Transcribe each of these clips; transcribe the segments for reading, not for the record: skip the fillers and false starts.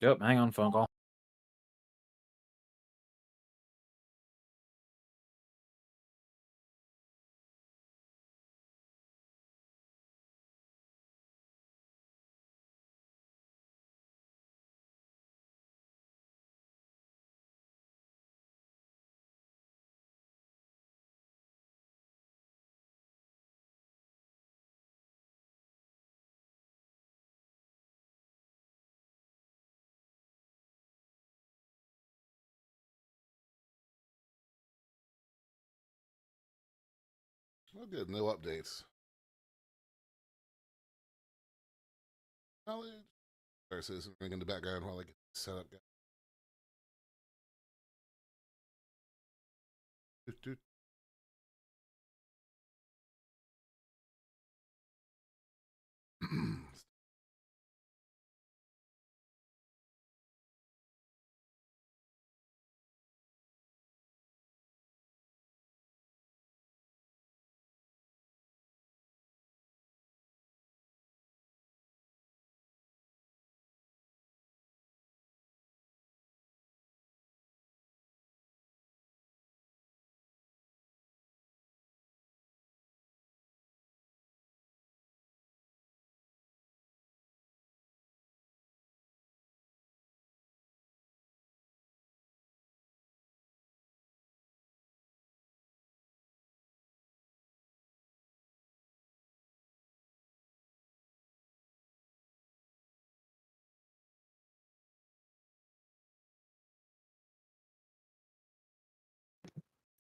Yep, hang on, phone call. Oh, good. No updates. Knowledge versus ring in the background while I get set up. Doot, doot.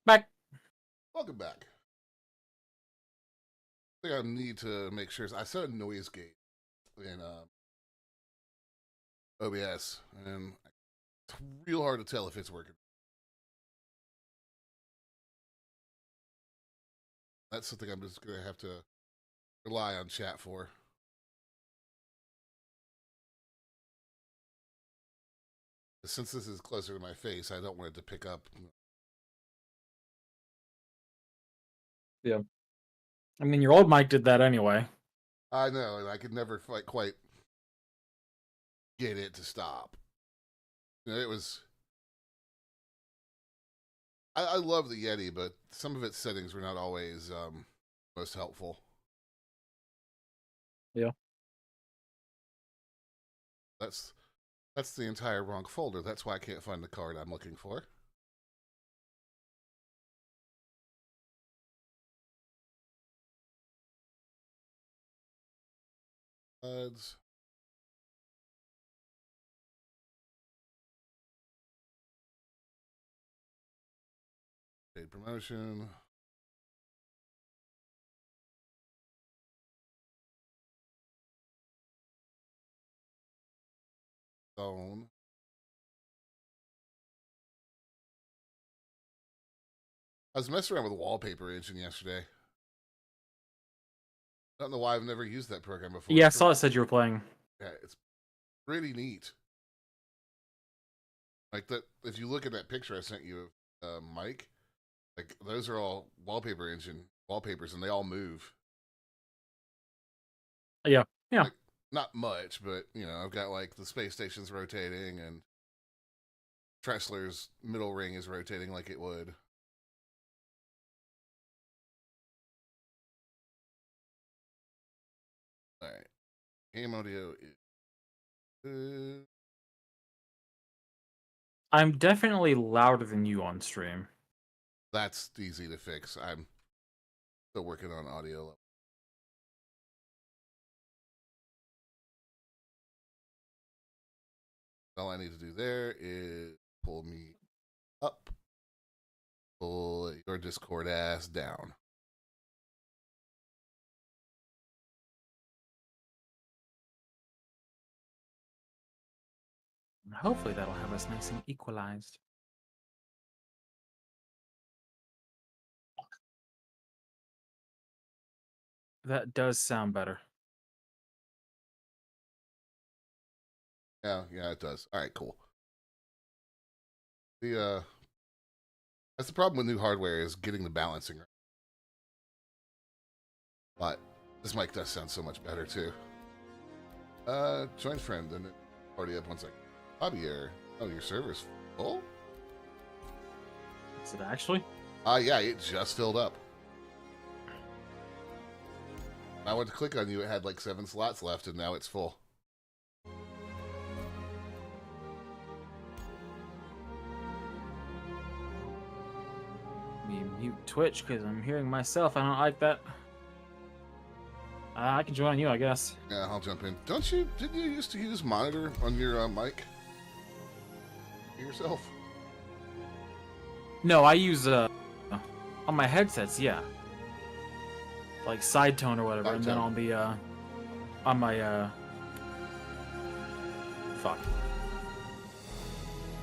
Back. Welcome back. I think I need to make sure I set a noise gate in OBS, and it's real hard to tell if it's working. That's something I'm just gonna have to rely on chat for. Since this is closer to my face, I don't want it to pick up. Yeah. I mean, your old mic did that anyway. I know, and I could never quite get it to stop. You know, it was. I love the Yeti, but some of its settings were not always most helpful. Yeah. That's the entire wrong folder. That's why I can't find the card I'm looking for. Ads. Paid promotion. Phone. I was messing around with Wallpaper Engine yesterday. I don't know why I've never used that program before. Yeah, I saw it said you were playing. Yeah, it's pretty neat. Like that, if you look at that picture I sent you, Mike, like those are all Wallpaper Engine wallpapers, and they all move. Yeah. Yeah. Like not much, but you know, I've got like the space station's rotating, and Tressler's middle ring is rotating like it would. All right, game audio is good. I'm definitely louder than you on stream. That's easy to fix. I'm still working on audio. All I need to do there is pull me up, pull your Discord ass down. Hopefully that'll have us nice and equalized. That does sound better. Yeah, it does. All right, cool. The that's the problem with new hardware is getting the balancing right. But this mic does sound so much better too. Join friend and party up 1 second. Lobby error. Oh, your server's full? Is it actually? Yeah, it just filled up. I went to click on you, it had like 7 slots left, and now it's full. Let me mute Twitch because I'm hearing myself. I don't like that. I can join you, I guess. Yeah, I'll jump in. Didn't you used to use monitor on your mic? Yourself? No, I use on my headsets, yeah. Like side tone or whatever, Side and then tone. on the on my fuck.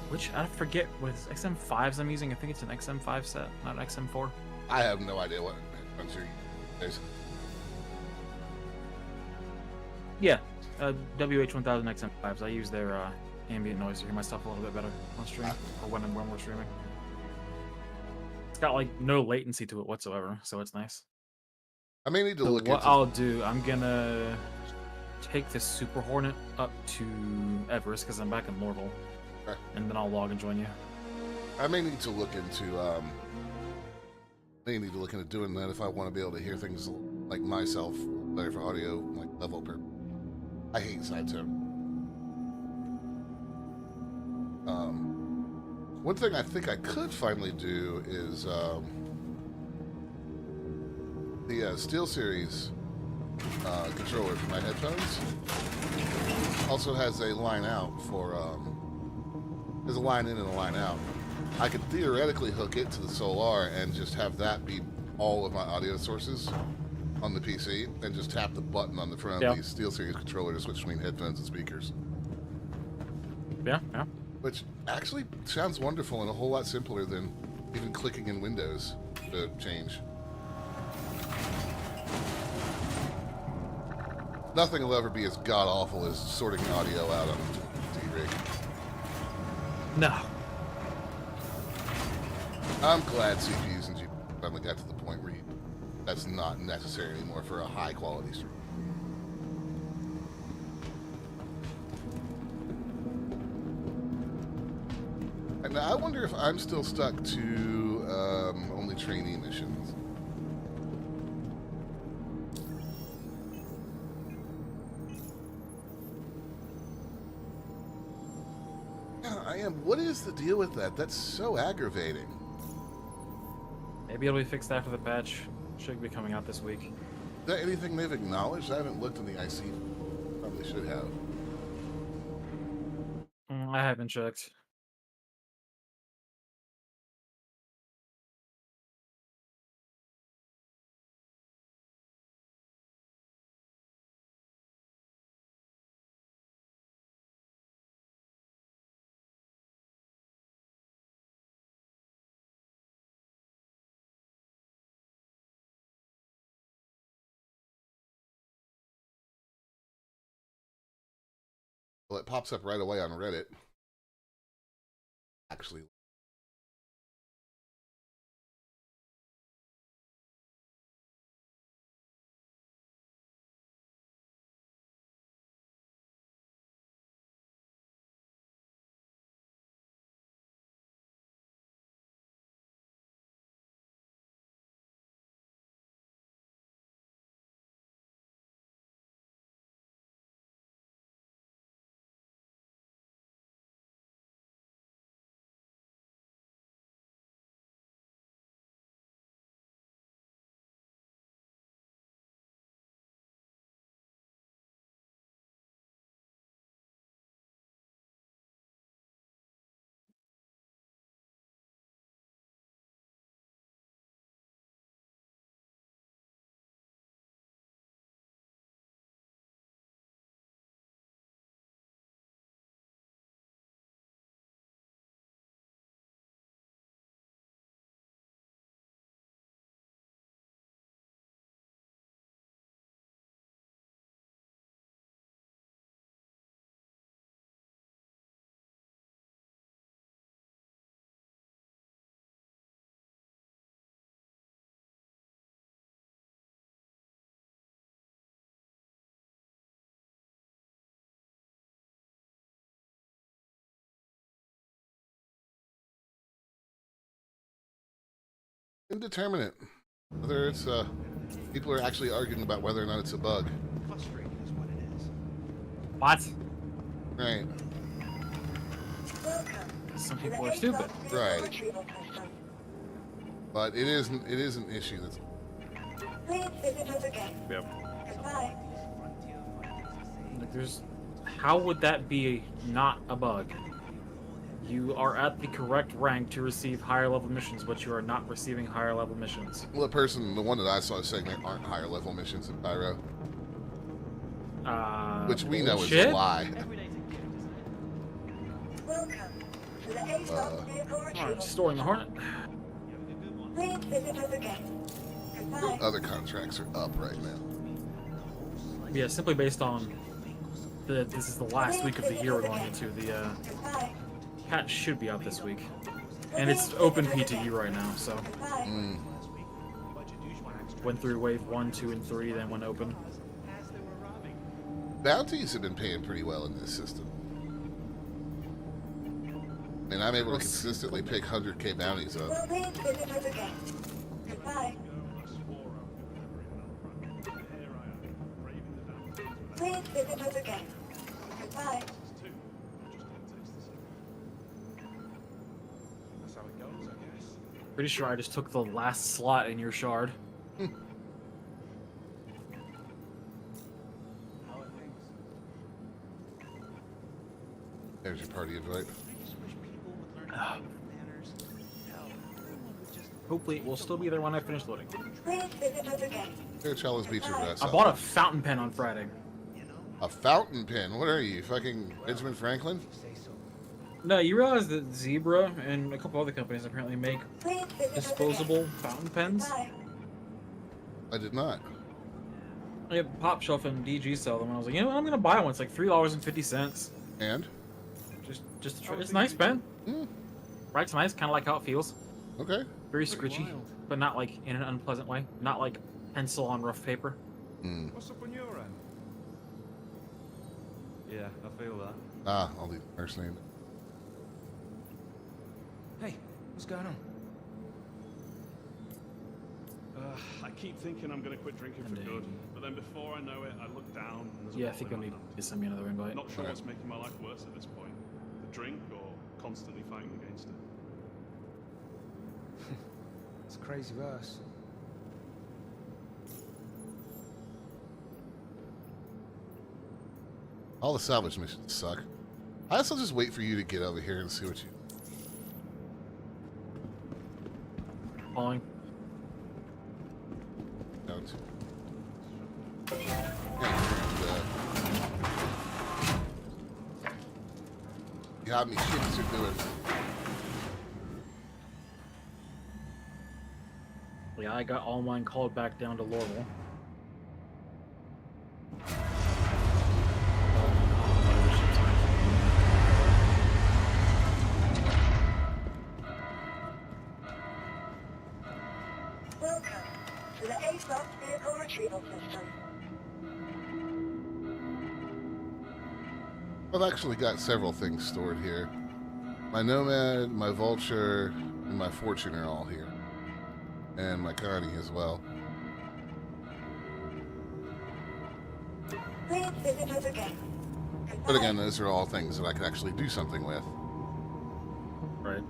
Which I forget what XM5s I'm using. I think it's an XM5 set, not an XM4. I have no idea what headphones you're using. Yeah, WH1000 XM5s. I use their ambient noise to hear my stuff a little bit better on stream, or when we're streaming. It's got like no latency to it whatsoever, so it's nice. I may need to So look what into. I'll do, I'm gonna take the Super Hornet up to Everest because I'm back in Lorville, Okay. and then I'll log and join you. I may need to look into. May need to look into doing that if I want to be able to hear things like myself better for audio, like level per. I hate side tone. One thing I think I could finally do is the SteelSeries controller for my headphones also has a line out for there's a line in and a line out. I could theoretically hook it to the Solar and just have that be all of my audio sources on the PC, and just tap the button on the front of the SteelSeries controller to switch between headphones and speakers. Yeah, yeah. Which actually sounds wonderful and a whole lot simpler than even clicking in Windows to change. Nothing will ever be as god-awful as sorting audio out on a D-Rig. No. I'm glad CPUs and GPUs finally got to the point where that's not necessary anymore for a high-quality stream. And I wonder if I'm still stuck to only trainee missions. Yeah, I am. What is the deal with that? That's so aggravating. Maybe it'll be fixed after the patch. Should be coming out this week. Is that anything they've acknowledged? I haven't looked in the IC. Probably should have. I haven't checked. Well, it pops up right away on Reddit. Actually, Indeterminate. Whether it's people are actually arguing about whether or not it's a bug. Frustrating is what it is. What? Right. Some people are stupid. Right. But it is an issue that's. Yep. Like there's, how would that be not a bug? You are at the correct rank to receive higher level missions, but you are not receiving higher level missions. Well, the one that I saw saying there aren't higher level missions in Pyro, which we know is a lie. Alright, storing the Hornet. Other contracts are up right now. Yeah, simply based on this is the last week of the year we're going into. The patch should be out this week, and it's open PTE right now. So went through wave 1, 2, and 3, then went open. Bounties have been paying pretty well in this system. And I'm able to consistently pick 100k bounties up. Pretty sure I just took the last slot in your shard. There's your party invite. Hopefully, it will still be there when I finish loading. Here, Charles Beach is I bought a fountain pen on Friday. A fountain pen? What are you, fucking Benjamin Franklin? No, you realize that Zebra and a couple other companies apparently make disposable fountain pens? I did not. Yeah, Pop Shelf and DG sell them, and I was like, you know what, I'm gonna buy one. It's like $3.50. And? Just to try. It's a nice pen. Writes nice, kind of like how it feels. Okay. Very scritchy, but not like in an unpleasant way. Not like pencil on rough paper. What's up on your end? Yeah, I feel that. Ah, I'll leave the nurse name. Hey, what's going on? I keep thinking I'm going to quit drinking for good, but then before I know it, I look down and there's a Yeah, I bottle think in you'll my need hand. to send me another invite. Not sure what's making my life worse at this point. The drink or constantly fighting against it. It's crazy verse. All the salvage missions suck. I guess I'll just wait for you to get over here and see what you... Following. Don't. You got me shit as you're doing. Yeah, I got all mine called back down to Lorville. Welcome to the A-Block Vehicle Retrieval System. I've actually got several things stored here. My Nomad, my Vulture, and my Fortune are all here. And my Connie as well. Please visit us again. But again, those are all things that I could actually do something with. Right.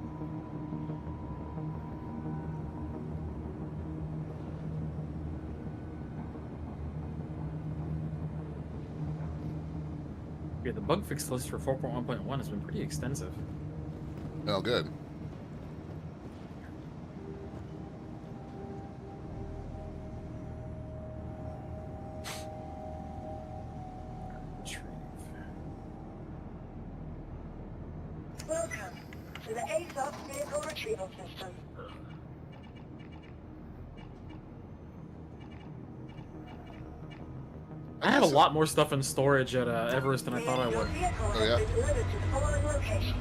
Yeah, the bug fix list for 4.1.1 has been pretty extensive. Oh, good. Welcome to the A-Block Vehicle Retrieval System. I had a lot more stuff in storage at Everest than I thought I would. Oh, yeah?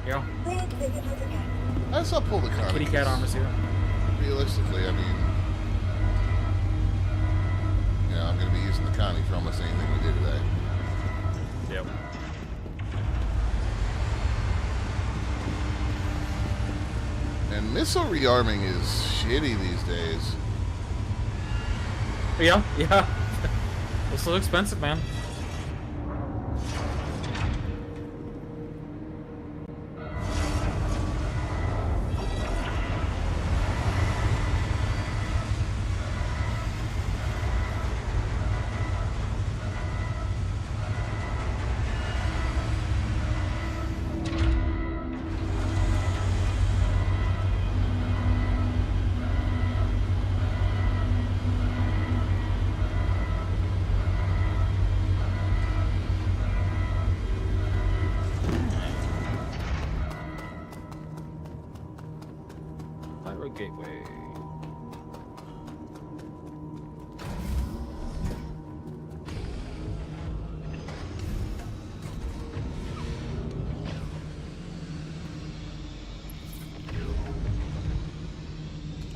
Yeah. Please visit us again. I guess I'll pull the Connie. Kitty cat armor's here. Realistically, I mean... Yeah, I'm going to be using the Connie for almost anything we do today. Yep. And missile rearming is shitty these days. Yeah, yeah. It's so expensive, man. Pyro Gateway.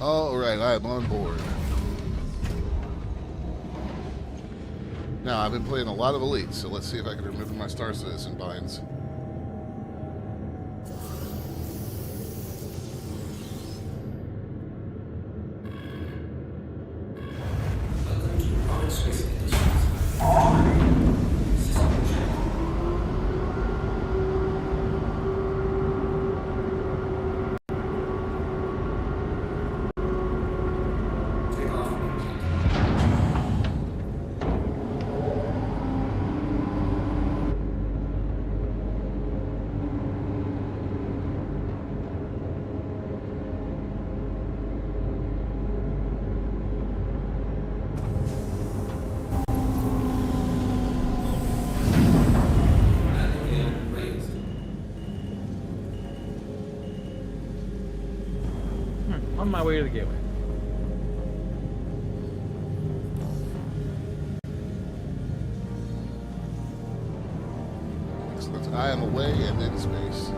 All right, I am on board. Now, I've been playing a lot of Elites, so let's see if I can remove my Star Citizen binds. On my way to the gateway. Excellent. I am away and in space.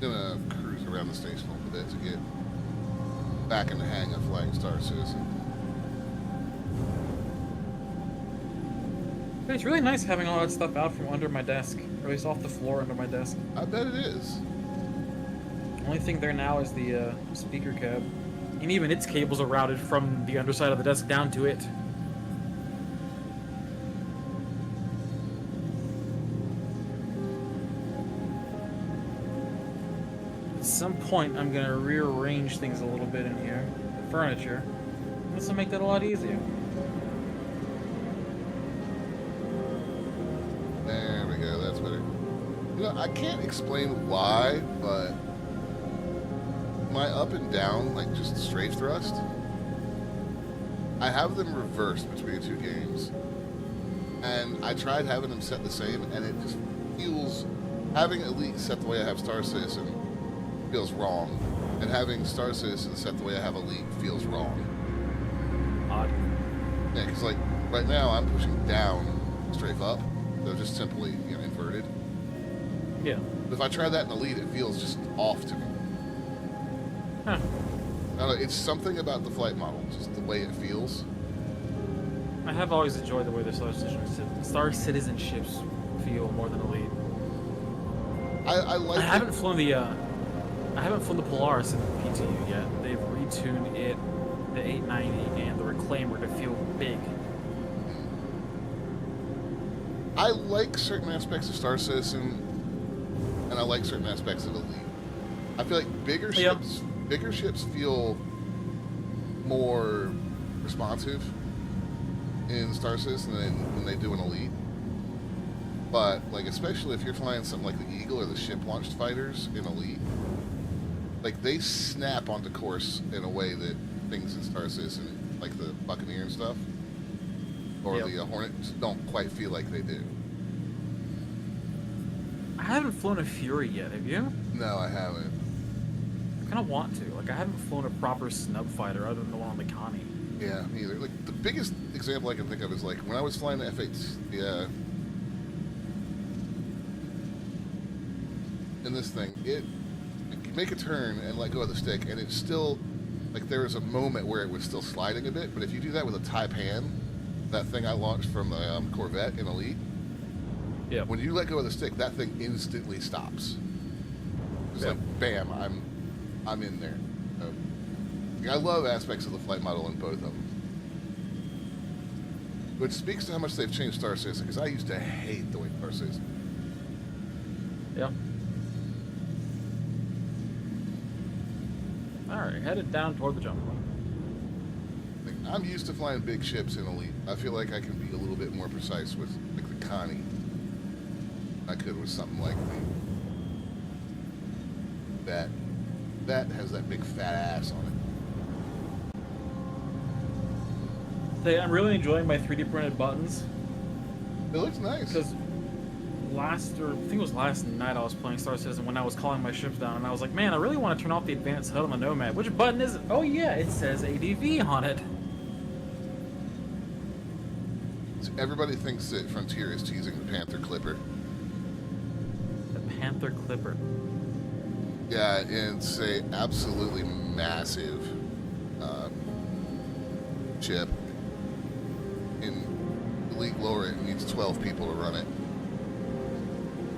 Gonna cruise around the station a little bit to get back in the hang of flying Star Citizen. It's really nice having all that stuff out from under my desk, or at least off the floor under my desk. I bet it is. Only thing there now is the speaker cab, and even its cables are routed from the underside of the desk down to it. At some point, I'm gonna rearrange things a little bit in here, the furniture. This will make that a lot easier. There we go, that's better. You know, I can't explain why, but my up and down, like just straight thrust, I have them reversed between two games. And I tried having them set the same, and it just feels, having Elite set the way I have Star Citizen feels wrong, and having Star Citizen set the way I have Elite feels wrong. Odd. Yeah, because like right now I'm pushing down, strafe up, so just simply, you know, inverted. Yeah. But if I try that in Elite, it feels just off to me. Huh. I don't know, it's something about the flight model, just the way it feels. I have always enjoyed the way the Star Citizenships feel more than Elite. I like. I haven't flown the Polaris in the PTU yet. They've retuned it, the 890 and the Reclaimer, to feel big. I like certain aspects of Star Citizen, and I like certain aspects of Elite. I feel like bigger ships feel more responsive in Star Citizen than they do in Elite. But like, especially if you're flying something like the Eagle or the ship-launched fighters in Elite, like they snap onto course in a way that things in Star Citizen, like the Buccaneer and stuff, or the Hornet, don't quite feel like they do. I haven't flown a Fury yet, have you? No, I haven't. I kind of want to. Like, I haven't flown a proper snub fighter other than the one on the Connie. Yeah, me either. Like, the biggest example I can think of is like when I was flying the F8, in this thing, you make a turn and let go of the stick, and it's still, like there was a moment where it was still sliding a bit, but if you do that with a Taipan, that thing I launched from the Corvette in Elite, Yeah. when you let go of the stick, that thing instantly stops. It's Yeah. like, bam, I'm in there. I love aspects of the flight model in both of them. Which speaks to how much they've changed Star Citizen, because I used to hate the way Star Citizen. Yeah. Alright, headed down toward the jump point. Like, I'm used to flying big ships in Elite. I feel like I can be a little bit more precise with like the Connie. I could with something like the that has that big fat ass on it. I'm really enjoying my 3D printed buttons. It looks nice. Because I think it was last night I was playing Star Citizen when I was calling my ships down, and I was like, man, I really want to turn off the advanced HUD on the Nomad. Which button is it? Oh yeah, it says ADV on it. So everybody thinks that Frontier is teasing the Panther Clipper. The Panther Clipper. Yeah, it's a absolutely massive ship. In Elite lore, it needs 12 people to run it.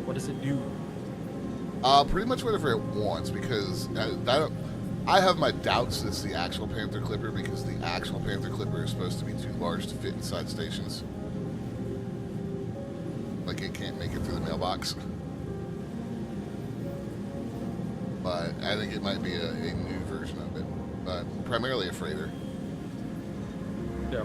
What does it do? Pretty much whatever it wants, because I have my doubts it's the actual Panther Clipper, because the actual Panther Clipper is supposed to be too large to fit inside stations. Like it can't make it through the mailbox. But I think it might be a new version of it, but primarily a freighter. Yeah.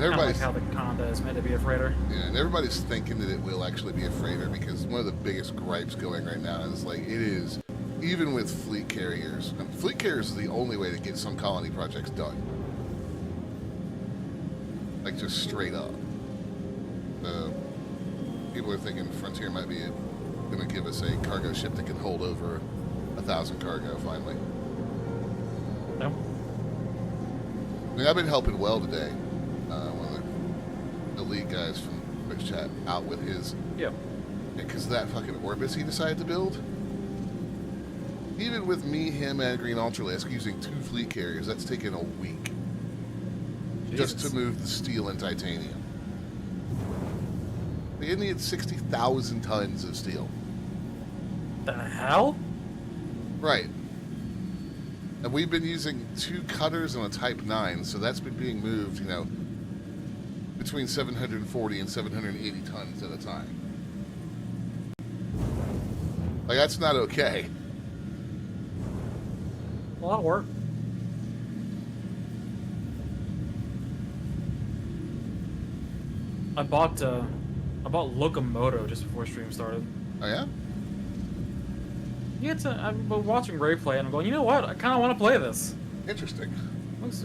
And Kind of like everybody's, how the Conda is meant to be a freighter. yeah, and everybody's thinking that it will actually be a freighter, because one of the biggest gripes going right now is like it is, even with fleet carriers. And fleet carriers is the only way to get some colony projects done. Like just straight up. People are thinking Frontier might be going to give us a cargo ship that can hold over 1,000 cargo finally. No? I mean, I've been helping well today. One of the elite guys from Quick Chat out with his. Yeah. Because of that fucking Orbis he decided to build. Even with me, him, and Green Ultralisk using 2 fleet carriers, that's taken a week. Jesus. Just to move the steel and titanium. They needed 60,000 tons of steel. The hell? Right. And we've been using 2 cutters and a Type 9, so that's been being moved, between 740 and 780 tons at a time. Like, that's not okay. A lot of work. I bought Locomoto just before stream started. Oh, yeah? Yeah, I've been watching Ray play, and I'm going, you know what? I kind of want to play this. Interesting.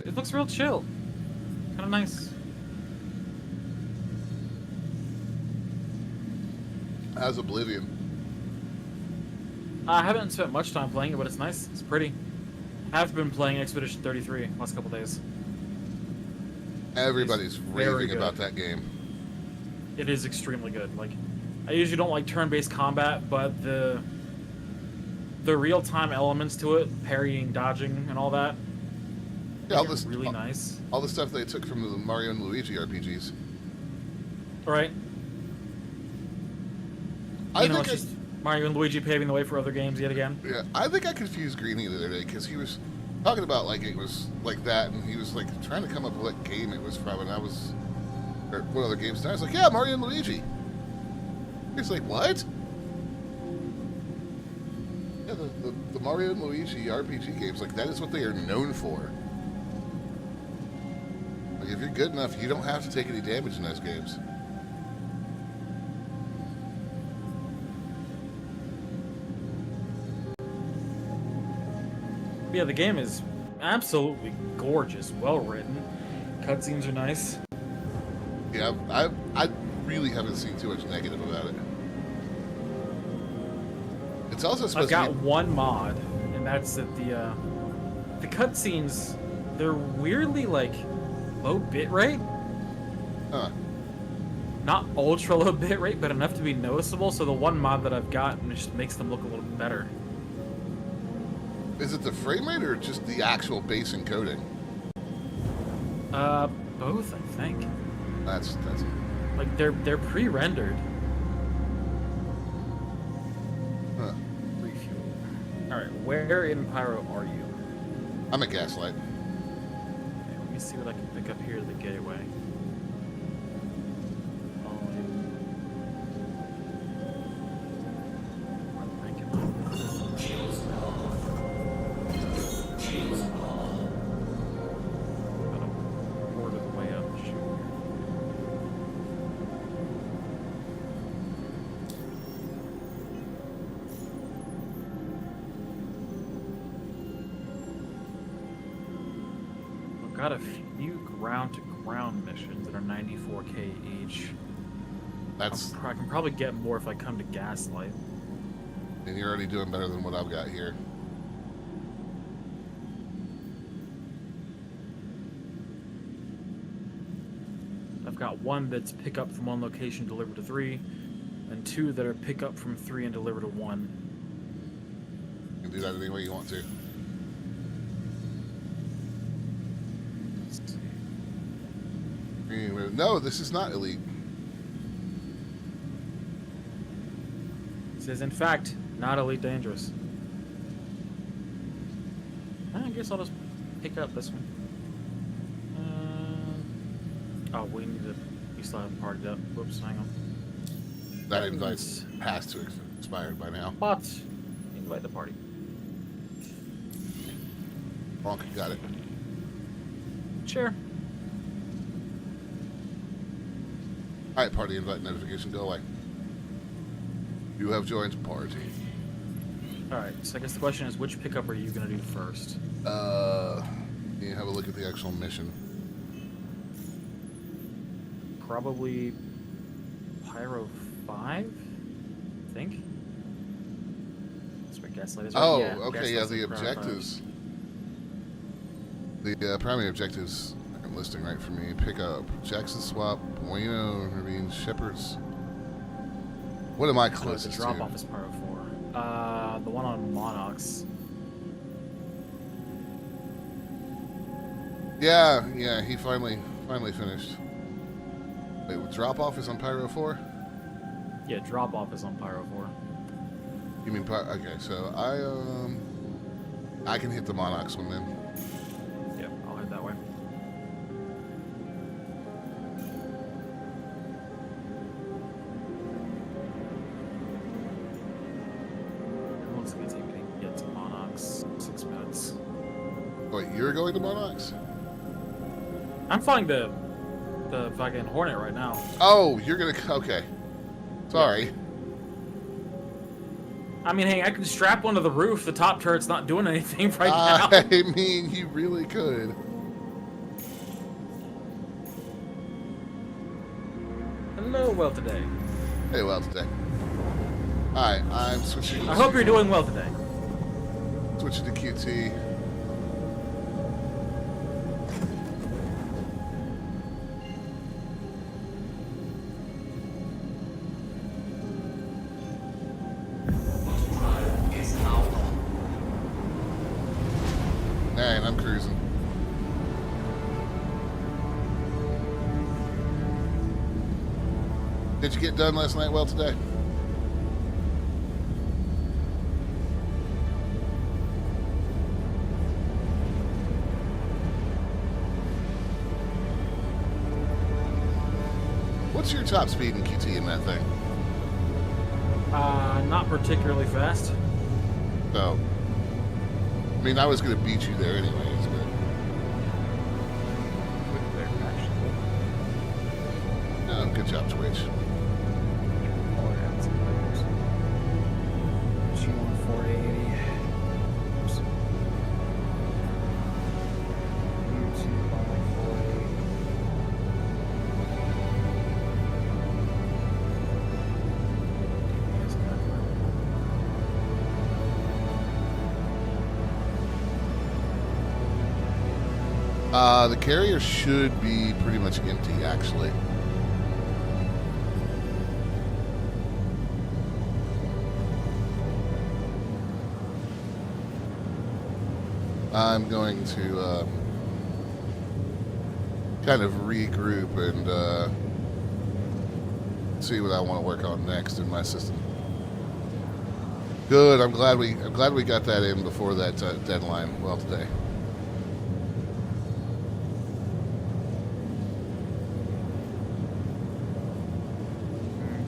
It looks real chill. Kind of nice. How's Oblivion? I haven't spent much time playing it, but it's nice. It's pretty. I've been playing Expedition 33 last couple days. Everybody's very raving good. about that game. It is extremely good. Like, I usually don't like turn-based combat, but the real-time elements to it, parrying, dodging, and all that, Yeah, make it really nice. All the stuff they took from the Mario and Luigi RPGs. Right? I It's think just Mario and Luigi paving the way for other games yet again. yeah, I think I confused Greeny the other day because he was talking about like it was like that, and he was like trying to come up with what game it was from, and I was, or what other games? And I was like, yeah, Mario and Luigi. He's like, what? Yeah, the Mario and Luigi RPG games, like that is what they are known for. Like if you're good enough, you don't have to take any damage in those games. Yeah, the game is absolutely gorgeous, well written. Cutscenes are nice. Yeah, I really haven't seen too much negative about it. It's also supposed I've got to be... one mod, and that's that the cutscenes, they're weirdly like low bitrate. Huh. Not ultra low bitrate, but enough to be noticeable. So the one mod that I've got just makes them look a little better. Is it the frame rate or just the actual base encoding? Both, I think. That's Like they're pre-rendered. huh. Refuel. All right, where in Pyro are you? I'm at Gaslight. Okay, let me see what I can pick up here to the gateway. Got a few ground-to-ground missions that are 94k each. That's I can probably get more if I come to Gaslight. and you're already doing better than what I've got here. I've got one that's pick up from one location, deliver to 3, and 2 that are pick up from 3 and deliver to 1. You can do that any way you want to. Let's see. No, this is not elite. It says, in fact, not elite dangerous. I guess I'll just pick up this one. Oh, we need to. We still haven't partied up. Whoops, hang on. That invite's has to expired by now. But invite the party. Bonk, got it. Sure. Alright, party invite notification, go away. You have joined party. Alright, so I guess the question is, which pickup are you going to do first? You have a look at the actual mission. Probably Pyro 5, I think. That's where Gaslight is. Right? Oh, Yeah, okay, yeah, Gaslight's the in Pyro 5. objectives. The primary objectives I'm listing right for me. Pick up Jackson Swap, Bueno, Ravine, Shepherds. What am I So the closest drop to? off is Pyro 4. The one on Monarchs. Yeah, he finally finished. Wait, drop off is on Pyro 4? Yeah, drop off is on Pyro 4. You mean okay, so I can hit the Monarchs one then. Yep, I'll head that way. How long is it going to take me to get to Monarchs? 6 minutes. Wait, you're going to Monarchs? I'm flying the fucking Hornet right now. Oh, you're gonna. Okay. Sorry. I mean, hey, I can strap one to the roof. The top turret's not doing anything right now. I mean, you really could. Hello, well today. Hey, well today. Alright, I'm switching. I hope you're doing well today. Switching to QT. And I'm cruising. Did you get done last night well today? What's your top speed in QT in that thing? Not particularly fast. So, I mean, I was going to beat you there anyways, but no, good job, Twitch. The carrier should be pretty much empty, actually. I'm going to kind of regroup and see what I want to work on next in my system. Good. I'm glad we got that in before that deadline. Well, today.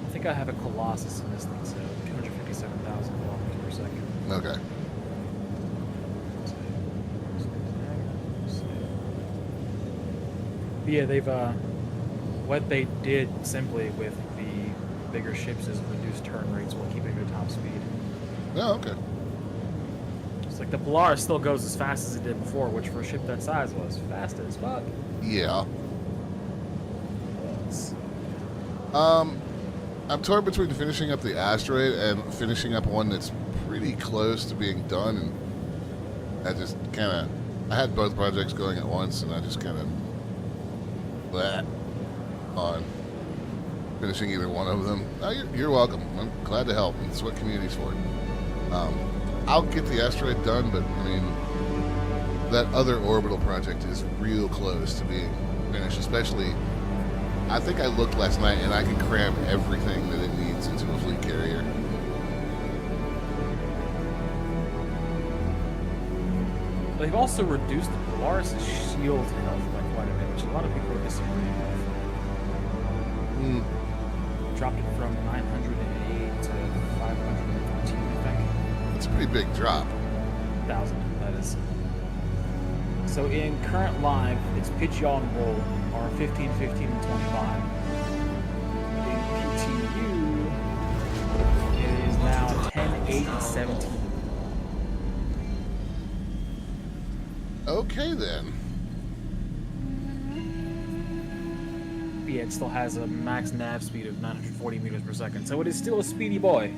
I think I have a Colossus in this thing, so 257,000 kilometers per second. Okay. But yeah, they've what they did simply with the bigger ships is reduce turn rates while keeping their top speed. Oh, okay. It's like the Polaris still goes as fast as it did before, which for a ship that size was fast as fuck. Yeah. Yes. I'm torn between finishing up the asteroid and finishing up one that's pretty close to being done, and I just kind of I had both projects going at once, and I just kind of on finishing either one of them. Oh, you're welcome. I'm glad to help. That's what community's for. I'll get the asteroid done, but I mean, that other orbital project is real close to being finished. Especially, I think I looked last night, and I can cram everything that it needs into a fleet carrier. They've also reduced the Polaris' shield health by quite a bit, which a lot of people are disagreeing with. Dropped it from 908 to 514, I think. That's a pretty big drop. 1,000, that is. So in current live, it's pitch, yaw, and roll are 15, 15, and 25. In PTU, it is now 10, 8, and 17. Okay, then. Yeah, it still has a max nav speed of 940 meters per second, so it is still a speedy boy.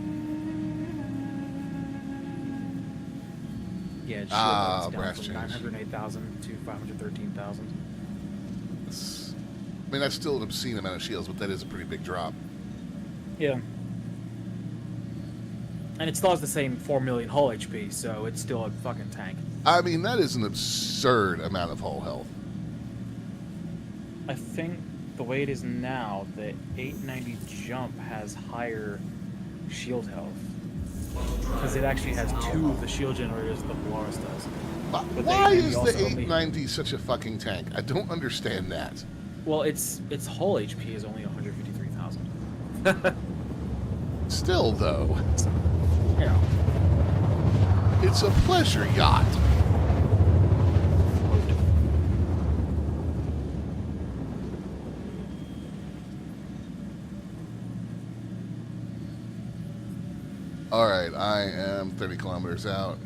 Yeah, it's down brass from change. 908,000 to 513,000. I mean, that's still an obscene amount of shields, but that is a pretty big drop. Yeah. And it still has the same 4 million hull HP, so it's still a fucking tank. I mean, that is an absurd amount of hull health. I think the way it is now, the 890 jump has higher shield health. Because it actually has 2 of the shield generators the Polaris does. Why is the 890 such a fucking tank? I don't understand that. Well, its hull HP is only 153,000. Still, though, Yeah. it's a pleasure yacht. All right, I am 30 kilometers out.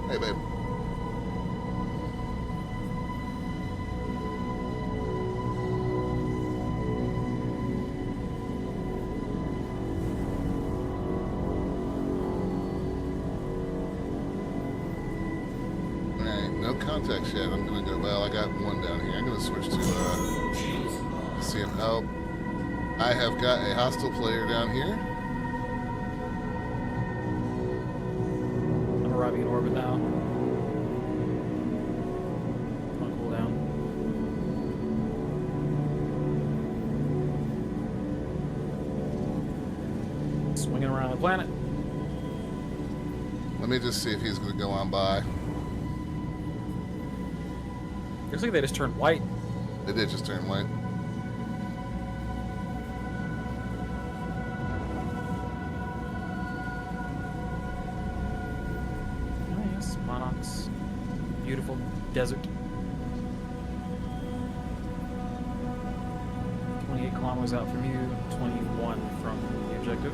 Hey, babe. Alright, no contacts yet. I'm gonna go, well, I got one down here. I'm gonna switch to, CM. Oh, I have got a hostile player down here. I'm arriving in orbit now. On cooldown. Swinging around the planet. Let me just see if he's gonna go on by. Looks like they just turned white. They did just turn white. Oh yes, Monarchs. Beautiful desert. 28 kilometers out from you, 21 from the objective.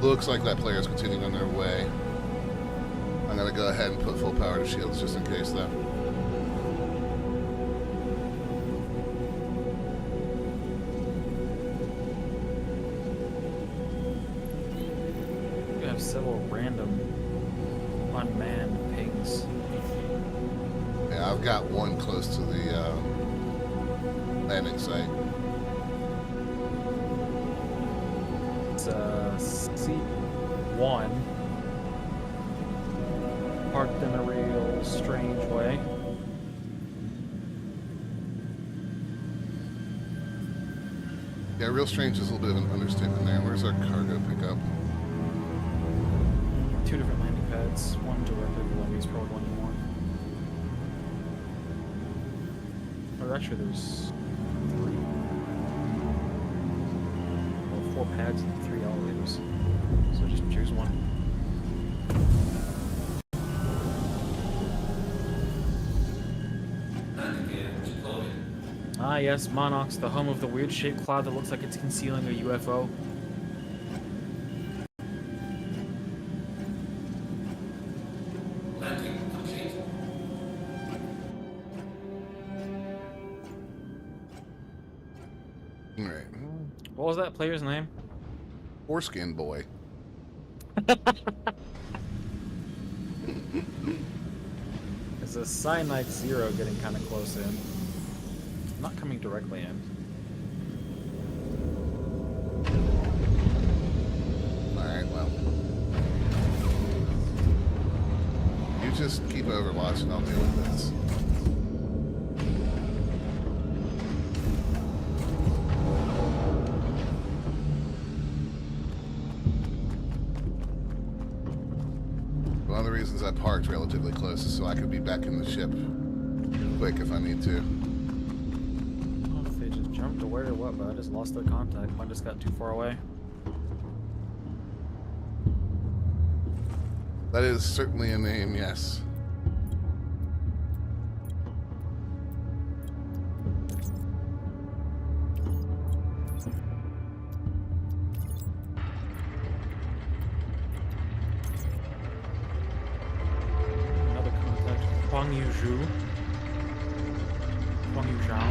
Looks like that player is continuing on their way. I'm gonna go ahead and put full power to shields just in case, though. We have several random unmanned pigs. Yeah, I've got one close to the landing site. It's C1. Parked in a real strange way. Yeah, real strange is a little bit of an understatement there. Where's our cargo pickup? Two different landing pads. One directly below me is probably one more. Or actually, there's 3. Well, 4 pads and 3 elevators. So just choose one. Ah yes, Monarchs, the home of the weird-shaped cloud that looks like it's concealing a UFO. All right. What was that player's name? Foreskin boy. There's a Cyanide Zero getting kind of close in. Not coming directly in. Alright, well. You just keep Overwatch and I'll deal with this. One of the reasons I parked relatively close is so I could be back in the ship quick if I need to. They just jumped away or what, but I just lost their contact. I just got too far away. That is certainly a name, yes. Another contact. Huang Yuzhu. Huang Yuzhao.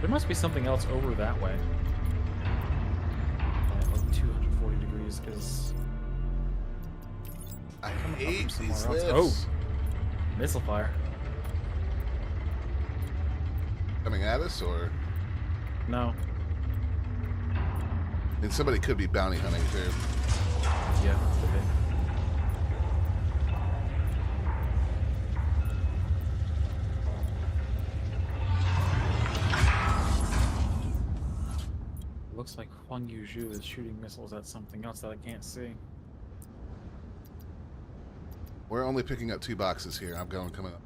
There must be something else over that way. At like 240 degrees, because I hate these somewhere lifts. else. Oh! Missile fire. Coming at us, or? No. I mean, somebody could be bounty hunting too. Yeah, could be. Looks like Huang Yuzhu is shooting missiles at something else that I can't see. We're only picking up 2 boxes here. I'm going coming up.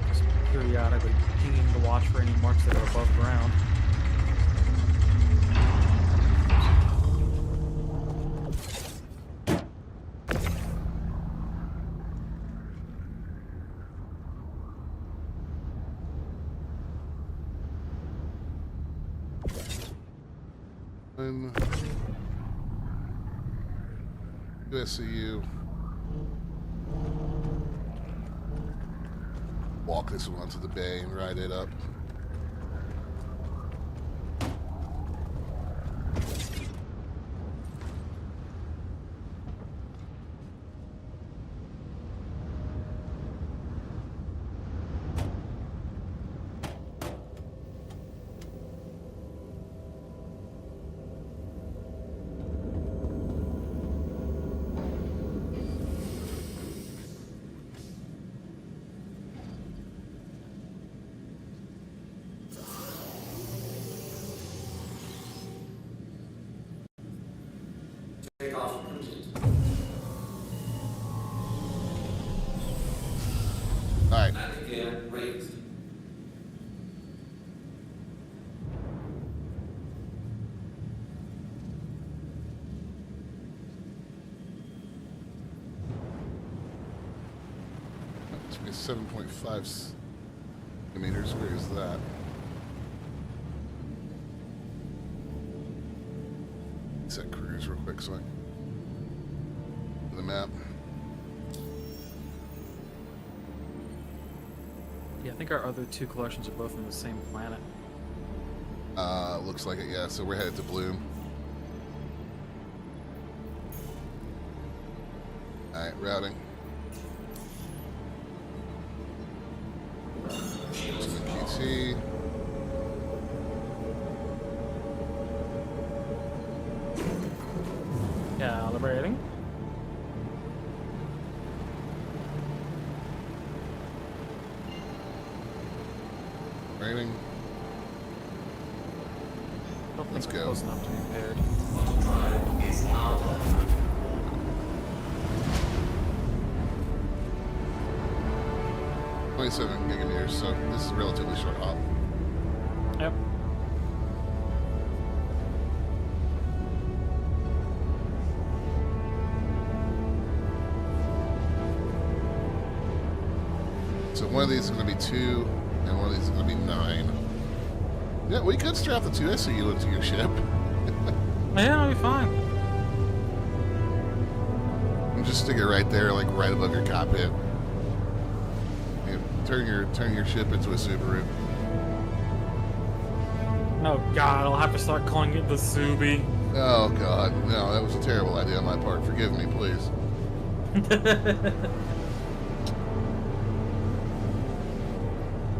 Just periodically pinging to watch for any marks that are above ground. USCU. Walk this one onto the bay and ride it up. Takeoff complete. All right. Landing gear raised. It's 7.5 centimeters. Where is that? Set cruise real quick so I the map. Yeah, I think our other two collections are both on the same planet. Looks like it, yeah. So we're headed to Bloom. Alright, routing. To the QT. Calibrating. Rating. Let's go. Close enough to be paired. Is out. 27 gigameters, so this is a relatively short hop. Yep. So one of these is going to be 2, and one of these is going to be 9. Yeah, we could strap the 2 SCU into your ship. Yeah, it'll be fine. And just stick it right there, like right above your cockpit. And turn your ship into a Subaru. Oh god, I'll have to start calling it the Subi. Oh god, no, that was a terrible idea on my part. Forgive me, please.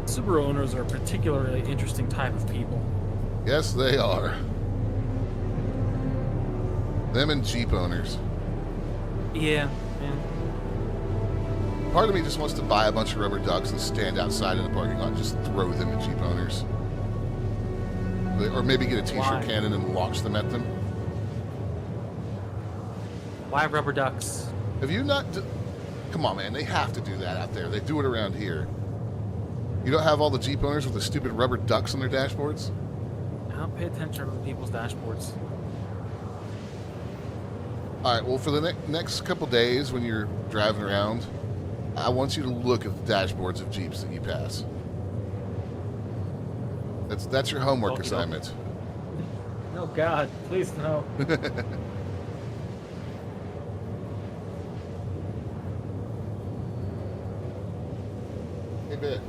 Subaru owners are a particularly interesting type of people. Yes, they are. Them and Jeep owners. Yeah, yeah. Part of me just wants to buy a bunch of rubber ducks and stand outside in the parking lot and just throw them at Jeep owners. Or maybe get a t-shirt Why? cannon and launch them at them. Why rubber ducks? Have you not... Come on, man. They have to do that out there. They do it around here. You don't have all the Jeep owners with the stupid rubber ducks on their dashboards? I don't pay attention to other people's dashboards. All right, well, for the next couple days when you're driving around, I want you to look at the dashboards of Jeeps that you pass. That's your homework Okey-doke. assignment. Oh god, please no. Hey, bit.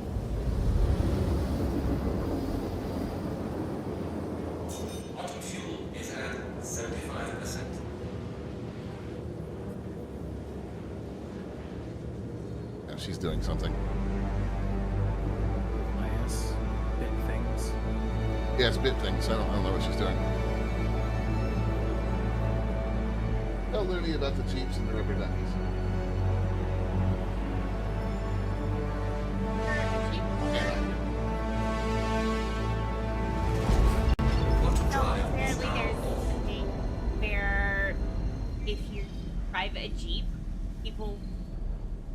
Auto fuel is at 75%. Yeah, she's doing something. Yes, big things. Yeah, it's bit things. I don't know what she's doing. Tell Looney about the Jeeps and the rubber duckies. Want to So drive apparently is there's now a thing where if you drive a Jeep, people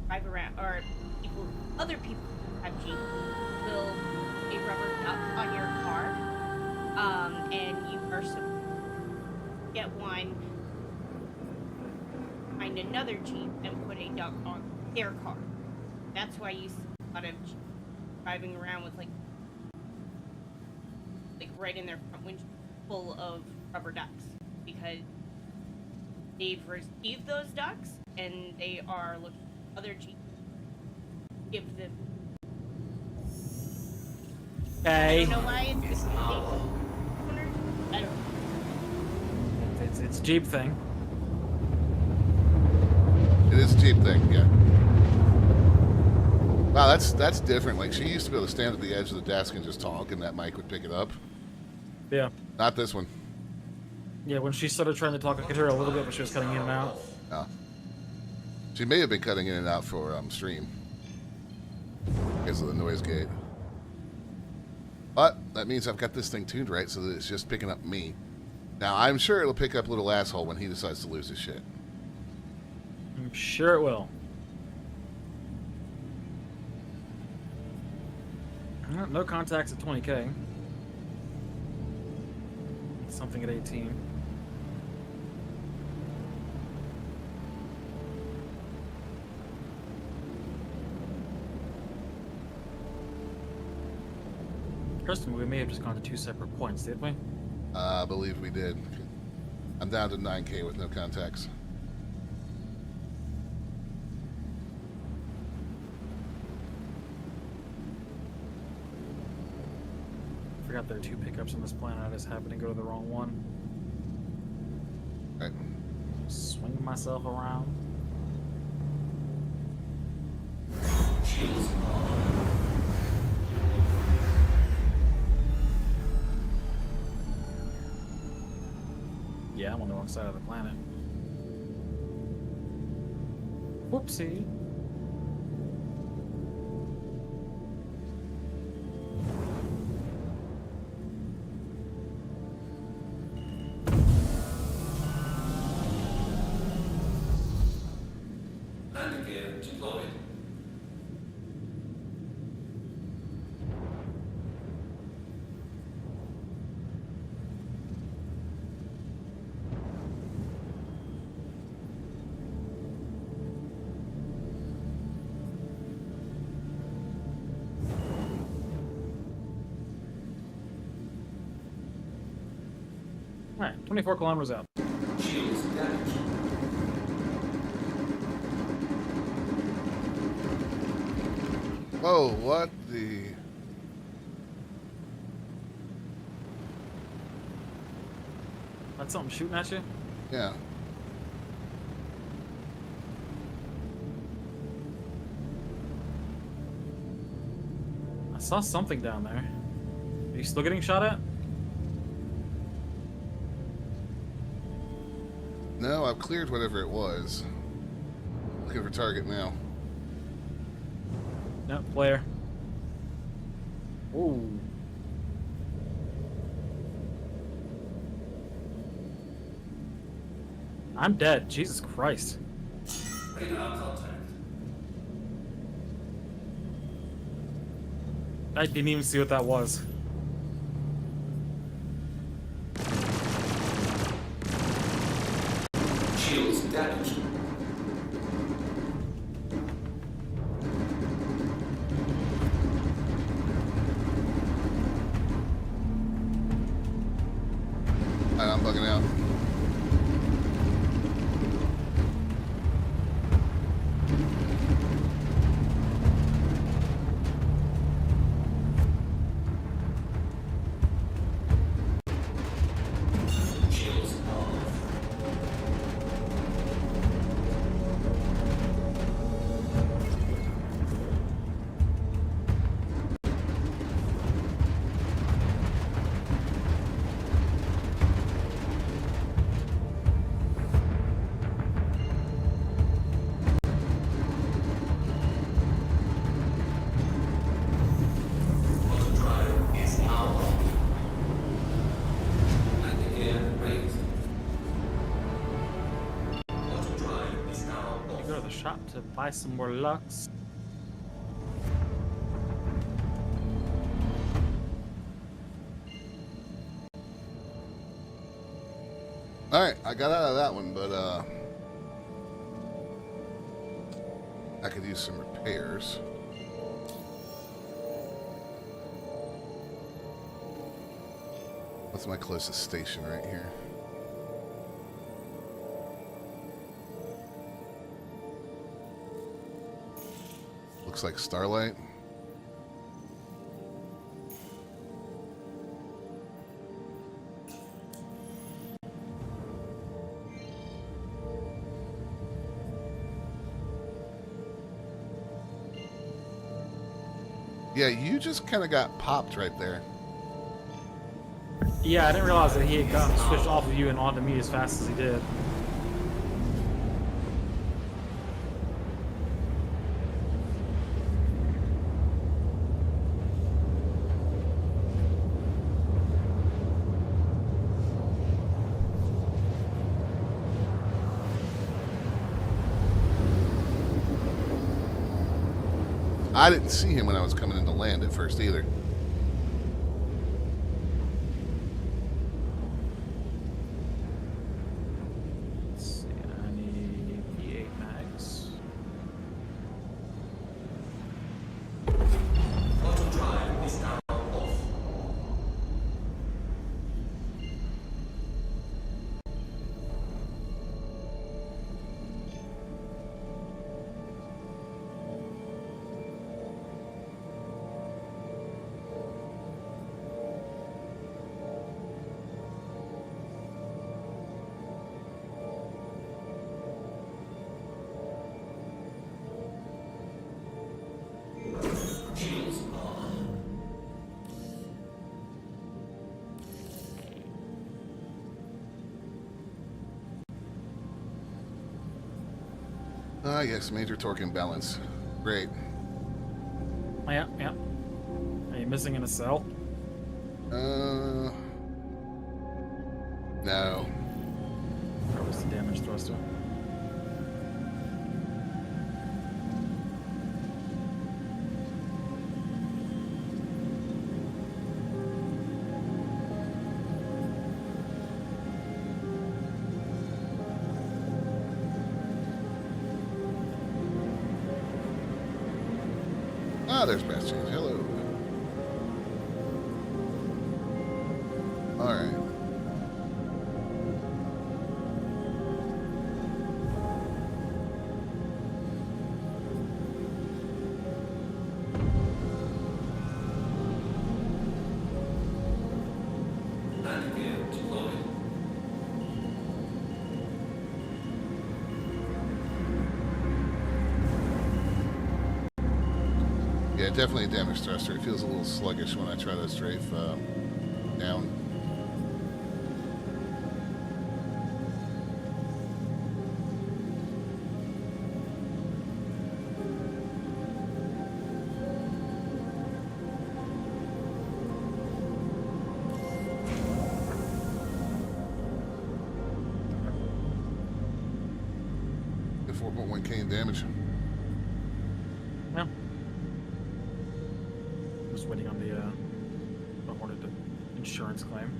drive around, or other people who have Jeep will put a rubber duck on your car, and you are supposed to get one, find another Jeep and put a duck on their car. That's why you see a lot of Jeeps driving around with like right in their front windshield full of rubber ducks, because they've received those ducks and they are looking for other Jeeps to give them. I Okay. don't know why it's is now. I don't know. It's a Jeep thing. It is a Jeep thing, yeah. Wow, that's different. Like, she used to be able to stand at the edge of the desk and just talk, and that mic would pick it up. Yeah. Not this one. Yeah, when she started trying to talk, I could hear her a little bit, but she was cutting in and out. No. She may have been cutting in and out for stream because of the noise gate. But that means I've got this thing tuned right so that it's just picking up me. Now, I'm sure it'll pick up little asshole when he decides to lose his shit. I'm sure it will. No contacts at 20K. Something at 18. Kristen, we may have just gone to two separate points, did we? I believe we did. I'm down to 9K with no contacts. Forgot there are 2 pickups on this planet. I just happened to go to the wrong one. Right. Swing myself around. Shields on. Yeah, I'm on the wrong side of the planet. Whoopsie. Landing gear deployed. Alright, 24 kilometers out. Shields damaged. Whoa, what the... That's something shooting at you? Yeah. I saw something down there. Are you still getting shot at? No, I've cleared whatever it was. Looking for target now. No, player. Ooh. I'm dead. Jesus Christ. Radar contact. I didn't even see what that was. Shields damaged. Alright, I'm bugging out. Shields off. Auto drive is now off. Landing gear raised. Auto drive is now I off. go to the shop to buy some more Lux. Alright, I got out of that one, but I could use some repairs. What's my closest station right here? Looks like Starlight. Yeah, you just kind of got popped right there. Yeah, I didn't realize that he had gotten switched off of you and onto me as fast as he did. I didn't see him when I was coming in to land at first either. Let's see, I need the 8 mags. Auto drive is now off. Ah, yes, major torque imbalance. Great. Yeah, yeah. Are you missing in a cell? No. Or was the damage thruster? Ah, there's Bass Change. Hello. Alright. And gear deployed. Yeah, definitely a damage thruster. It feels a little sluggish when I try to strafe down. The 4.1K in damage. Yeah. Just waiting on the Hornet insurance claim.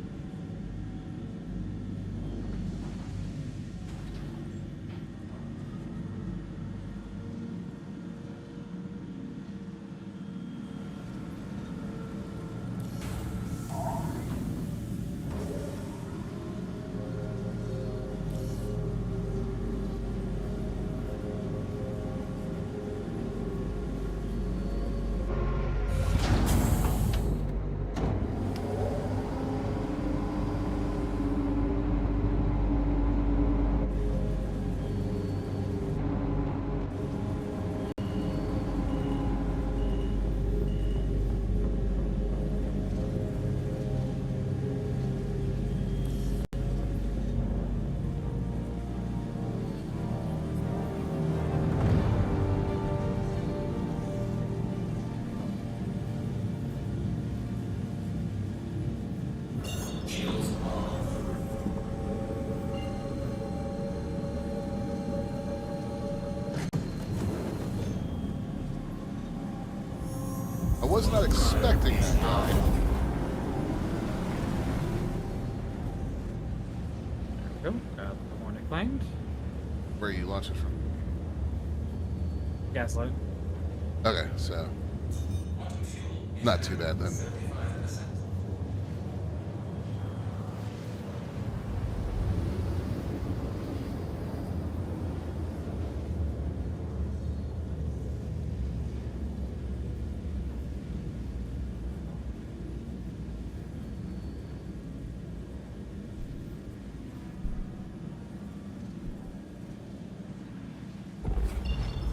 Shields off. I was not expecting that guy. There we go. The Hornet claimed. Where are you launching from? Gaslight. Okay, so not too bad then. 75%.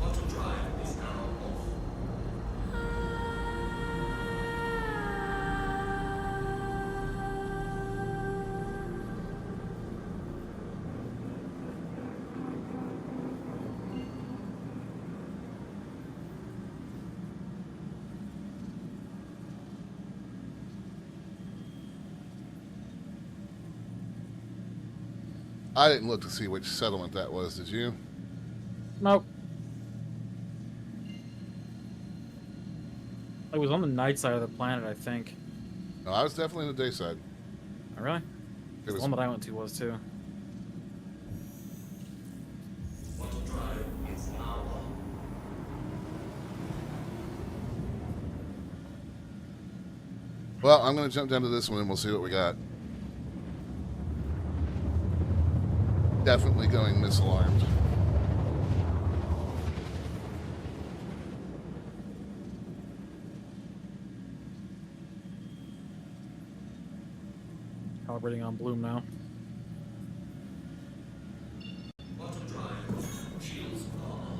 Auto drive is now off. I didn't look to see which settlement that was, did you? Nope. It was on the night side of the planet, I think. No, I was definitely in the day side. Oh, really? It The was one that I went to was too. Auto drive is now on. Well, I'm going to jump down to this one and we'll see what we got. Definitely going missile armed. Calibrating on Bloom now. Auto drive. Shields on.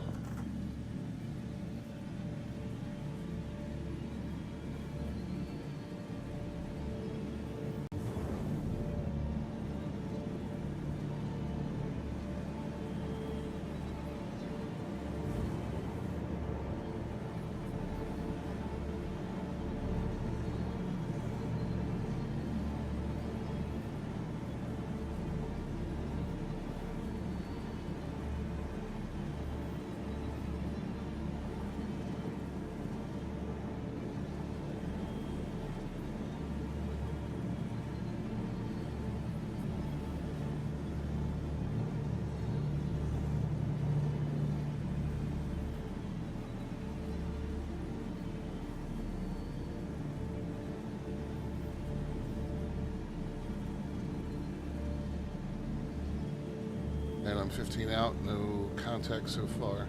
And I'm 15 out, no contact so far.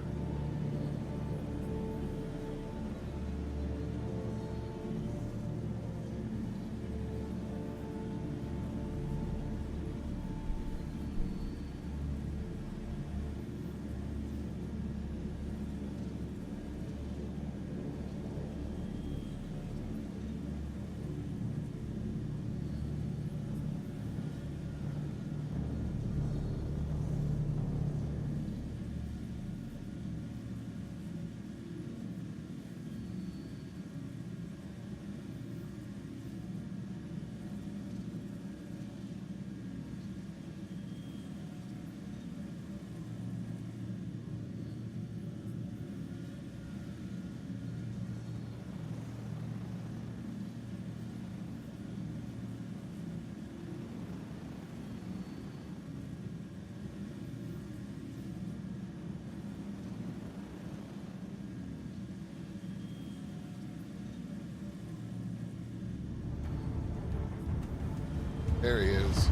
There he is.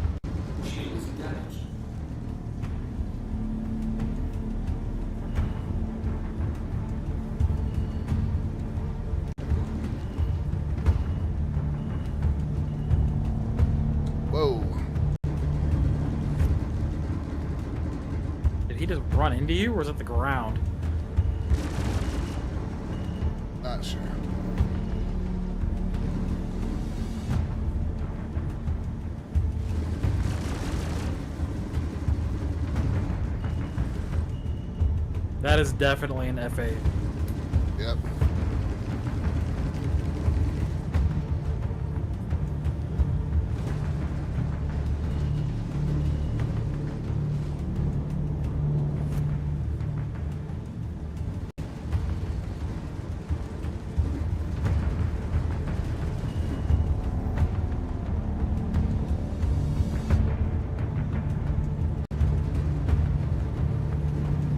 Shields damaged. Whoa. Did he just run into you, or was it the ground? Not sure. That is definitely an F8. Yep.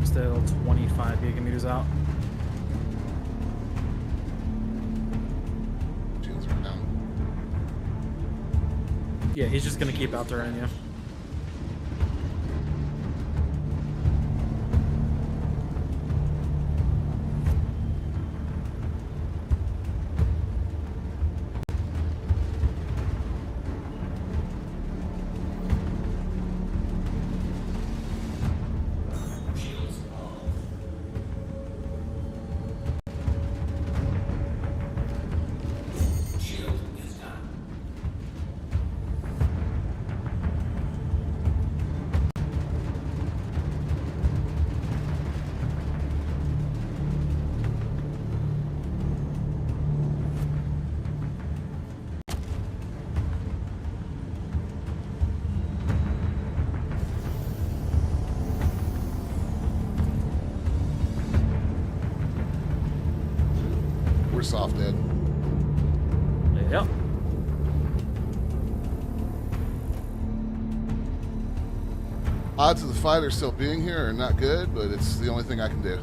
Still 25 gigameters out. Shields are down. Yeah, he's just gonna keep out turning you. Shields off. Shield is down. We're soft dead. Yep. Odds of the fighter still being here are not good, but it's the only thing I can do.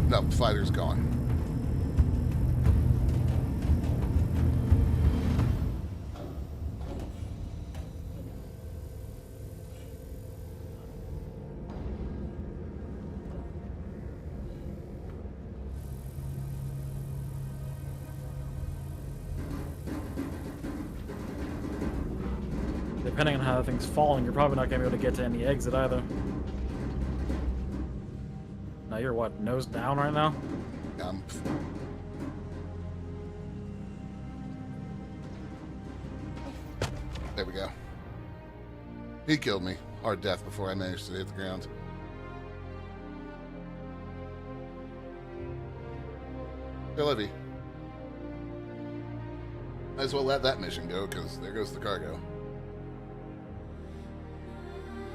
No, the fighter's gone. Depending on how the thing's falling, you're probably not gonna be able to get to any exit either. Now you're what, nose down right now? I'm There we go. He killed me. Hard death before I managed to hit the ground. Hey, Levy. Might as well let that mission go, because there goes the cargo.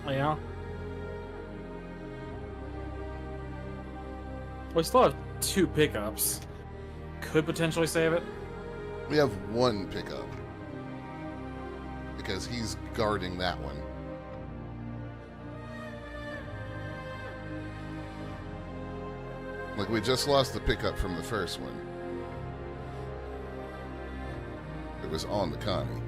Yeah. We still have 2 pickups. Could potentially save it. We have 1 pickup. Because he's guarding that one. Like, we just lost the pickup from the first one. It was on the Connie.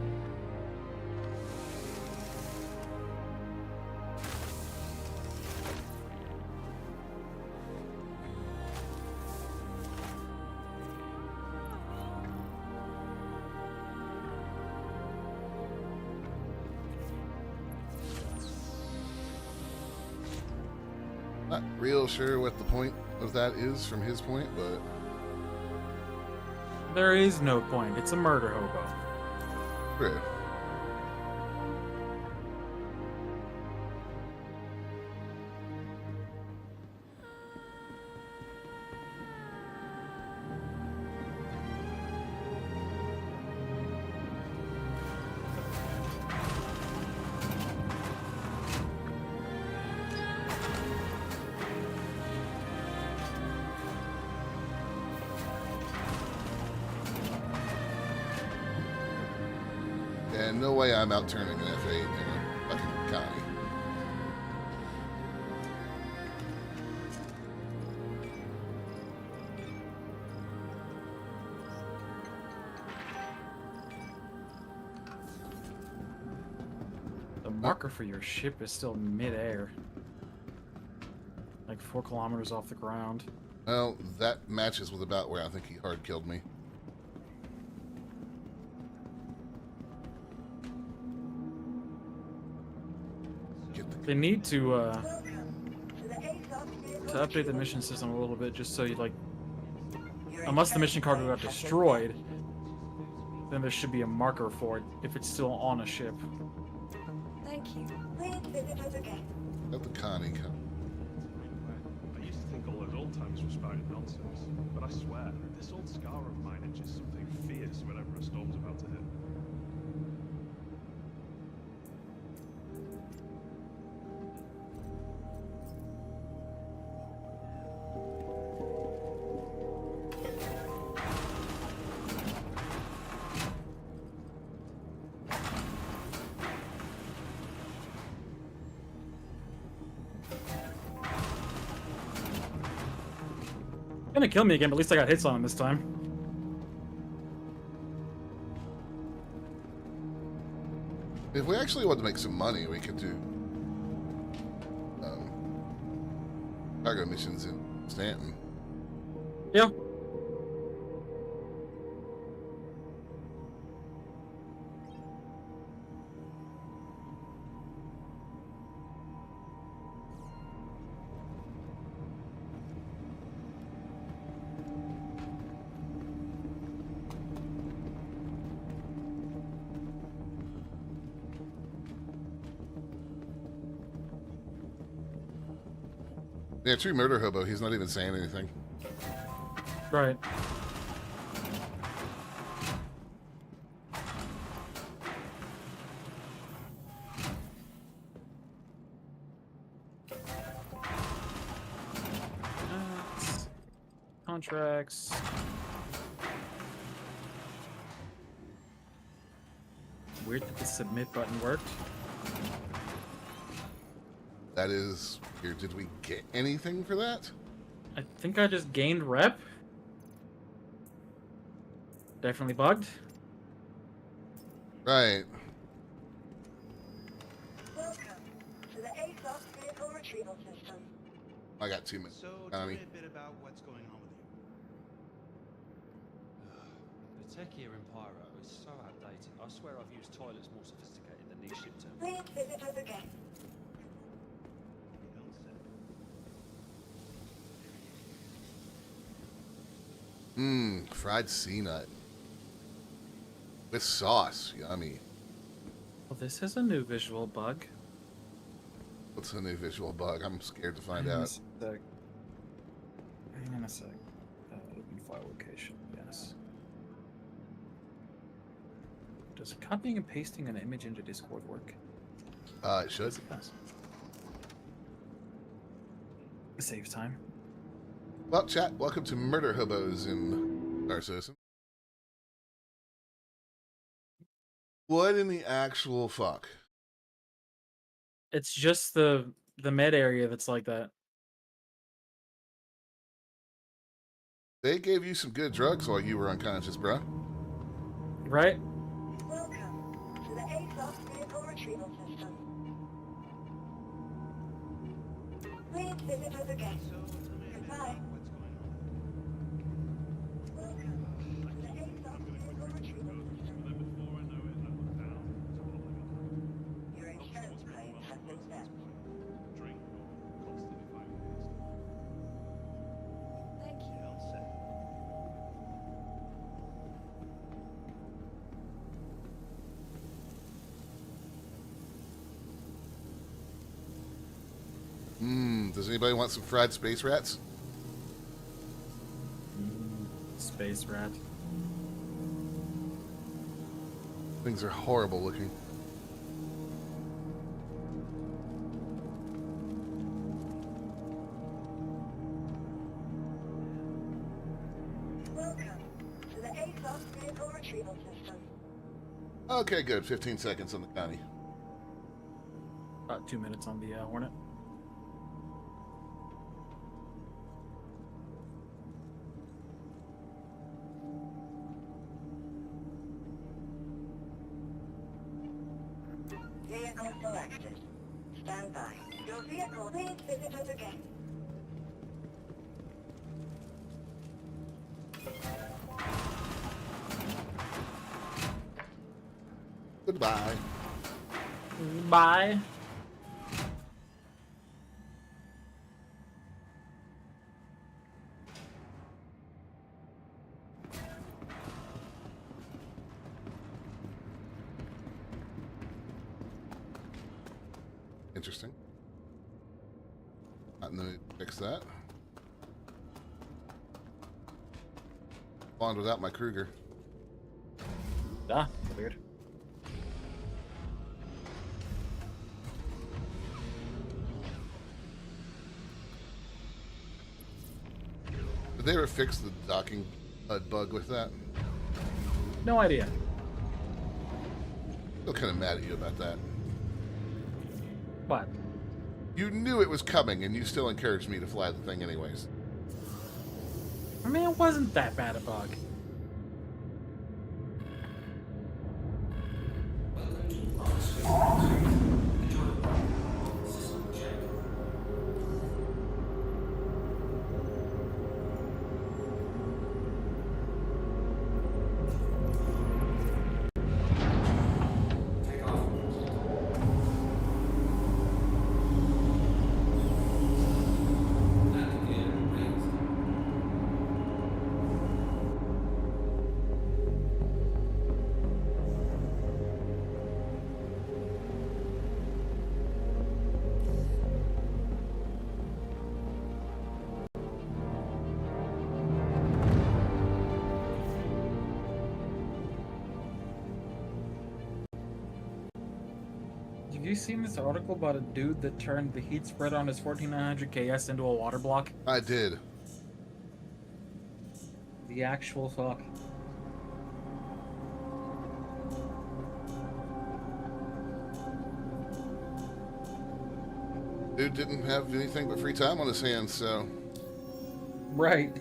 Not real sure what the point of that is from his point, but There is no point. It's a murder hobo. true. And no way I'm out turning an F8 in a fucking Connie. The marker for your ship is still mid-air. Like 4 kilometers off the ground. Well, that matches with about where I think he hard killed me. Get the They need to Welcome to the ASOS vehicle update the retrieval mission system a little bit, just so you like, Your unless the mission cargo got has been destroyed, then there should be a marker for it if it's still on a ship. Thank you. Please visit us again. Let the Connie come. I used to think all those old timers were spouting nonsense, but I swear, this old scar of mine itches something fierce whenever a storm's about to hit. Gonna kill me again, but at least I got hits on him this time. If we actually want to make some money, we could do cargo missions in Stanton. Yeah. Yeah, true murder hobo. He's not even saying anything. Right. Contracts. Weird that the submit button worked. That is weird. Did we get anything for that? I think I just gained rep. Definitely bugged. Right. Welcome to the ASOS vehicle retrieval system. I got 2 minutes. So tell Connie. me a bit about what's going on with you. The tech here in Pyro is so outdated. I swear I've used toilets more sophisticated than these ship terminals. Please visit us again. You don't say. Fried sea nut. With sauce. Yummy. Well, this is a new visual bug. What's the new visual bug? I'm scared to find Hang on a out. sec. Hang on a sec. Open file location. Yes. Does copying and pasting an image into Discord work? It should. Yes, it does. It saves time. Well, chat, welcome to Murder Hobos in Narcissus. What in the actual fuck? It's just the med area that's like that. They gave you some good drugs while you were unconscious, bro. Right? Please visit us again. So tell me a bit Goodbye. about what's going on. Welcome to the ASOS I'm gonna vehicle quickly check retrieval those, system. but then before I know it, I look down to oblivion. Your Not sure insurance what's going claim on has been else at set. this point. Drink or constantly fighting against it. Thank you. Well said. Does anybody want some fried space rats? Space rat. Things are horrible looking. Welcome to the ASOS vehicle retrieval system. Okay, good. 15 seconds on the Connie. About 2 minutes on the Hornet. Vehicle selected. Stand by. Your vehicle, please visit us again. Goodbye. Bye. Interesting. Not gonna fix that. Spawned without my Kruger. Ah, weird. Did they ever fix the docking HUD bug with that? No idea. Still kind of mad at you about that. What? You knew it was coming, and you still encouraged me to fly the thing anyways. I mean, it wasn't that bad a bug. Welcome to Mars System check. Take off. Landing gear raised. Have you seen this article about a dude that turned the heat spread on his 1400 KS into a water block? I did. The actual fuck. Dude didn't have anything but free time on his hands, so... Right.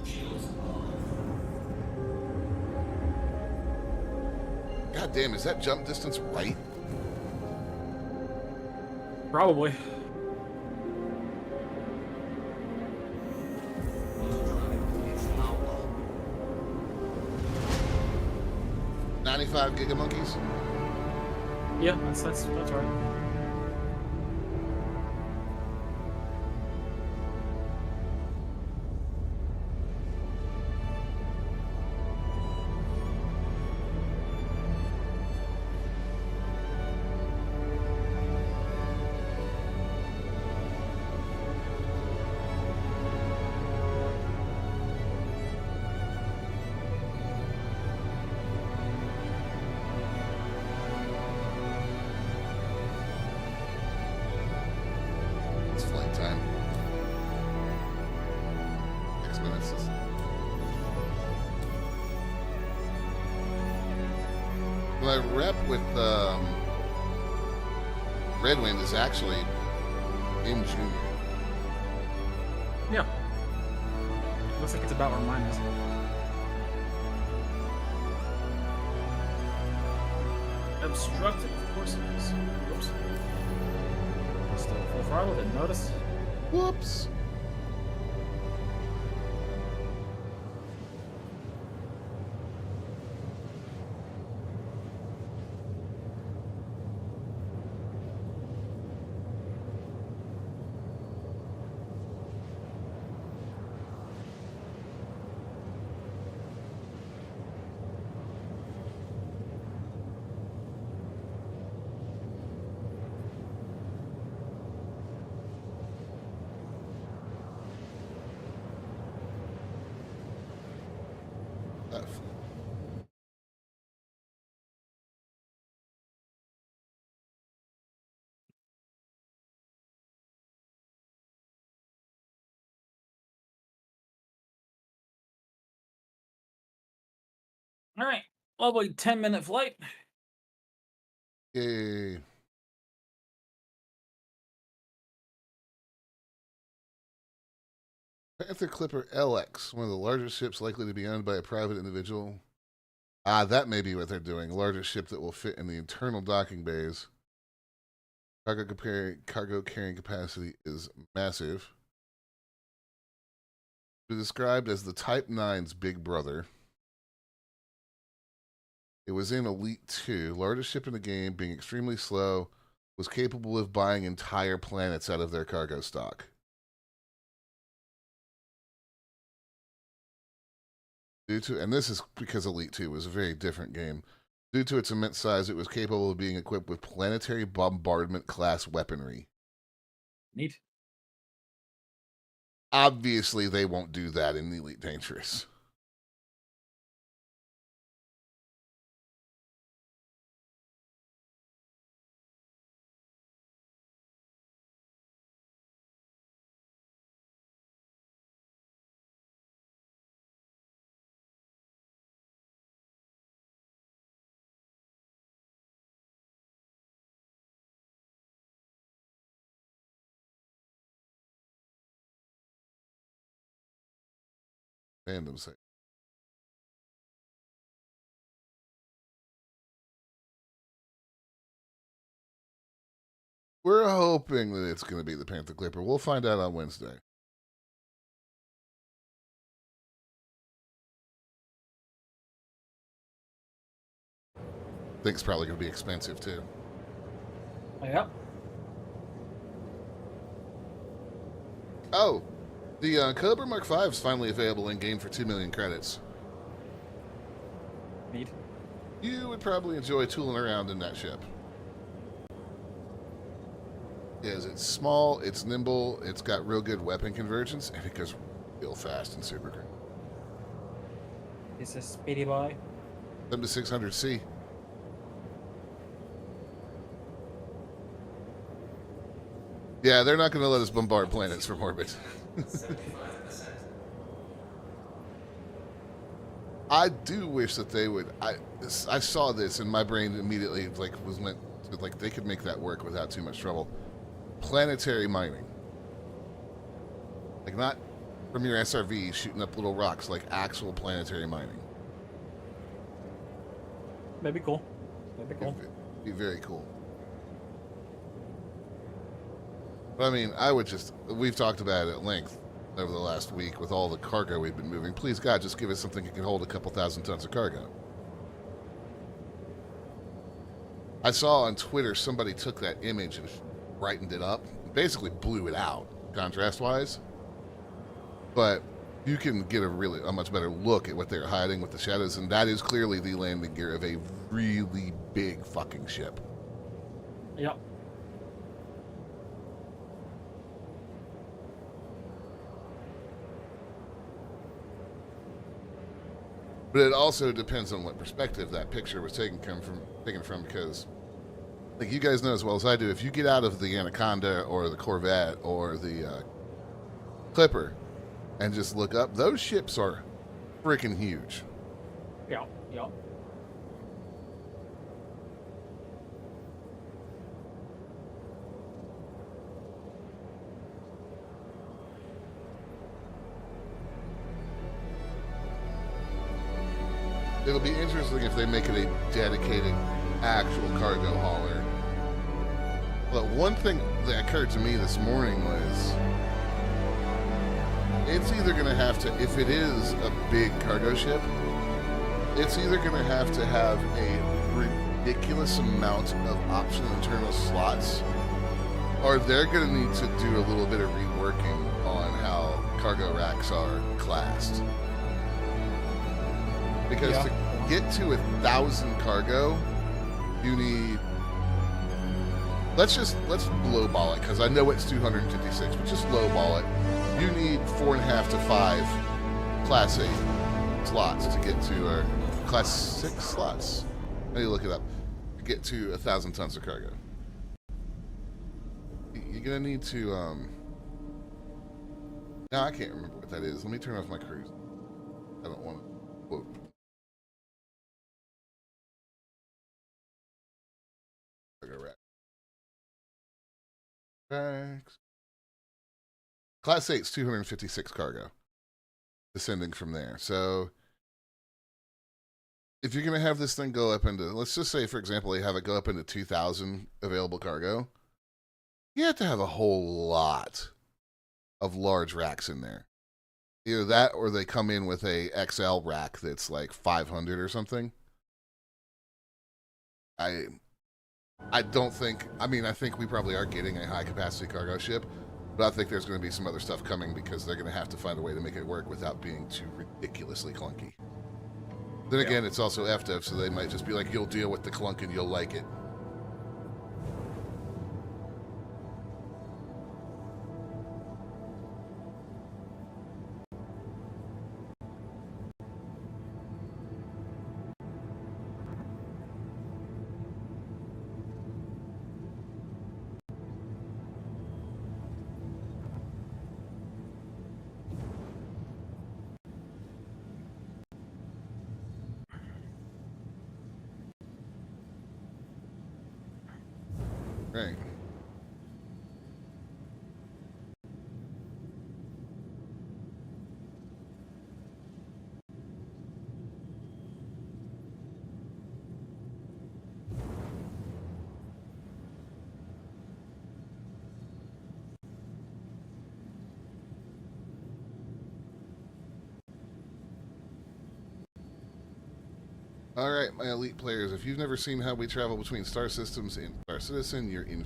Shields off. God damn, is that jump distance right? Probably. It's outlaw. 95 gigamonkeys? Yeah, that's right. It's flight time. 6 minutes. My rep with Red Wind is actually in June. Yeah. Looks like it's about where mine is. Obstructed, of course it is. Whoops. Still full throttle, didn't notice. Whoops. F. All right, lovely 10-minute flight. Yay. Panther Clipper LX, one of the largest ships likely to be owned by a private individual. Ah, that may be what they're doing. Largest ship that will fit in the internal docking bays. Cargo carrying capacity is massive. It was described as the Type 9's big brother. It was in Elite 2, largest ship in the game, being extremely slow, was capable of buying entire planets out of their cargo stock. And this is because Elite 2 was a very different game. Due to its immense size, it was capable of being equipped with planetary bombardment class weaponry. Neat. Obviously, they won't do that in Elite Dangerous. Fandom site. We're hoping that it's going to be the Panther Clipper. We'll find out on Wednesday. I think it's probably going to be expensive too. Yep. Oh, the Cobra Mark V is finally available in game for 2 million credits. Neat. You would probably enjoy tooling around in that ship. Yes, it's small, it's nimble, it's got real good weapon convergence, and it goes real fast and super quick. It's a speedy boy. 7 to 600C. Yeah, they're not going to let us bombard planets from orbit. 75%. I do wish that they would. I saw this and my brain immediately went to, they could make that work without too much trouble. Planetary mining, like not from your SRV shooting up little rocks, like actual planetary mining. That'd be cool. That'd be cool. It'd be very cool. But I mean, we've talked about it at length over the last week with all the cargo we've been moving. Please, God, just give us something that can hold a couple thousand tons of cargo. I saw on Twitter somebody took that image and brightened it up, basically blew it out, contrast-wise. But you can get a much better look at what they're hiding with the shadows, and that is clearly the landing gear of a really big fucking ship. Yep. But it also depends on what perspective that picture was taken from, because, like you guys know as well as I do, if you get out of the Anaconda or the Corvette or the Clipper and just look up, those ships are freaking huge. Yeah. Yep. It'll be interesting if they make it a dedicated actual cargo hauler. But one thing that occurred to me this morning was it's either going to have to, if it is a big cargo ship, it's either going to have a ridiculous amount of optional internal slots, or they're going to need to do a little bit of reworking on how cargo racks are classed. Because to get to 1,000 cargo, you need, let's lowball it, because I know it's 256, but just lowball it. You need 4.5 to 5 Class 8 slots to get to, or Class 6 slots. I need to look it up. To get to 1,000 tons of cargo. You're gonna need to, now I can't remember what that is. Let me turn off my cruise. I don't want to quote. Cargo rack. Racks. Class 8's 256 cargo. Descending from there. So if you're going to have this thing go up into, let's just say, for example, they have it go up into 2,000 available cargo, you have to have a whole lot of large racks in there. Either that or they come in with a XL rack that's like 500 or something. I don't think, I mean, I think we probably are getting a high capacity cargo ship, but I think there's going to be some other stuff coming because they're going to have to find a way to make it work without being too ridiculously clunky. Then again, it's also FDEV, so they might just be like, you'll deal with the clunk and you'll like it. Right. All right, my elite players, if you've never seen how we travel between star systems and Star Citizen, you're in.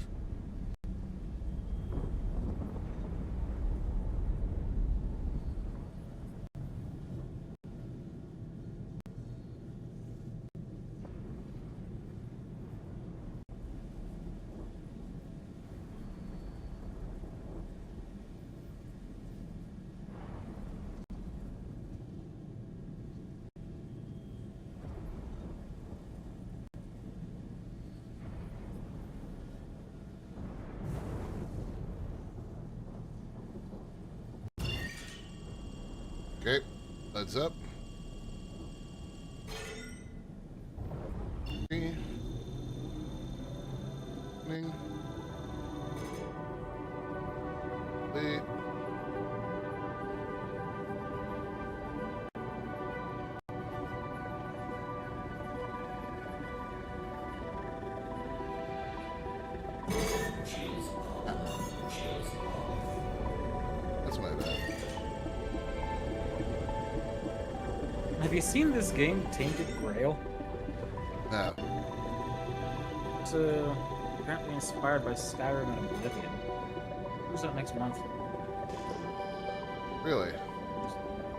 Okay, heads up. Okay. Wait. That's my bad. Have you seen this game, Tainted Grail? No. It's apparently inspired by Skyrim and Oblivion. Who's up next month? Really?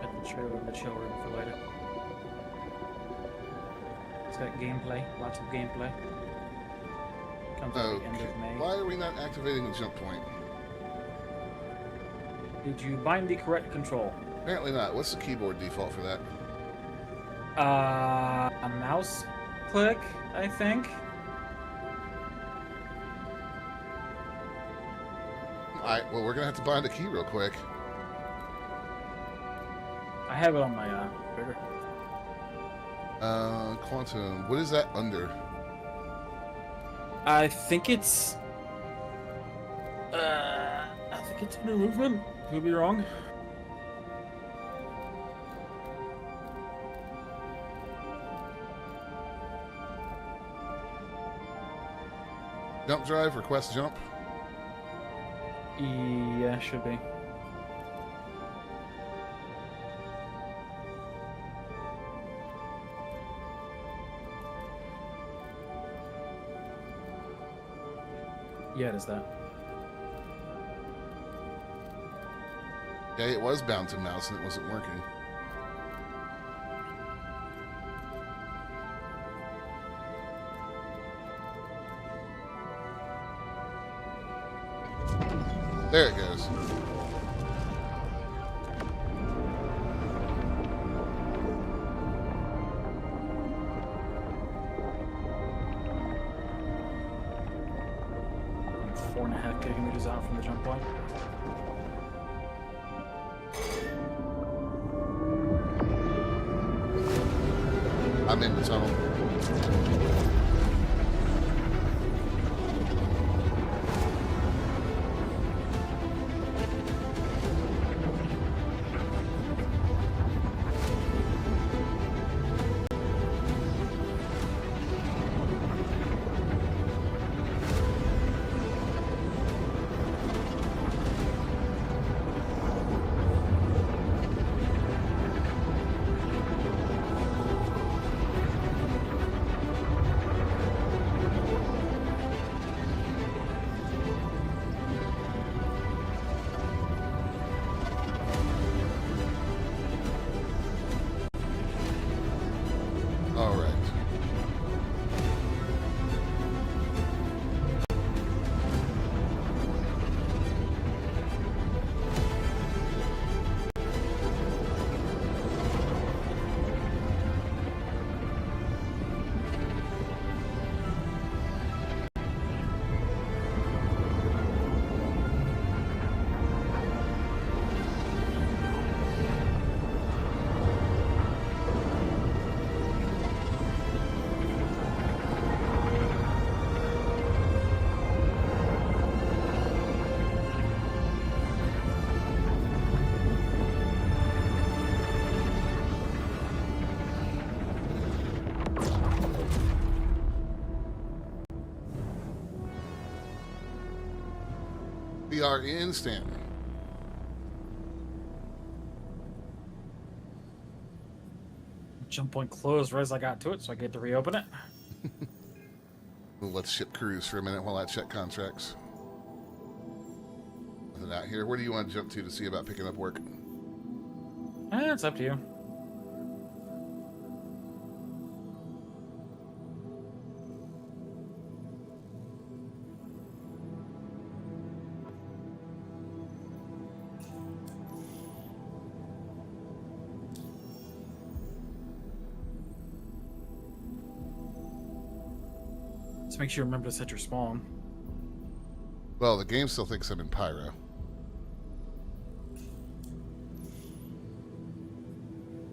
Got the trailer in the chill room for later. It's got gameplay, lots of gameplay. Comes out at the end of May. Why are we not activating the jump point? Did you bind the correct control? Apparently not. What's the keyboard default for that? A mouse click, I think. Alright, well, we're gonna have to bind a key real quick. I have it on my trigger. Quantum. What is that under? I think it's under movement. Could be wrong. Jump drive, request jump. Yeah, should be. Yeah, it is that. Yeah, it was bound to mouse and it wasn't working. There it goes. I'm 4.5 kilometers out from the jump point. I'm in the tunnel. All right. We are in Stanton. Jump point closed right as I got to it, so I get to reopen it. We'll let the ship cruise for a minute while I check contracts. Nothing out here. Where do you want to jump to see about picking up work? It's up to you. Just make sure you remember to set your spawn. Well, the game still thinks I'm in Pyro.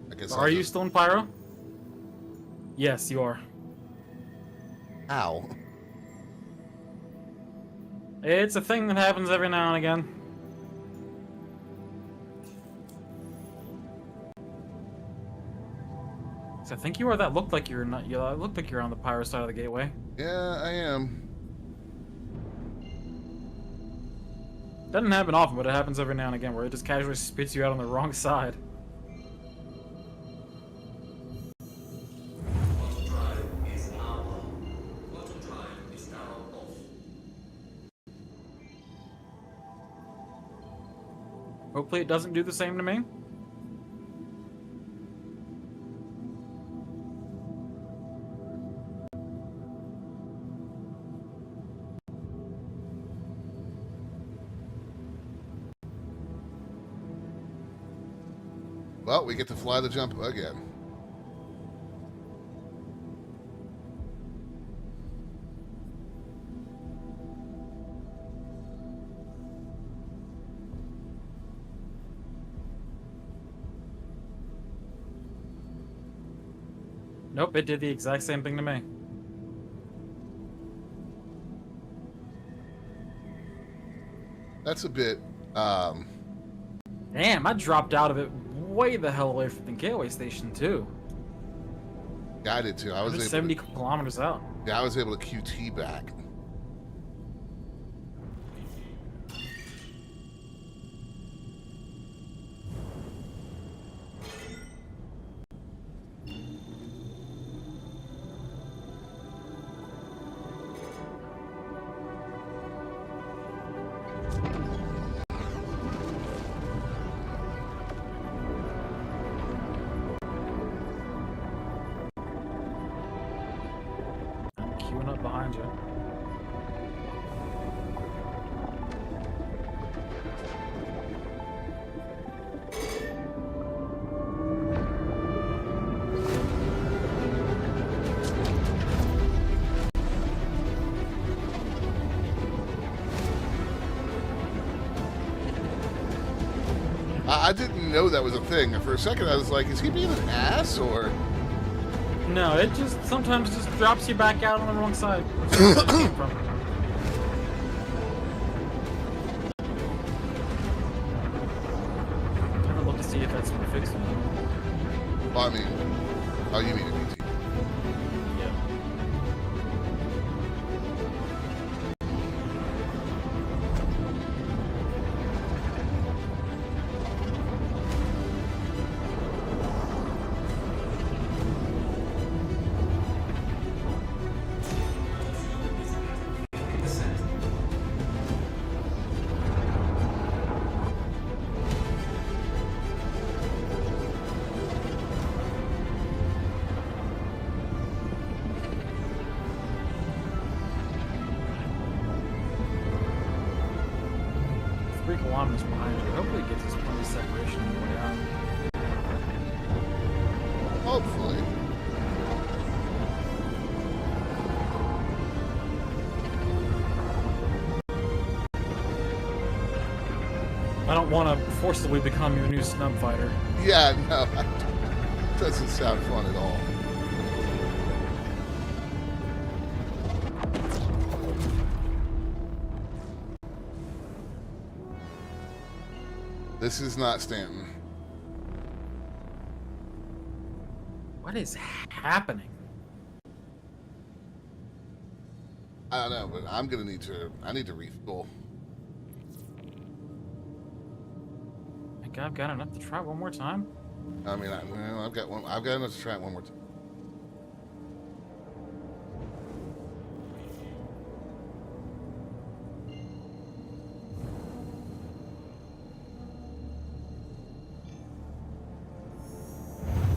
I guess Are you still in Pyro? Yes, you are. Ow. It's a thing that happens every now and again. So I think you are. That looked like you're not. Yeah, it looked like you're on the Pyro side of the gateway. Yeah, I am. Doesn't happen often, but it happens every now and again where it just casually spits you out on the wrong side. Auto drive is now on. Auto drive is now off. Hopefully it doesn't do the same to me. Well, we get to fly the jump again. Nope, it did the exact same thing to me. That's a bit, Damn, I dropped out of it way the hell away from the gateway station too. guided to. I was able 70 to, kilometers out. yeah, I was able to QT back. behind you. I didn't know that was a thing. For a second, I was like, is he being an ass or? No, it just sometimes just drops you back out on the wrong side. Which is where it came from. Have a look to see if that's been fixed or not. Well, I mean, oh, you mean a BT? Yeah. Kilometers behind you. Hopefully it gets us plenty of separation on the way out. Hopefully. I don't want to forcibly become your new snub fighter. Yeah, no. Doesn't sound fun at all. This is not Stanton. What is happening? I don't know, but I'm gonna need to. I need to refuel. I think I've got enough to try one more time. I mean, I've got one. I've got enough to try it one more time.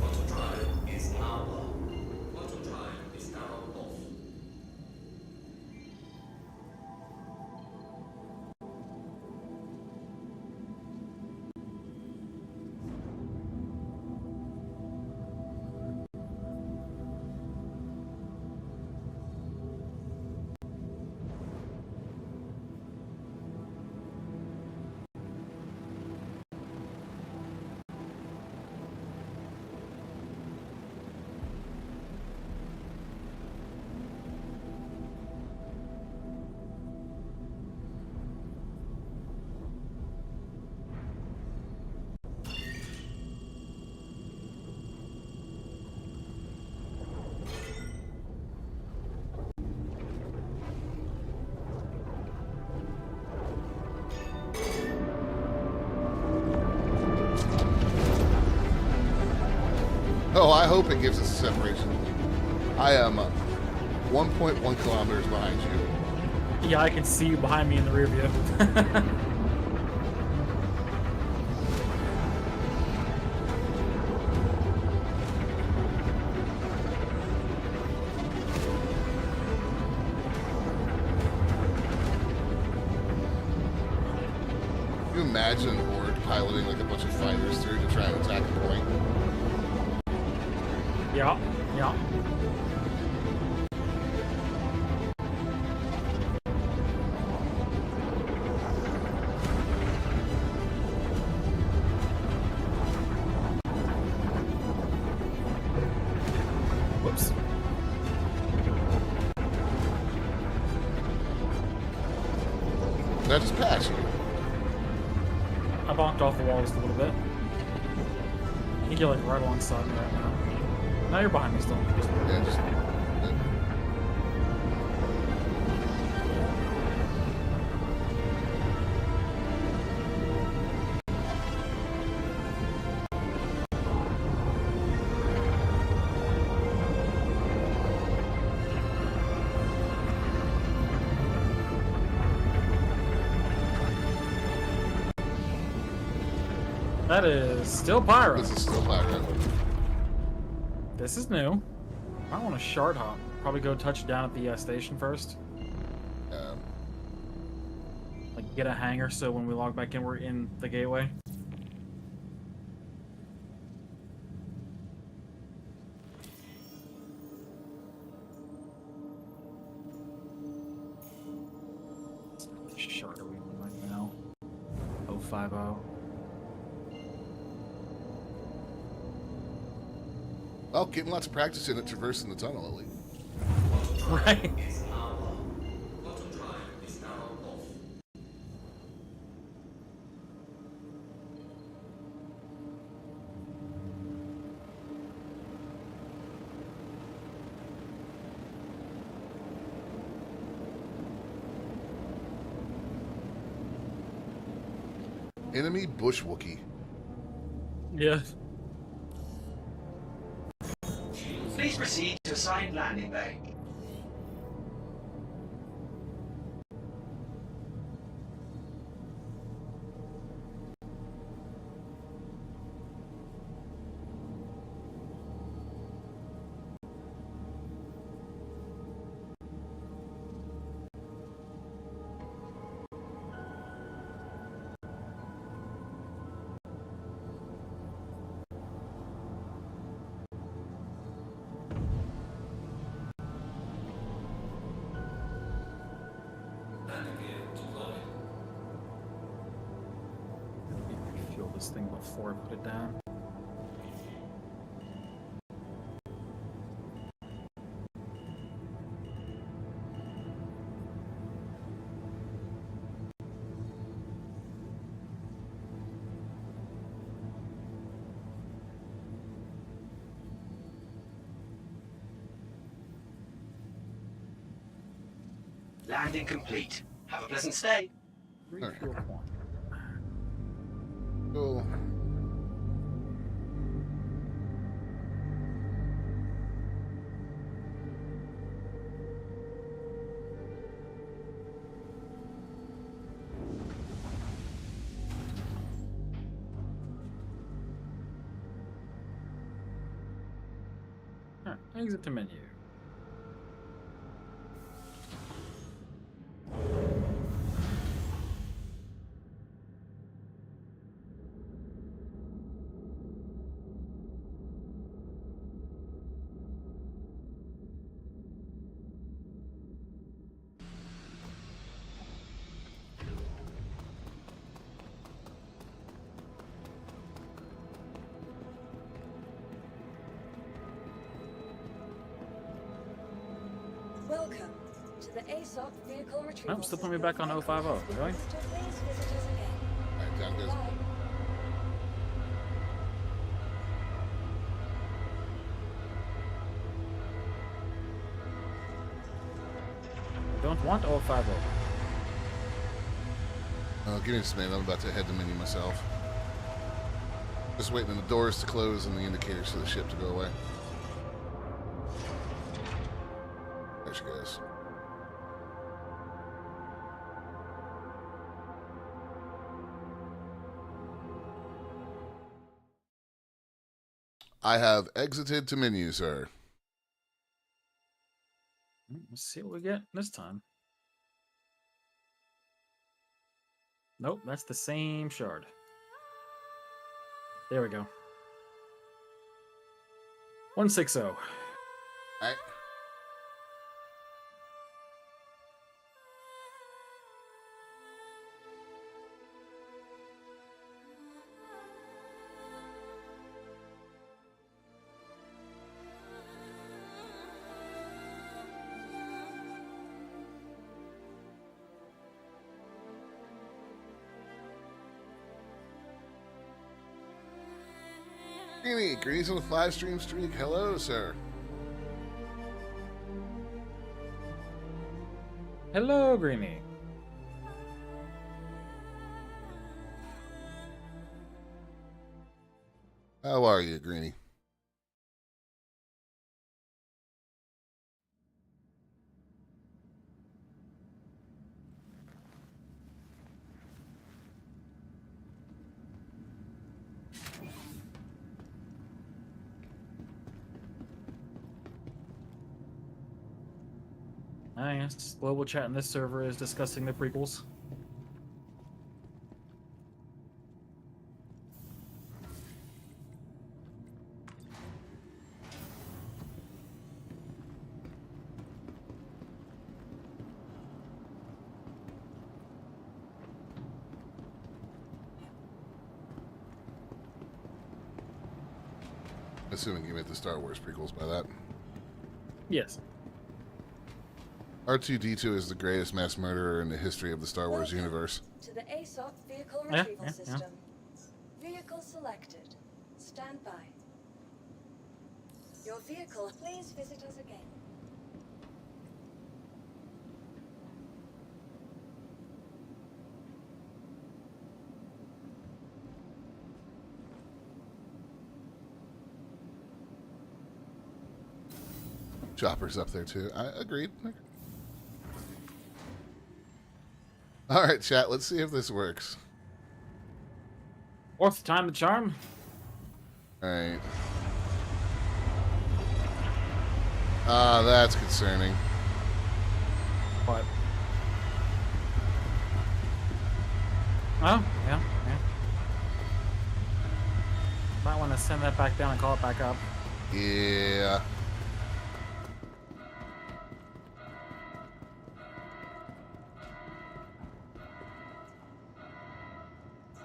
Auto drive is now on. Auto drive is now off. Oh, I hope it gives us a separation. I am 1.1 kilometers behind you. Yeah, I can see you behind me in the rear view. Can you imagine an Horde piloting like a bunch of fighters through to try and attack a point? Yeah, yeah. Whoops. Did I just pass you? I bonked off the wall just a little bit. I think you're like right alongside me right now. Now you're behind me still. Yeah, just. That is still Pyro. This is still Pyro. This is new. I want a shard hop. probably go touch down at the station first. Like, get a hangar so when we log back in, we're in the gateway. Shard are we on right now? 050. Well, getting lots of practice in it, traversing the tunnel, Elite. Right. Is armor. Auto drive is now off. Enemy bush Wookie. Yeah. Please proceed to assigned landing bay. Landing gear deployed. Refuel this thing before I put it down. Landing complete. Have a pleasant stay. Refuel point. Cool. Alright, exit to menu. Welcome to the ASOC vehicle retrieval. Oh, still putting me back on 050, really? Please visit us again. Alright, down goes. Bye. Don't want 050. Give me just a minute. I'm about to head the menu myself. Just waiting on the doors to close and the indicators for the ship to go away. There she goes. I have exited to menu, sir. Let's see what we get this time. Nope, that's the same shard. There we go. 160. Alright. Greeny, Greeny's on the 5-stream streak. Hello, sir. Hello, Greeny. How are you, Greeny? Ah, yes. Global chat in this server is discussing the prequels. Assuming you meant the Star Wars prequels by that. Yes. R2-D2 is the greatest mass murderer in the history of the Star Wars universe. To the ASOC vehicle Yeah, retrieval yeah. system. Vehicle selected. Stand by. Your vehicle, please visit us again. Chopper's up there too. I agreed. All right, chat. Let's see if this works. Fourth time the charm. All right. That's concerning. What? Oh, yeah. Might want to send that back down and call it back up. Yeah.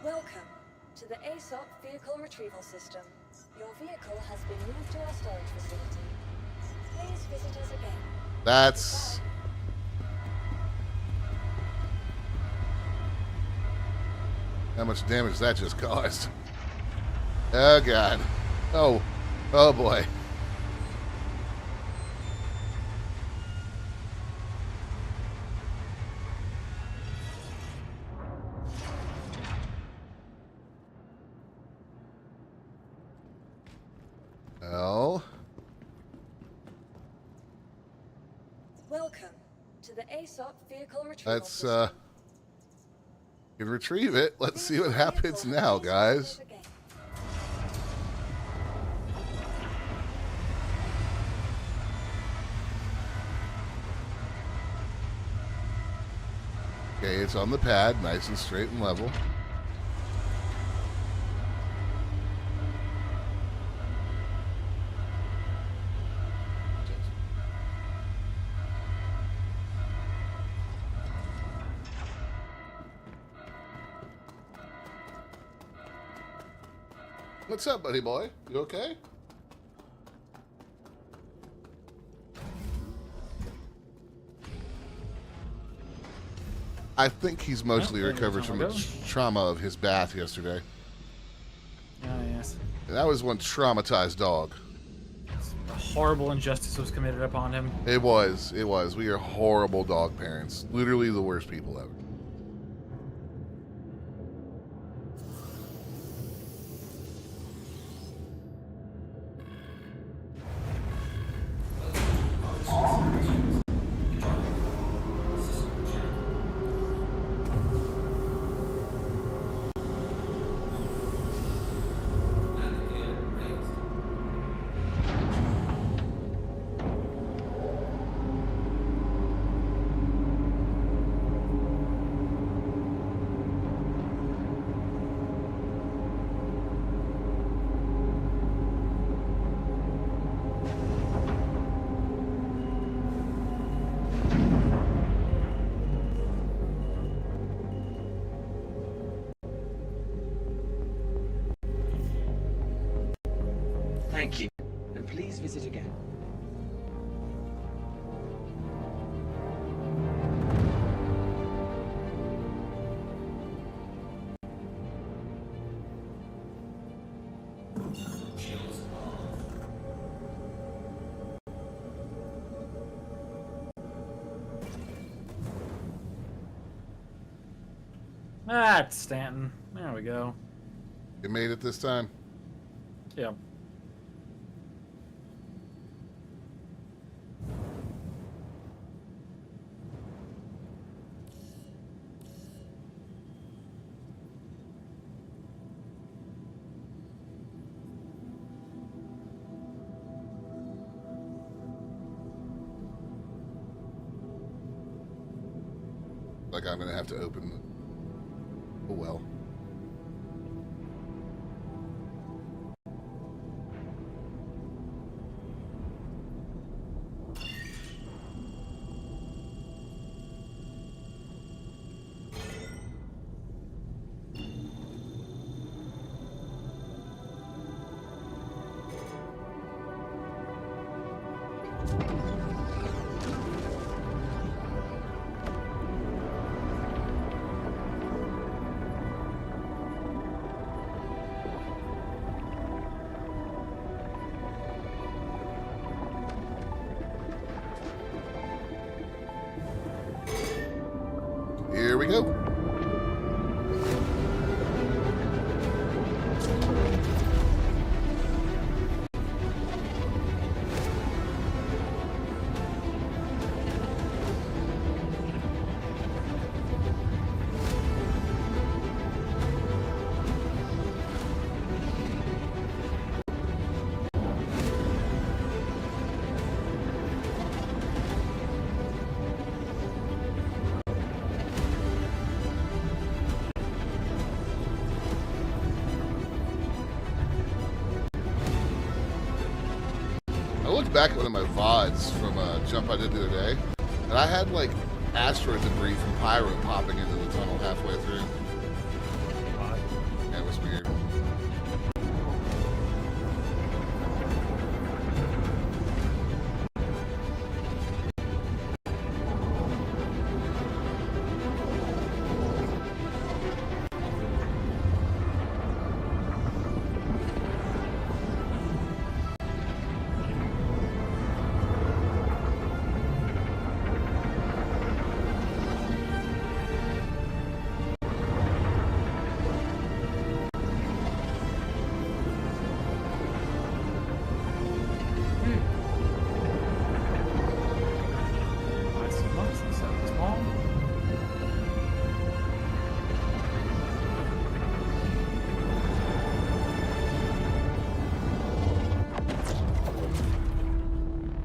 Welcome to the ASOC vehicle retrieval system. Your vehicle has been moved to our storage facility. Please visit us again. That's... How much damage that just caused. Oh, God. Oh. Oh, boy. Well... Welcome to the ASOC vehicle retrieval Let's, system. can retrieve it. Let's see what happens now, guys. Okay, it's on the pad, nice and straight and level. What's up, buddy boy? You okay? I think he's mostly recovered from the trauma of his bath yesterday. Oh, yes. That was one traumatized dog. A horrible injustice was committed upon him. It was. It was. We are horrible dog parents. Literally the worst people ever. Thank you, and please visit again. That's Stanton. There we go. You made it this time? Yeah. Like I'm gonna have to open. Oh well. Here we go. I looked back at one of my VODs from a jump I did the other day, and I had like asteroid debris from Pyro popping into the tunnel halfway through. Yeah, it was weird.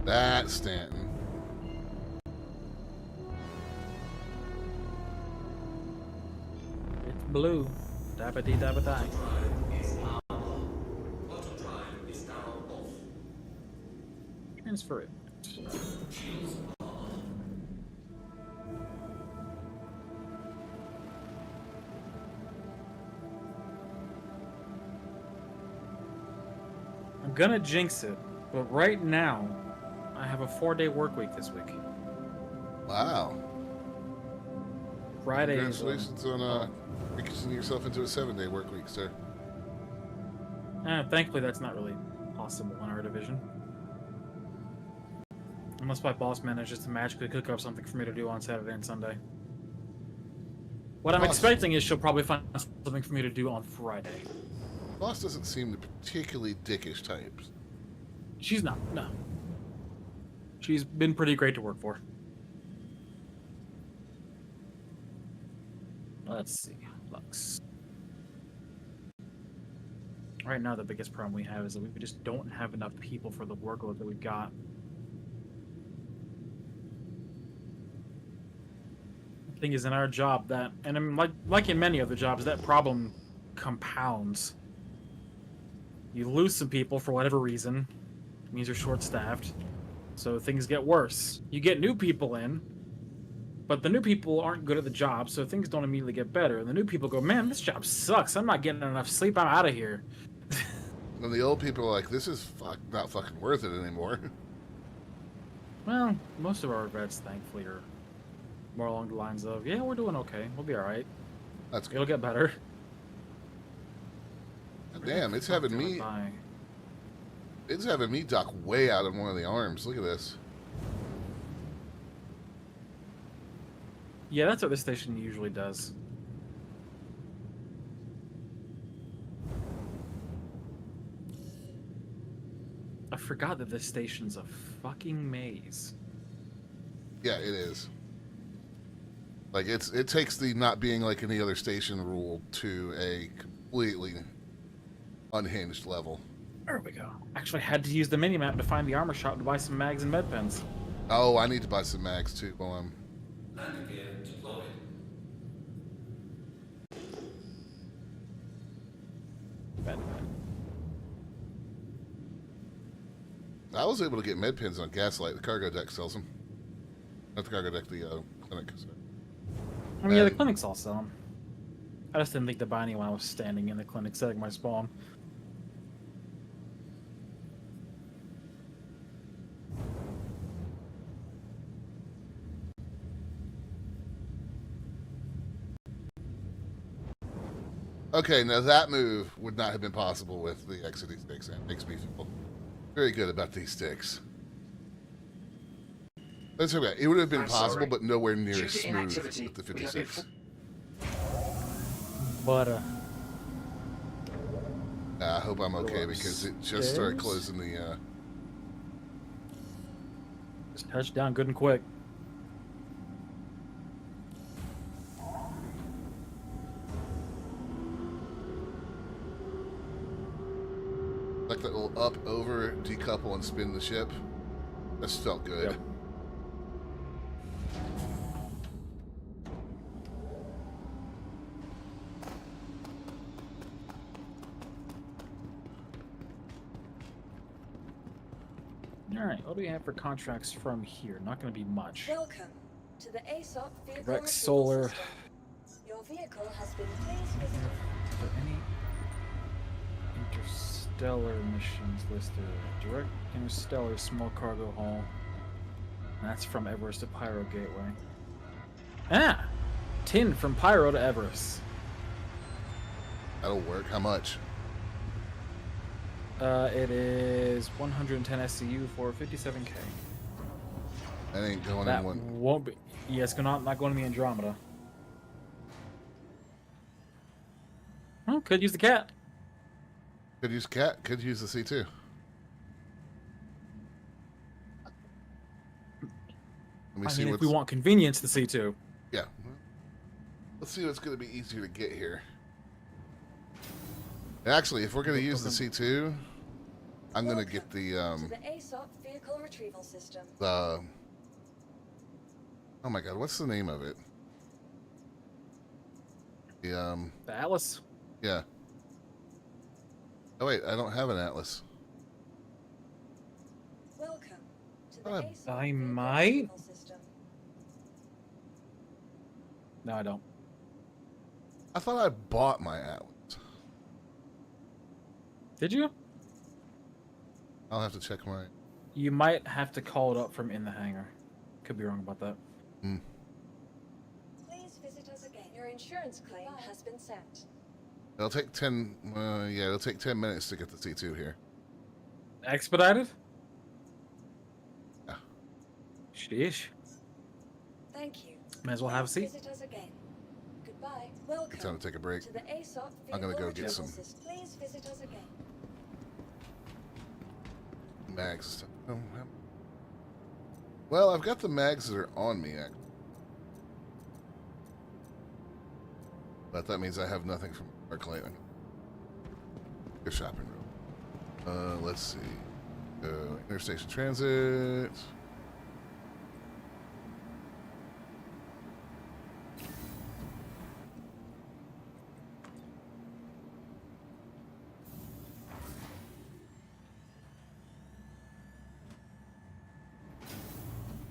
That's Stanton. It's blue. Dabba-dee dabba-die. Drive is now on. Auto drive is now off. Transfer it. Shields on. I'm gonna jinx it, but right now, I have a 4-day work week this week. Wow. Friday is Congratulations on making yourself into a 7-day work week, sir. thankfully that's not really possible in our division. Unless my boss manages to magically cook up something for me to do on Saturday and Sunday. What I'm expecting is she'll probably find something for me to do on Friday. Boss doesn't seem the particularly dickish type. She's not, no. She's been pretty great to work for. Let's see. Lux. Right now, the biggest problem we have is that we just don't have enough people for the workload that we've got. The thing is, in our job, that, and I mean, like in many other jobs, that problem compounds. You lose some people for whatever reason. It means you're short-staffed. So things get worse. You get new people in, but the new people aren't good at the job, so things don't immediately get better. And the new people go, man, this job sucks. I'm not getting enough sleep. I'm out of here. And the old people are like, this is not fucking worth it anymore. Well, most of our vets, thankfully, are more along the lines of, yeah, we're doing okay. We'll be all right. That's good. It'll get better. Damn, it's having me... It's having me dock way out of one of the arms. Look at this. Yeah, that's what this station usually does. I forgot that this station's a fucking maze. Yeah, it is. Like, it takes the not being like any other station rule to a completely unhinged level. There we go. Actually, I had to use the mini-map to find the armor shop to buy some mags and med pens. Oh, I need to buy some mags too while I'm... Landing gear deployed. I was able to get med pins on Gaslight. The cargo deck sells them. Not the cargo deck, the clinic. So. I mean, yeah, the clinics all sell them. I just didn't think to buy any when I was standing in the clinic setting my spawn. Okay, now that move would not have been possible with the XD sticks, and it makes me feel very good about these sticks. That's okay. It would have been I'm possible, sorry. but nowhere near Due as to smooth inactivity, with the we have been 56. But, I hope I'm okay because it just started closing the. just touch down good and quick. Like that little up, over, decouple, and spin the ship. This felt good. Yep. Alright, what do we have for contracts from here? Not going to be much. Welcome to the ASOP vehicle Rex retrieval Solar. system. Your vehicle has been please visit. For any interstellar missions listed, direct interstellar small cargo haul. And that's from Everest to Pyro Gateway. Ah! Tin from Pyro to Everest. That'll work. How much? It is 110 SCU for 57k. That ain't going That in one. won't be. Yeah, it's not going to the Andromeda. Oh, could use the cat. Could use cat. Could use the C2. Let me I see mean, if what's. we want convenience, the C2. Yeah. Let's see what's going to be easier to get here. Actually, if we're going to use the C2, I'm going to get the To the ASOP vehicle retrieval system. oh my god, what's the name of it? The The Atlas. yeah. Oh wait, I don't have an Atlas. Welcome to the I ASOP I vehicle might. retrieval system. No, I don't. I thought I bought my Atlas. Did you? I'll have to check my. You might have to call it up from in the hangar. Could be wrong about that. Please visit us again. Your insurance claim has been sent. It'll take 10. Yeah, it'll take 10 minutes to get the C2 here. Expedited? Yeah. Sheesh. Thank you. May as well have a seat. Visit us again. Goodbye. Welcome It's time to take a break. to the ASOP I'm gonna vehicle go get retrieval some- system. Please visit us again. Mags. Oh, well, I've got the mags that are on me, actually. But that means I have nothing from Mark Layton. Your shopping room. Let's see. Interstation transit.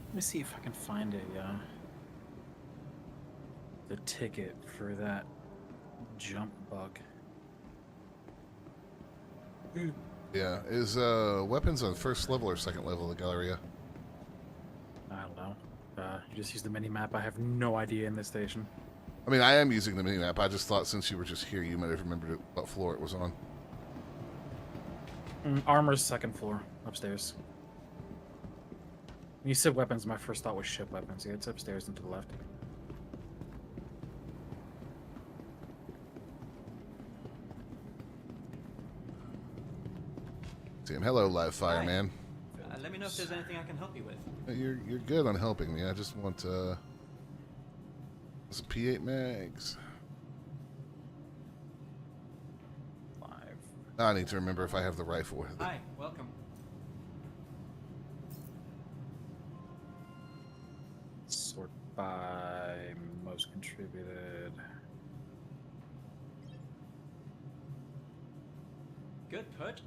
Let me see if I can find a the ticket for that jump bug. Yeah, is weapons on first level or second level of the Galleria? I don't know. You just use the mini map. I have no idea in this station. I mean, I am using the mini map. I just thought since you were just here, you might have remembered what floor it was on. Armor's second floor, upstairs. When you said weapons, my first thought was ship weapons. Yeah, it's upstairs and to the left. See him. Hello, live fire, Hi. man. Let me know if there's anything I can help you with. You're good on helping me. I just want some P8 mags. 5. Now I need to remember if I have the rifle with it. Hi, welcome. Sort by most contributed. Good, Pudge.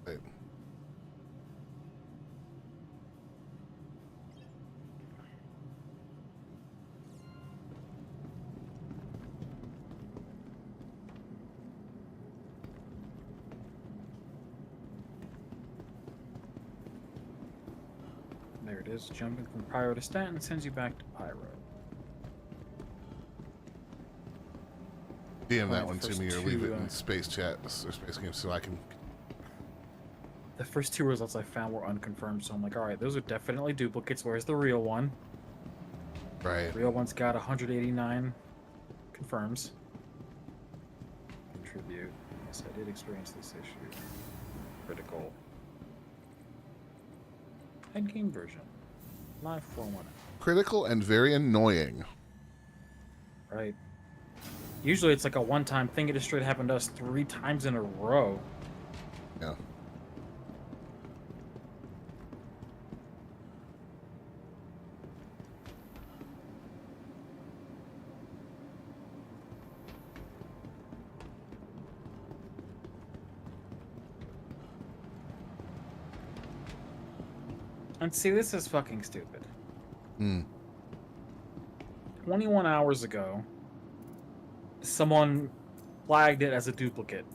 Wait. is. Jumping from Pyro to Stanton sends you back to Pyro. DM that Alright, one the to first me or leave it two, in space chat or space game so I can. The first two results I found were unconfirmed, so I'm like, alright, those are definitely duplicates. Where's the real one? Right. The real one's got 189 confirms. Contribute. Yes, I did experience this issue. Critical. Endgame version. Live 4-1. Critical and very annoying. Right. Usually it's like a one-time thing. It just straight happened to us 3 times in a row. Yeah. And see, this is fucking stupid. Hmm. 21 hours ago, someone flagged it as a duplicate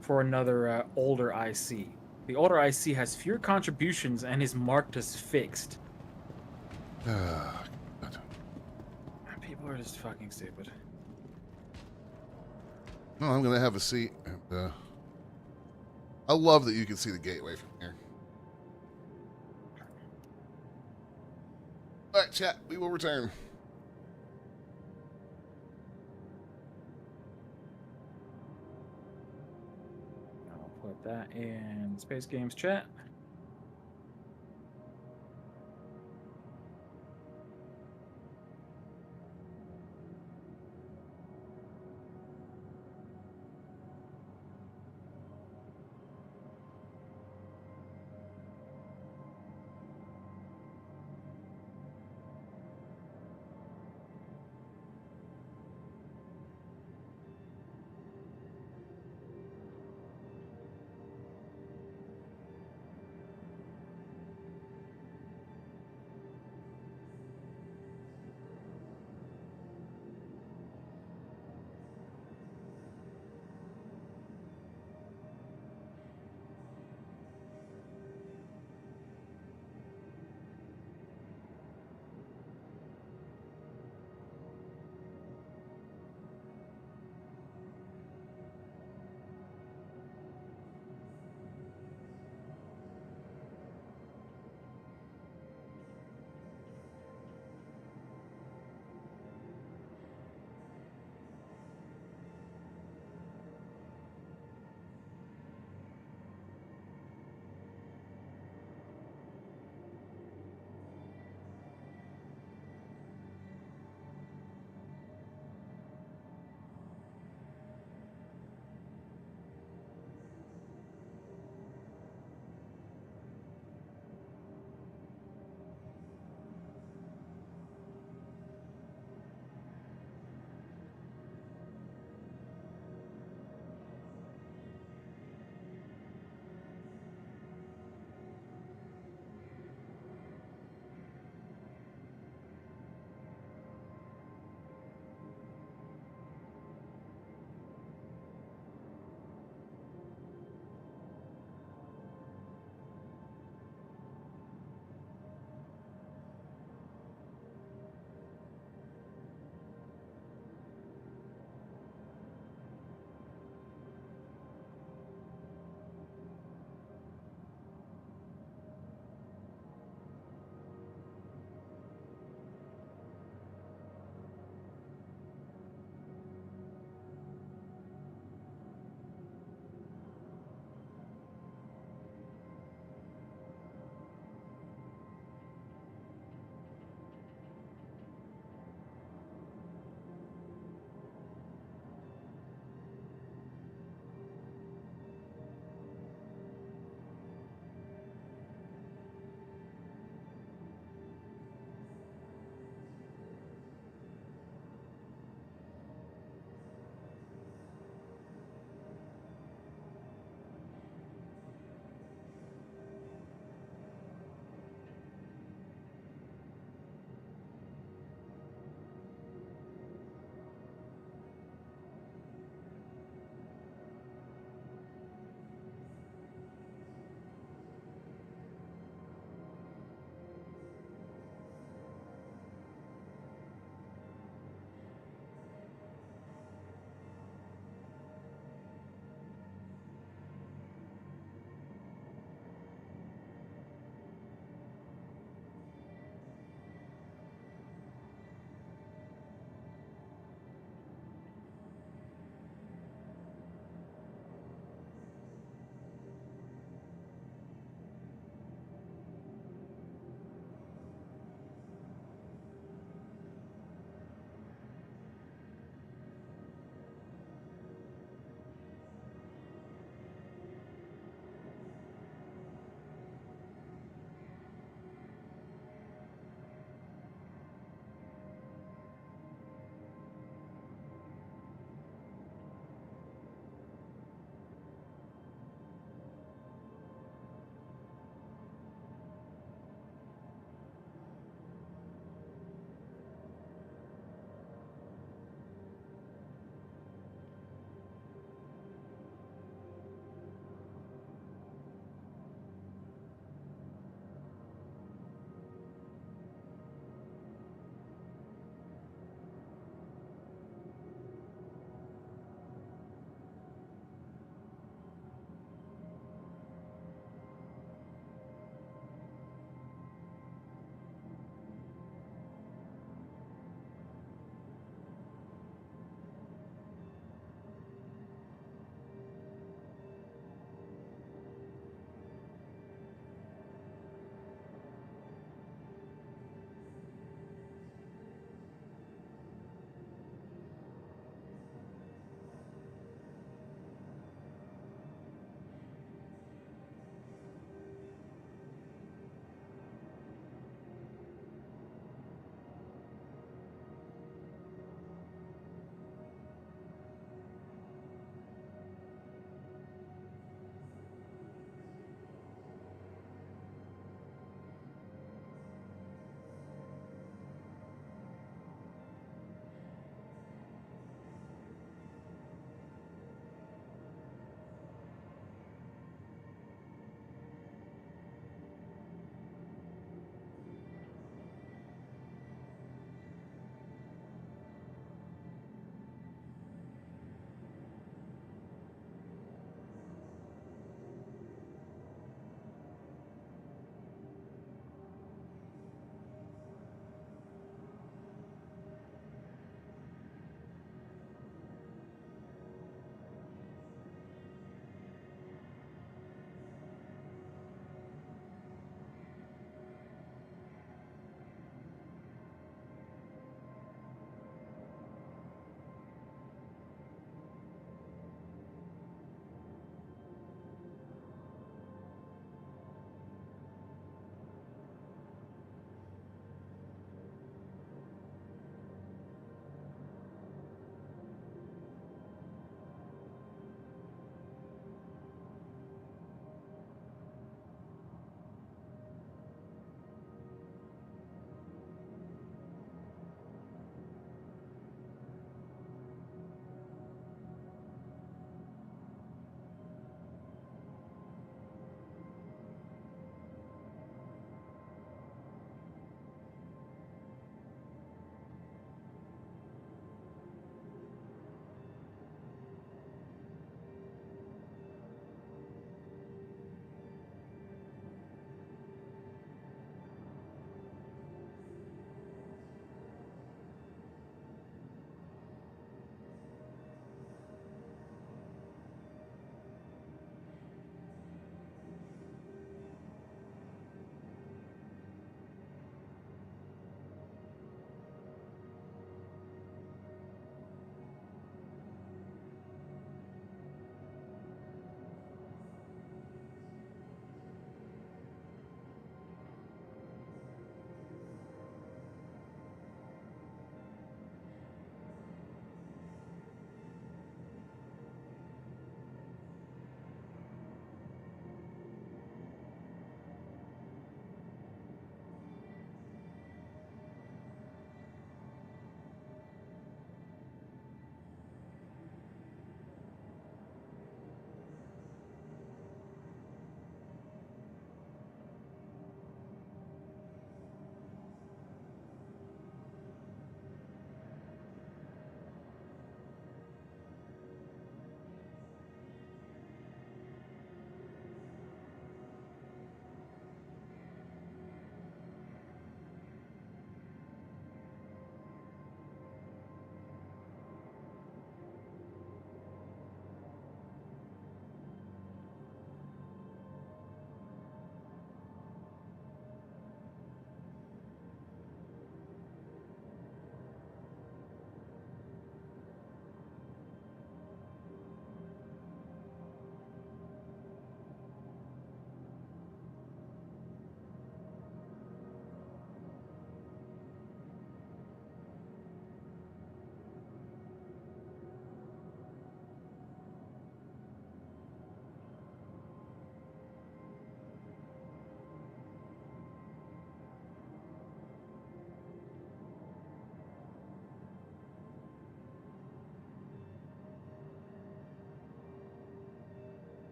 for another older IC. The older IC has fewer contributions and is marked as fixed. People are just fucking stupid. No, I'm gonna have a seat. And, I love that you can see the gateway from here. All right, chat. We will return. I'll put that in Space Games chat.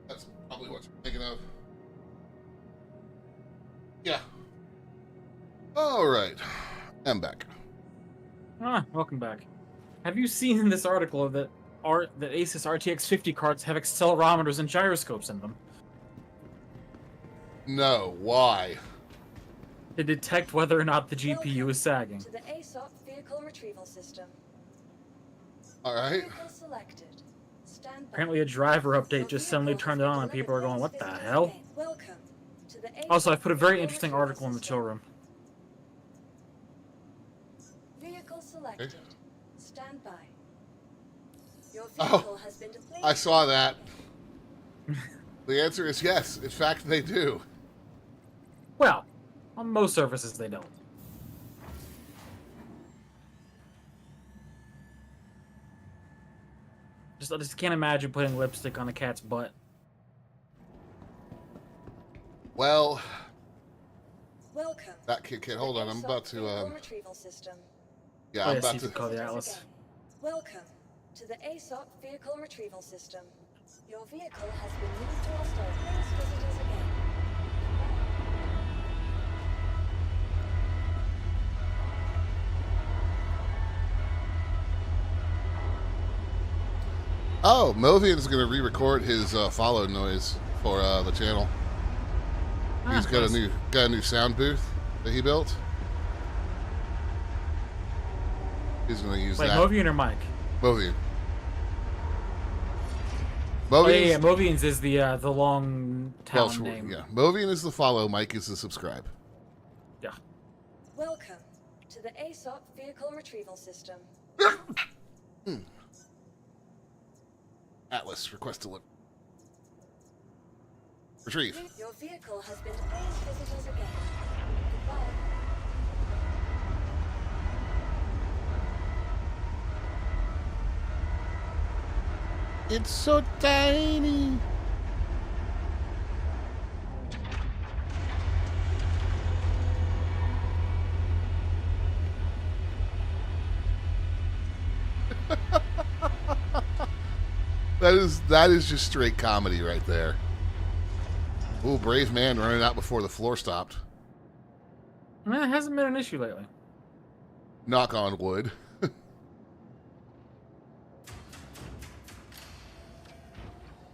That's probably what you're thinking of. Yeah. All right. I'm back. Welcome back. Have you seen in this article that Asus RTX 50 cards have accelerometers and gyroscopes in them No. Why? to detect whether or not the GPU is sagging? To the ASOP vehicle retrieval system. All right. Vehicle selected. Stand by. Apparently, a driver update Your just suddenly vehicle turned it has on, been and people are delivered. going, "What Please the visit us hell?" again. Welcome to the ASOP Also, I've put a very vehicle interesting retrieval article in the system. chill room. Vehicle selected. Okay. Stand by. Your Oh, vehicle has been depleted. I saw that. The answer is yes. In fact, they do. Well, on most surfaces, they don't. I just can't imagine putting lipstick on a cat's butt. Well, Welcome. that kid. Hold on. I'm ASOP about to. vehicle retrieval system. Yeah, Oh, I'm yes, about you to. could call the Visit us Atlas. again. Welcome to the ASOP vehicle retrieval system. Your vehicle has been moved to our storage. Please visit us again. Oh, Movian's going to re-record his follow noise for the channel. He's got Nice. a new sound booth that he built. He's going to use Wait, that. Movian or Mike? Movian. Oh, yeah, Movian's yeah. Movian's is the long town Welsh word, name. yeah. Movian is the follow. Mike is the subscribe. Yeah. Welcome to the ASOP vehicle retrieval system. Atlas, request to look. Retrieve. Your vehicle has been. Please visit us again. Goodbye. It's so tiny. That is just straight comedy right there. Ooh, brave man running out before the floor stopped. It hasn't been an issue lately. Knock on wood.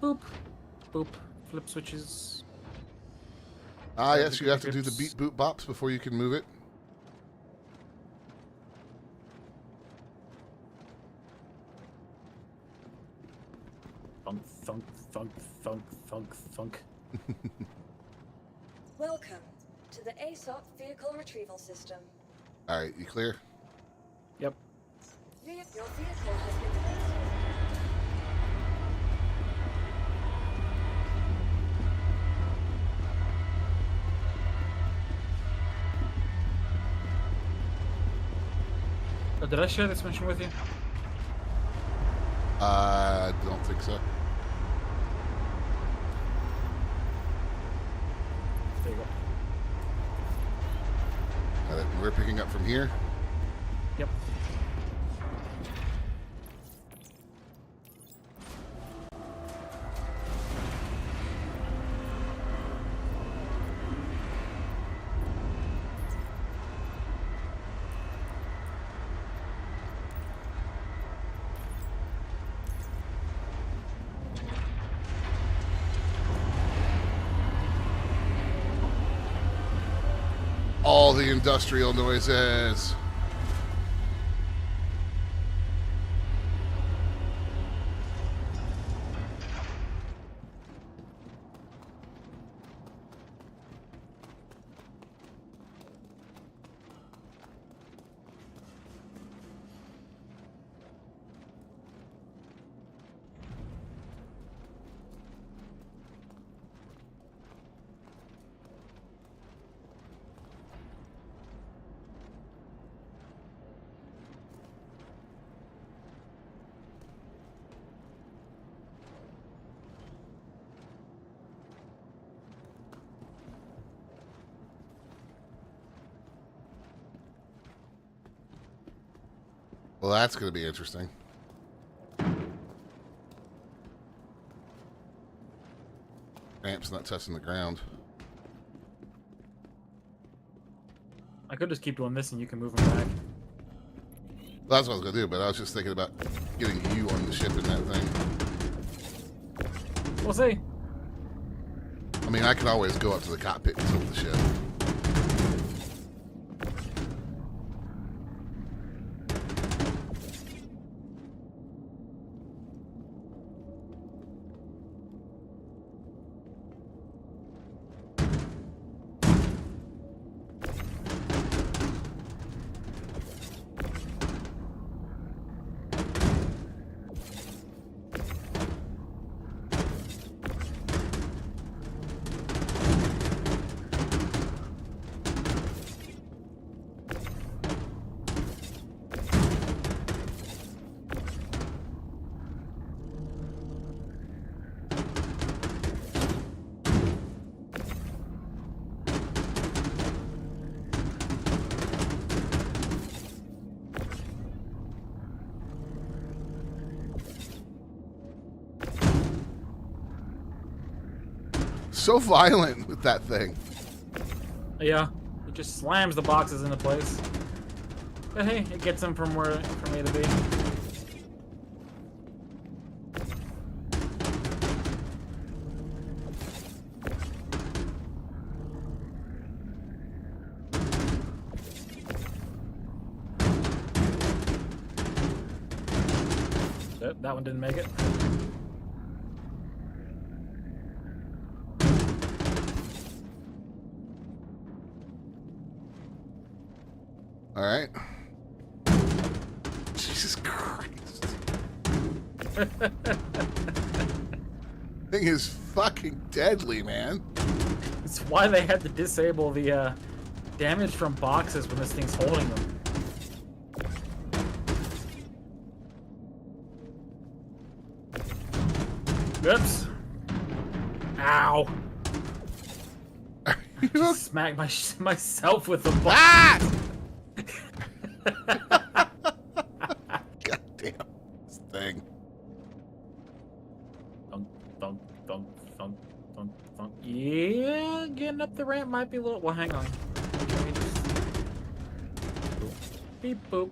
Boop. Boop. Flip switches. Ah, yes, you have to do the beat boot bops before you can move it. Thunk, thunk, thunk, thunk, thunk, thunk. Welcome to the ASOP vehicle retrieval system. All right, you clear? Yep. Your vehicle has been. Oh, did I share this mission with you? I don't think so. There you go. We're picking up from here. Yep. All the industrial noises. Well, that's going to be interesting. Ramp's not touching the ground. I could just keep doing this and you can move them back. Well, that's what I was gonna do, but I was just thinking about getting you on the ship in that thing. We'll see. I mean, I can always go up to the cockpit and tilt the ship. So violent with that thing. Yeah, it just slams the boxes into place. But hey, it gets them from A to B. Yep, that one didn't make it. All right. Jesus Christ. Thing is fucking deadly, man. It's why they had to disable the damage from boxes when this thing's holding them. Oops. Ow. I just smacked myself with the box. Ah! God damn this thing. Thunk, thunk, thunk, thunk, thunk, thunk. Yeah, getting up the ramp might be a little. Well, hang on. Can we just... Beep boop.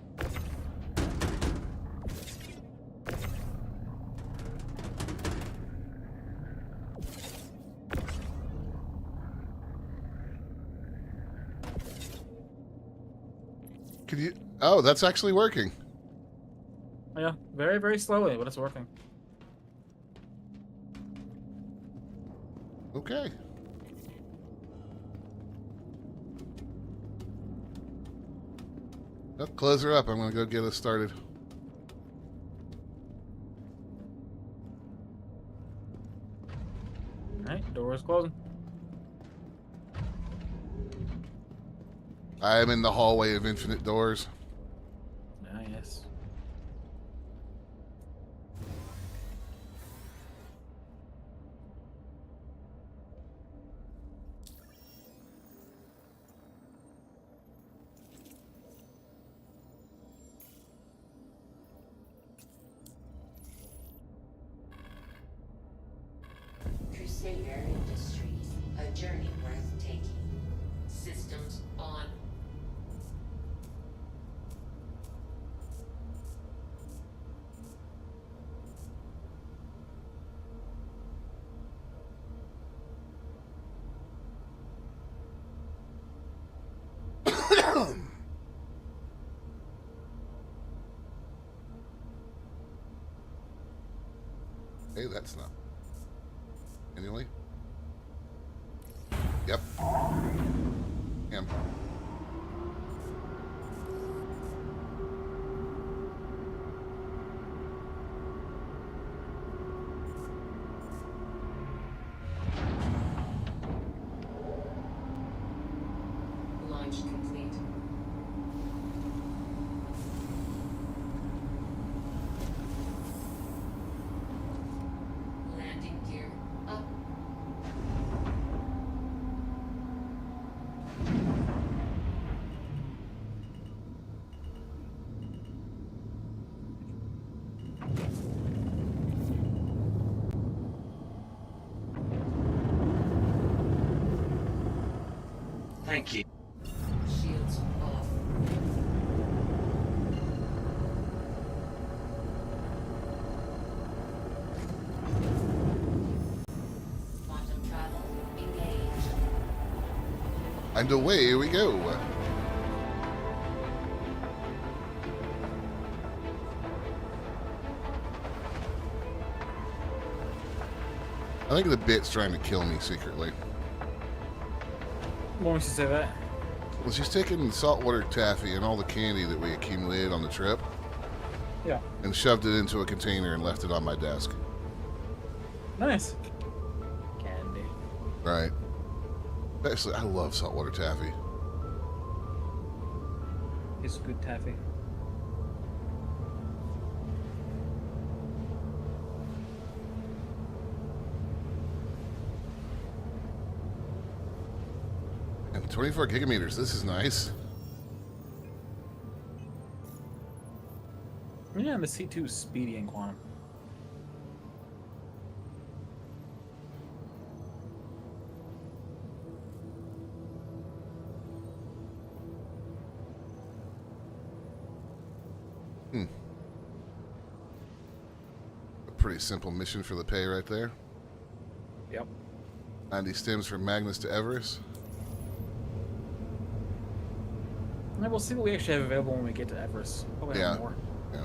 Could you? Oh, that's actually working. Yeah, very, very slowly, but it's working. Okay. Well, close her up. I'm gonna go get us started. Alright, door is closing. I am in the hallway of infinite doors. Ah, yes. Crusader Industries, a journey worth taking. Systems on. Hey, that's not. Anyway. Yep. Him. Launch complete. Landing gear up. Thank you. Shields off. Quantum travel engaged. And away we go. I think the bit's trying to kill me secretly. What makes you say that? Well, she's taken saltwater taffy and all the candy that we accumulated on the trip Yeah. and shoved it into a container and left it on my desk. Nice. Candy. Right. Actually, I love saltwater taffy. It's good taffy. And 24 gigameters, this is nice. Yeah, and the C2 is speedy and quantum. A pretty simple mission for the pay right there. Yep. 90 stems from Magnus to Everest. And we'll see what we actually have available when we get to Everest. Probably have more. Yeah.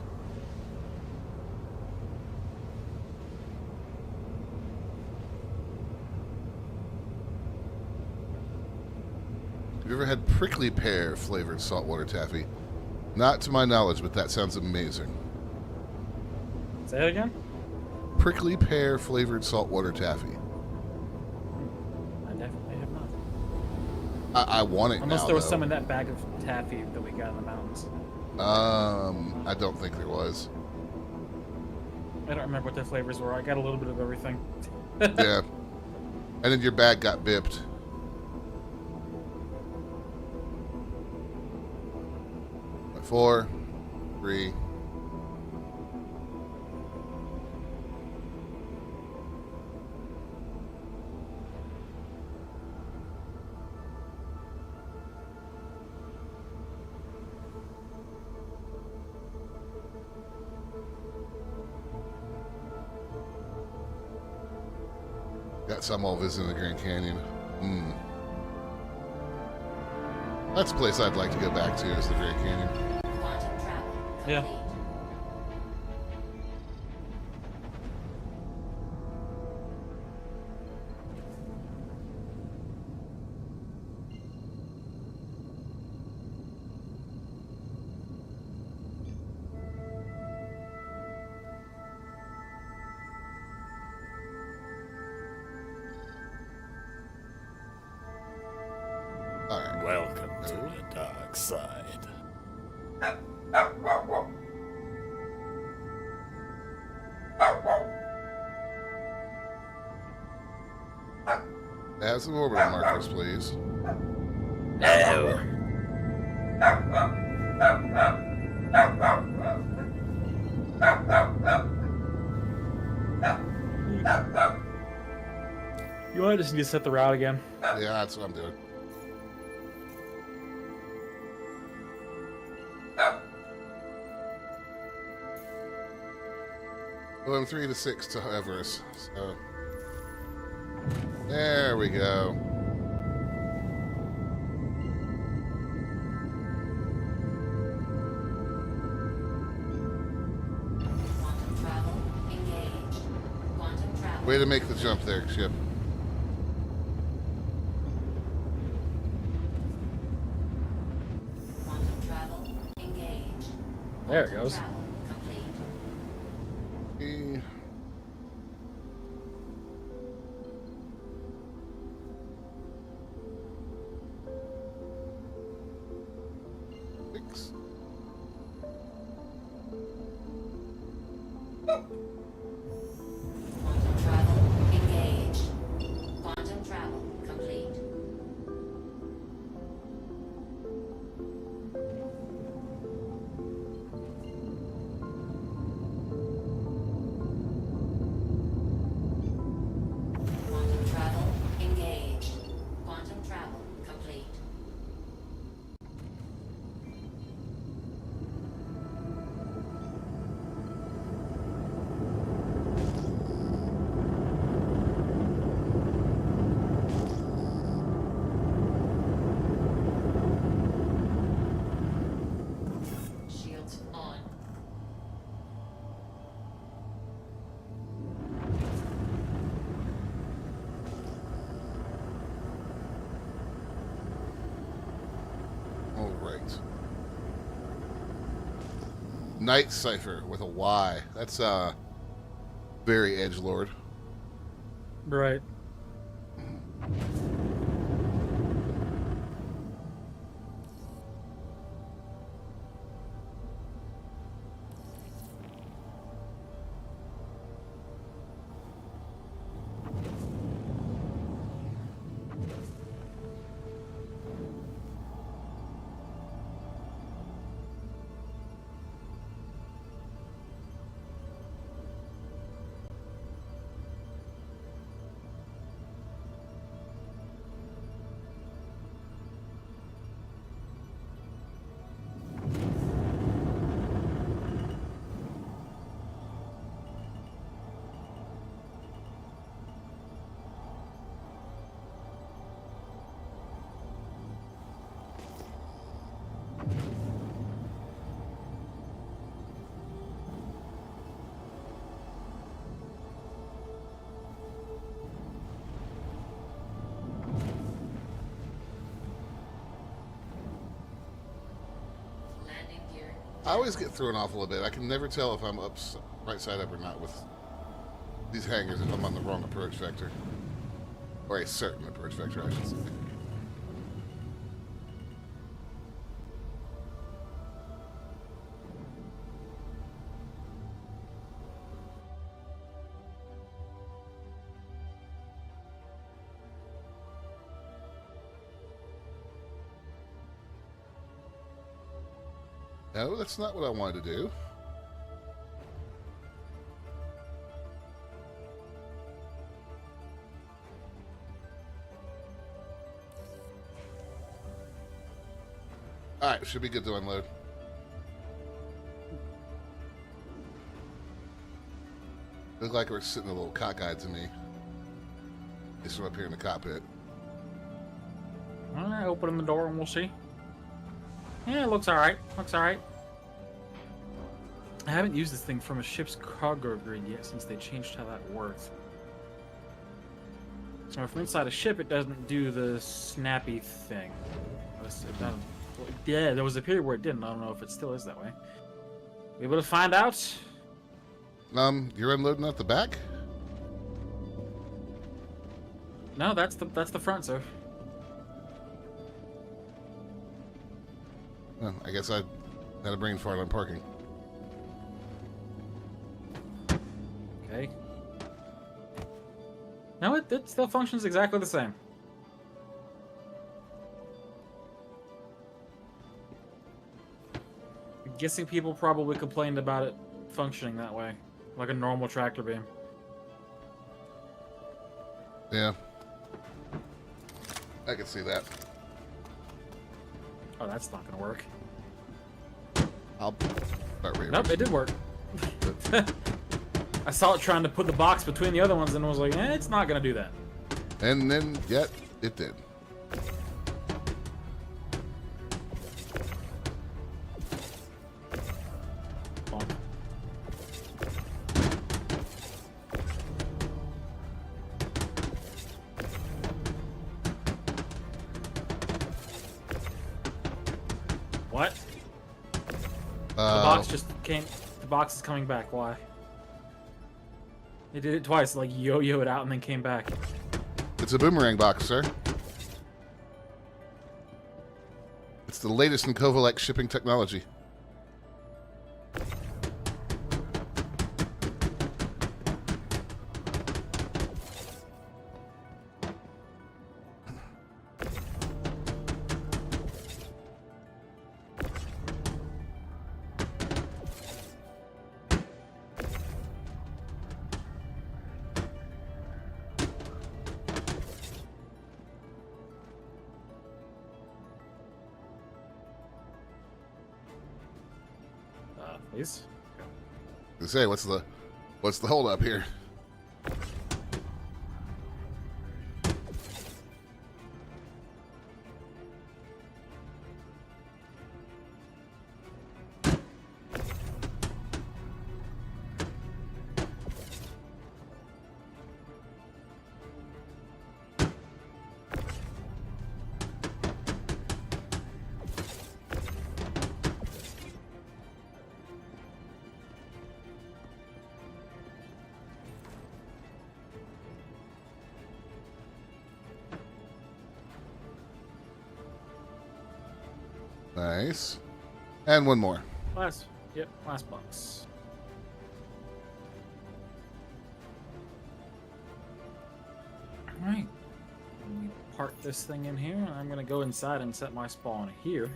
Have you ever had prickly pear flavored saltwater taffy? Not to my knowledge, but that sounds amazing. Say that again? Prickly pear flavored saltwater taffy. I definitely have not. I want it Unless now, there was though. some in that bag of taffy that we got in the mountains. I don't think there was. I don't remember what the flavors were. I got a little bit of everything. Yeah. And then your bag got bipped. Like 4, 3. Got some all visiting the Grand Canyon. That's a place I'd like to go back to, is the Grand Canyon. Quantum travel Yeah. complete. All right. Welcome to the dark side. Add some orbital markers, please. No. You want to just need to set the route again? Yeah, that's what I'm doing. Going 3 to 6 to Everest. So there we go. Quantum travel engaged. Quantum travel. Way to make the jump there, ship. Quantum travel engaged. There it goes. Travel complete. E- Six. Quantum travel engaged. Quantum travel complete. Perfect. Night Cipher with a Y. That's very edgelord. Right. Landing gear. I always get thrown off a little bit. I can never tell if I'm right side up or not with these hangars if I'm on the wrong approach vector. Or a certain approach vector, I should say. No, that's not what I wanted to do. Alright, should be good to unload. Look like we're sitting a little cockeyed to me. Just from up here in the cockpit. Alright, open the door and we'll see. Yeah, it looks alright. Looks alright. I haven't used this thing from a ship's cargo grid yet since they changed how that works. So from inside a ship, it doesn't do the snappy thing. It doesn't. Yeah, there was a period where it didn't. I don't know if it still is that way. We able to find out? You're unloading out the back? No, that's the front, sir. Well, I guess I had a brain fart on parking. Okay. No, it still functions exactly the same. I'm guessing people probably complained about it functioning that way, like a normal tractor beam. Yeah. I can see that. Oh, that's not gonna work. I'll start reading. Nope, it did work. I saw it trying to put the box between the other ones and was like, it's not gonna do that. And then, yet, it did. Bonk. What? The box just came. The box is coming back. Why? They did it twice, like yo-yoed out and then came back. It's a boomerang box, sir. It's the latest in Kovalek shipping technology. Please. To say, what's the hold up here? Nice. And one more. Last box. All right. Let me park this thing in here, and I'm gonna go inside and set my spawn here.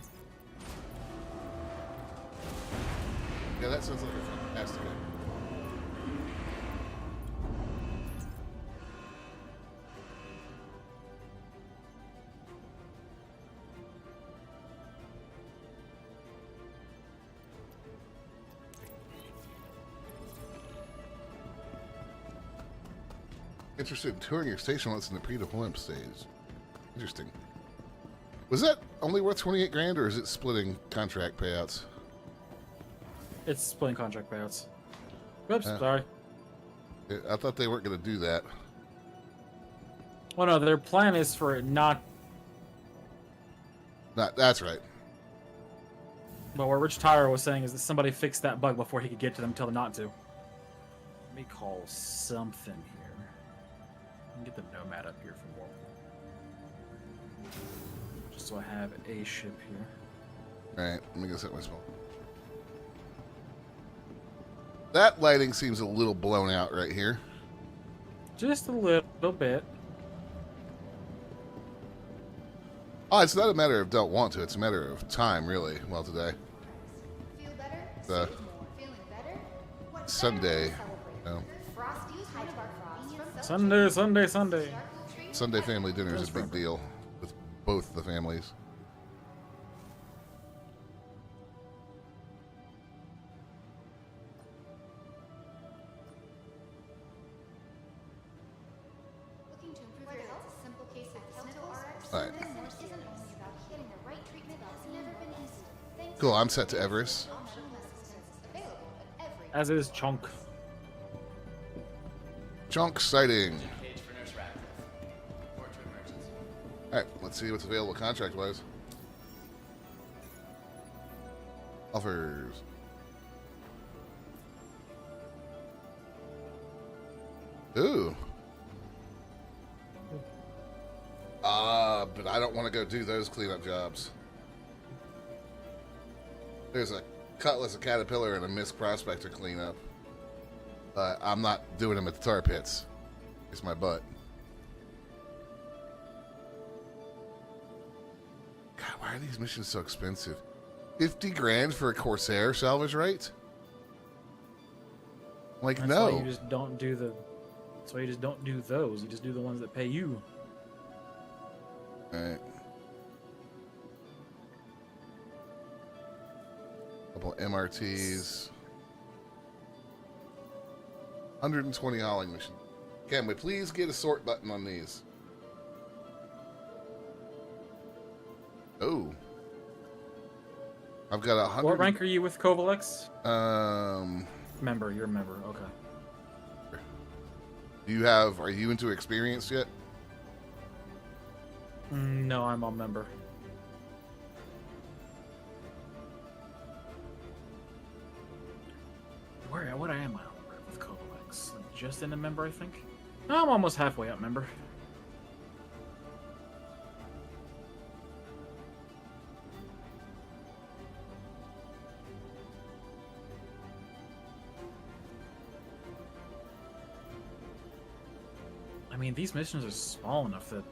Yeah, that sounds like a fantastic idea. Interested in touring your station once in the pre-deployment stage. Interesting. Was that only worth 28 grand, or is it splitting contract payouts? It's splitting contract payouts. Oops, sorry. I thought they weren't going to do that. Well, no, their plan is for it not. That's right. But what Rich Tyler was saying is that somebody fixed that bug before he could get to them, tell them not to. Let me call something here. Get the Nomad up here for more. Just so I have a ship here. Alright, let me go set my spawn. That lighting seems a little blown out right here. Just a little bit. Oh, it's not a matter of don't want to, it's a matter of time, really. Well, today. Feel better? The Feeling better? What Sunday. No. Frosty's one of our frosts Sunday. Sunday family dinner is a big deal with both the families. Looking to improve your health? A simple case of Sniffle RX. All right. This isn't only about getting the right treatment. It's never been easy. Cool, I'm set to Everest. As is Chunk. Chunk sighting. Cage for Nurse Radcliffe. Report to emergency. Alright, let's see what's available contract-wise. Offers. Ooh. But I don't want to go do those cleanup jobs. There's a Cutlass, a Caterpillar, and a Mist Prospector cleanup. But I'm not doing them at the tar pits. It's my butt. God, why are these missions so expensive? 50 grand for a Corsair salvage rate? Like, That's no. why you just don't do the. That's why you just don't do those. You just do the ones that pay you. Alright. Couple MRTs. 120 hauling mission. Can we please get a sort button on these? Oh. I've got 100. What rank are you with Kovalex? Member. You're a member. Okay. Do you have? Are you into experience yet? No, I'm a member. What am I on with Kovalex? Just in a member, I think. I'm almost halfway up, member. I mean, these missions are small enough that,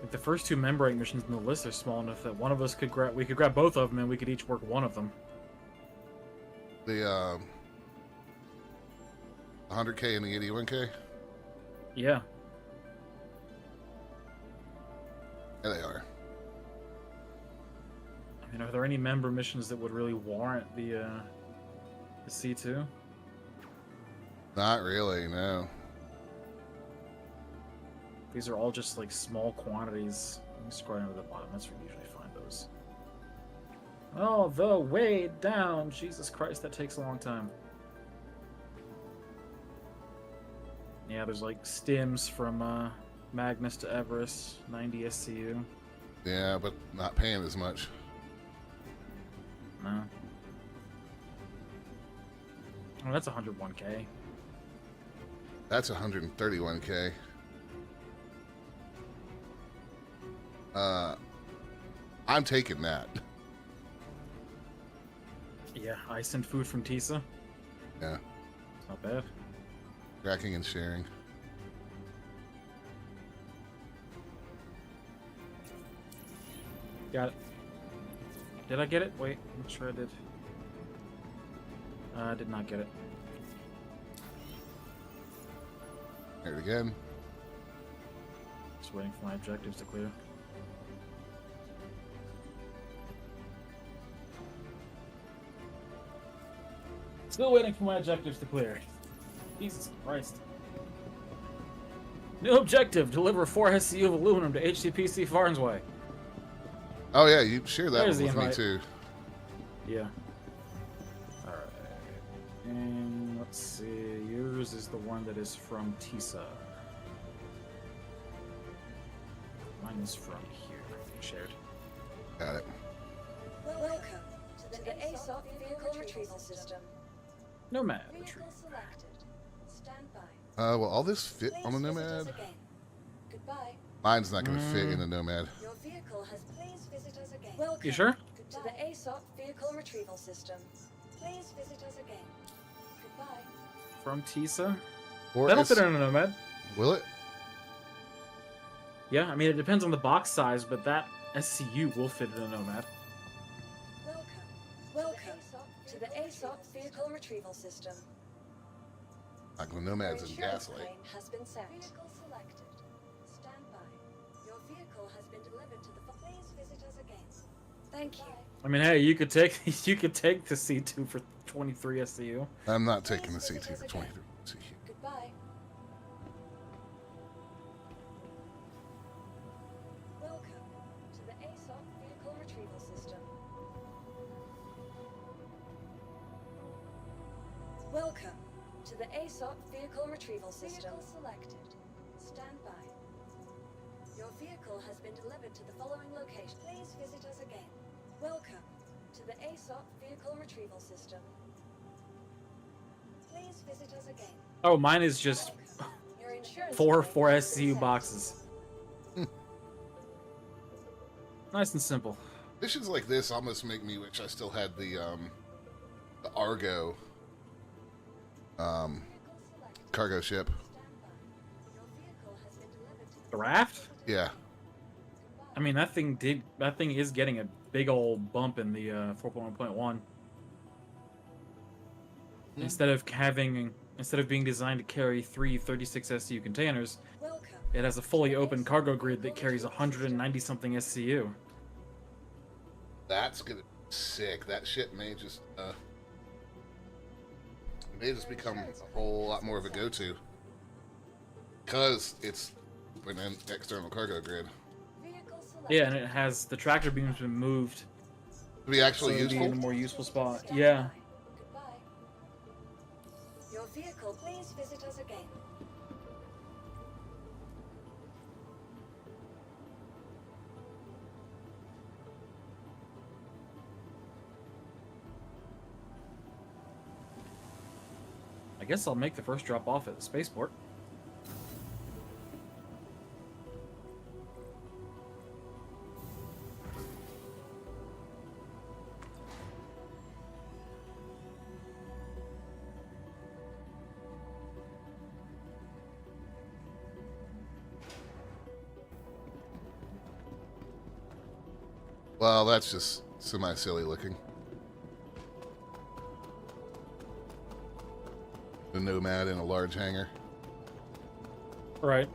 like, the first two member missions in the list are small enough that one of us could grab. We could grab both of them, and we could each work one of them. The 100K and the 81K. Yeah. Yeah, they are. I mean, are there any member missions that would really warrant the C2? Not really, no. These are all just like small quantities. Let me scroll down to the bottom. That's where you usually find those. Oh, the way down. Jesus Christ, that takes a long time. Yeah, there's like stims from Magnus to Everest, 90 SCU. Yeah, but not paying as much. No. Oh, that's 101K. That's 131K. I'm taking that. Yeah, ice and food from Tisa. Yeah. Not bad. Tracking and sharing. Got it. Did I get it? Wait, I'm sure I did. I did not get it. Here it again. Just waiting for my objectives to clear. Still waiting for my objectives to clear. Jesus Christ. New objective, deliver 4 SCU of aluminum to HCPC Farnsway. Oh yeah, you shared that There's one with the me invite. too. Yeah. Alright. And let's see, yours is the one that is from Tisa. Mine is from here. Shared. Got it. Welcome to the ASOP Vehicle Retrieval System. Nomad Vehicle retrieve. selected. Stand by. Will all this fit on a Please visit us Nomad? again. Goodbye. Mine's not going to fit in a Nomad. Your vehicle has. Please visit us again. Welcome You sure? to the ASOP Vehicle Retrieval System. Please visit us again. Goodbye. From Tisa? Or That'll is- fit in a Nomad. Will it? Yeah, I mean, it depends on the box size, but that SCU will fit in a Nomad. Welcome to the ASOP Vehicle Retrieval System. Like the Nomads Your in insurance Gaslight. claim has been set. Vehicle selected. Stand by. Your vehicle has been delivered to the. Please visit us again. Thank you. I mean, hey, you could take the C2 for 23 SCU. I'm not taking the CT for 23. Goodbye. Welcome to the ASOP Vehicle Retrieval System. Welcome to the ASOP Vehicle Retrieval System. Vehicle selected. Stand by. Your vehicle has been delivered to the following location. Please visit us again. Welcome to the ASOP Vehicle Retrieval System. Please visit us again. Oh, mine is just Your insurance four claim has been SCU set. boxes. Nice and simple. Missions like this almost make me wish I still had the Argo cargo ship. The raft? Yeah. I mean, that thing is getting a big old bump in the 4.1.1. Instead of being designed to carry 3 36 SCU containers, it has a fully open cargo grid that carries 190 something SCU. That's gonna be sick. That ship may just become a whole lot more of a go-to because it's an external cargo grid. Yeah, and it has the tractor beam's been moved To be actually so it'll be useful. in a more useful spot. Yeah. Goodbye. Your vehicle, please visit us again. I guess I'll make the first drop off at the spaceport. Well, that's just semi-silly looking. The Nomad in a large hangar. Right.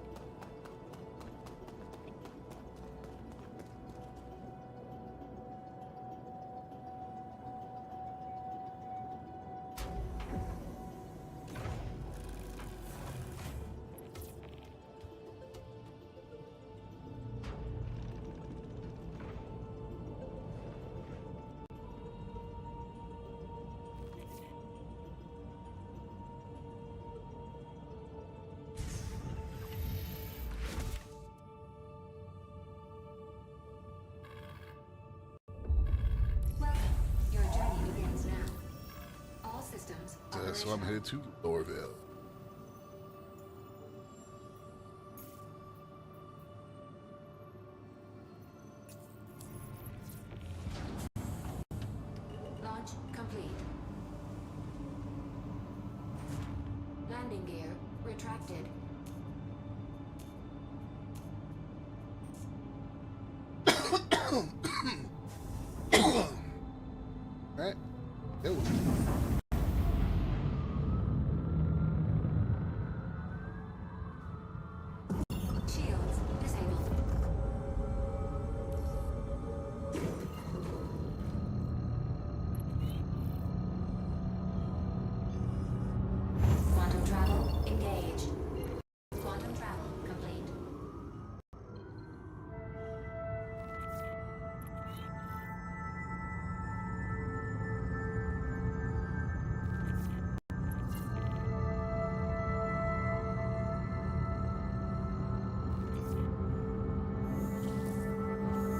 Welcome. Your journey begins now. All systems So I'm headed to Lorville. launch complete. Landing gear retracted. Alright. Ew. Shields disabled. Quantum travel engaged. Quantum travel complete.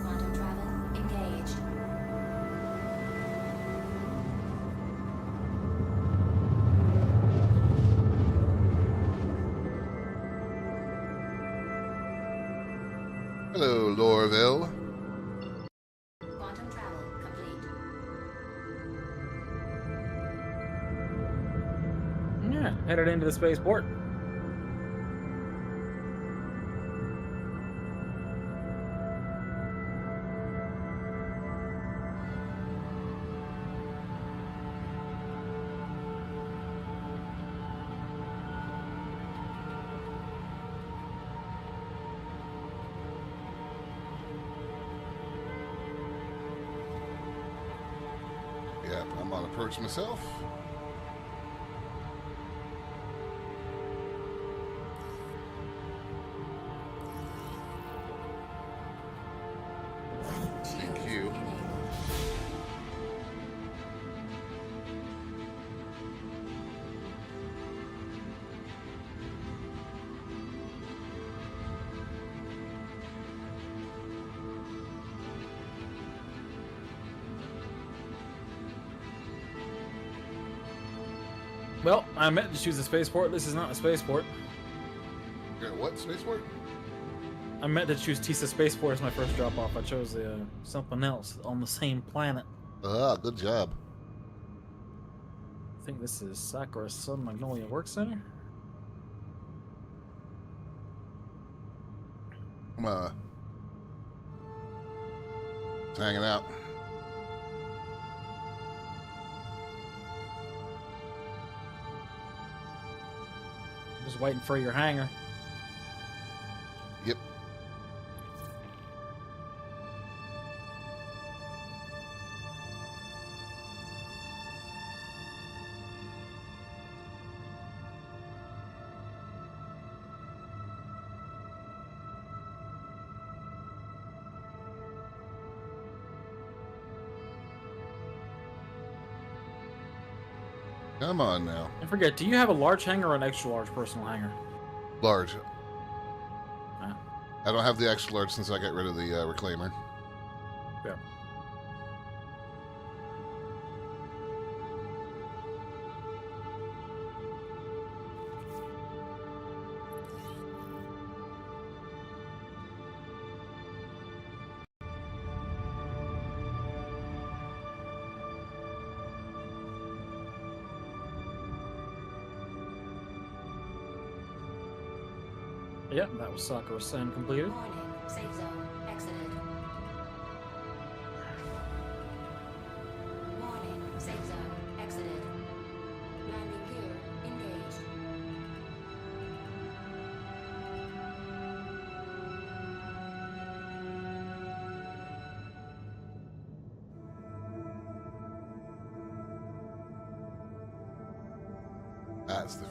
Quantum travel engaged. Hello, Lorville. Quantum travel complete. Yeah, headed into the spaceport. Yeah, I'm on approach myself. Thank you. Well, I meant to choose a spaceport. This is not a spaceport. You're at what? Spaceport? I meant to choose Tisa Spaceport as my first drop off. I chose something else on the same planet. Ah, good job. I think this is Sakura Sun Magnolia Work Center. I'm hanging out. Just waiting for your hangar. Yep. Come on now. And forget, do you have a large hangar or an extra large personal hangar? Large. Ah. I don't have the extra large since I got rid of the reclaimer. Yeah. Yep, that was Sakura Sun completed. Warning. Safe zone exited. Warning. Safe zone exited. Landing gear engaged. That's the.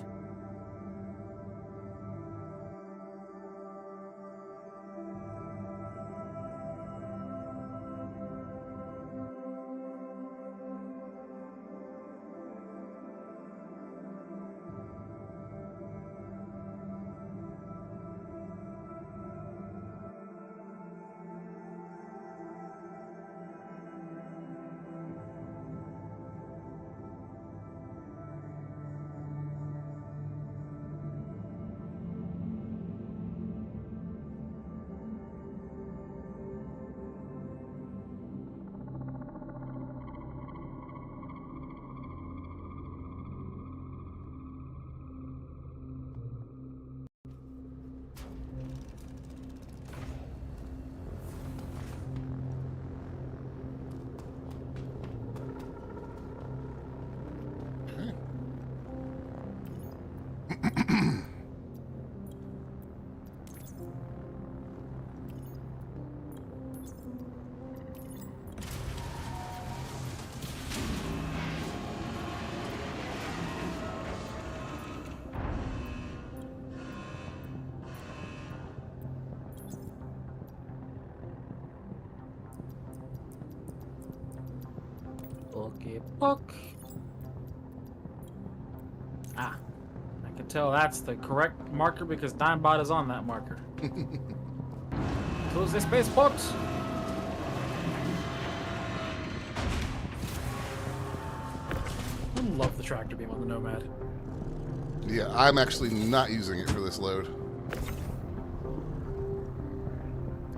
Pokey poke. Ah, I can tell that's the correct marker because Timebot is on that marker. Close the spaceport. I love the tractor beam on the Nomad. Yeah, I'm actually not using it for this load.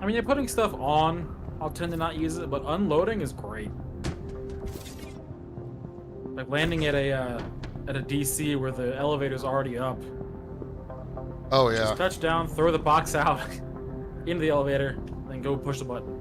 I mean, you're putting stuff on, I'll tend to not use it, but unloading is great. Like landing at a DC where the elevator's already up. Oh yeah. Just touch down, throw the box out into the elevator, then go push the button.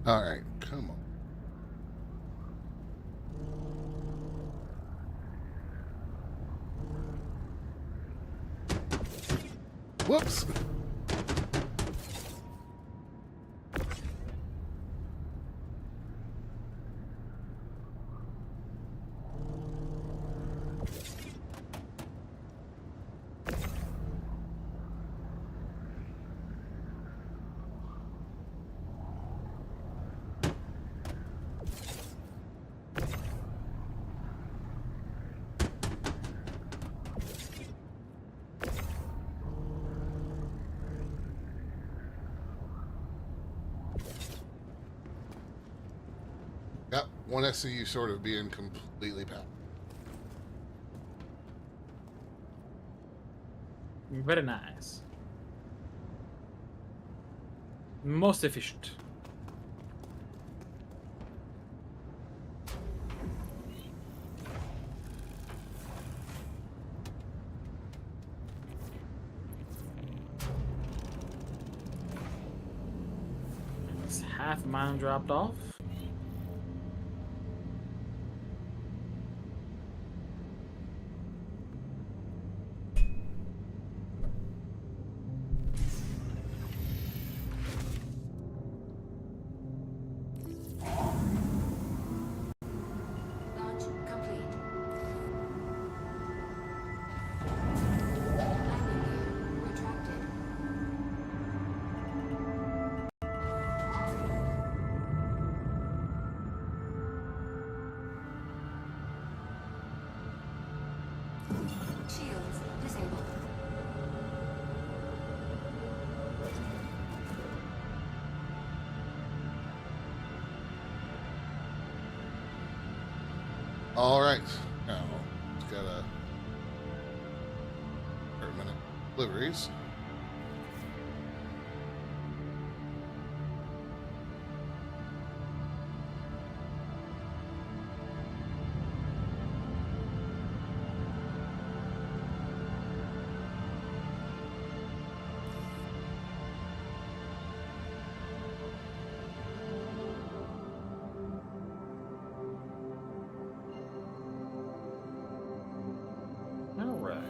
All right, come on. Whoops. Yep, one SCU sort of being completely packed. Very nice. Most efficient. It's half mine dropped off. Launch complete. Landing gear retracted. Shields disabled. All right, now it's got a minute deliveries.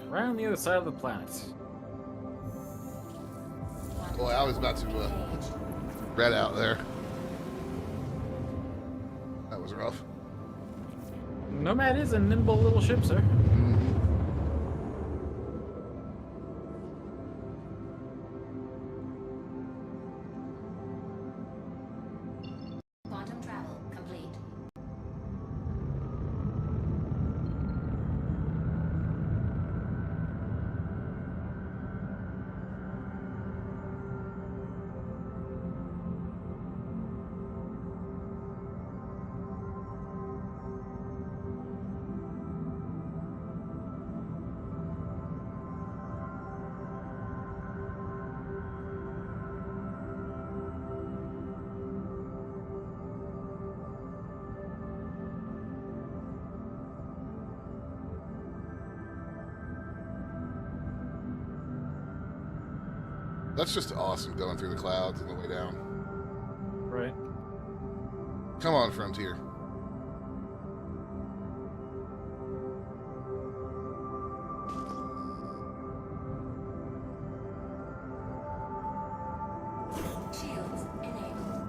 Right on the other side of the planet. Boy, I was about to red out there. That was rough. Nomad is a nimble little ship, sir. Quantum travel complete. That's just awesome going through the clouds on the way down. Right. Come on, Frontier. Shields enabled.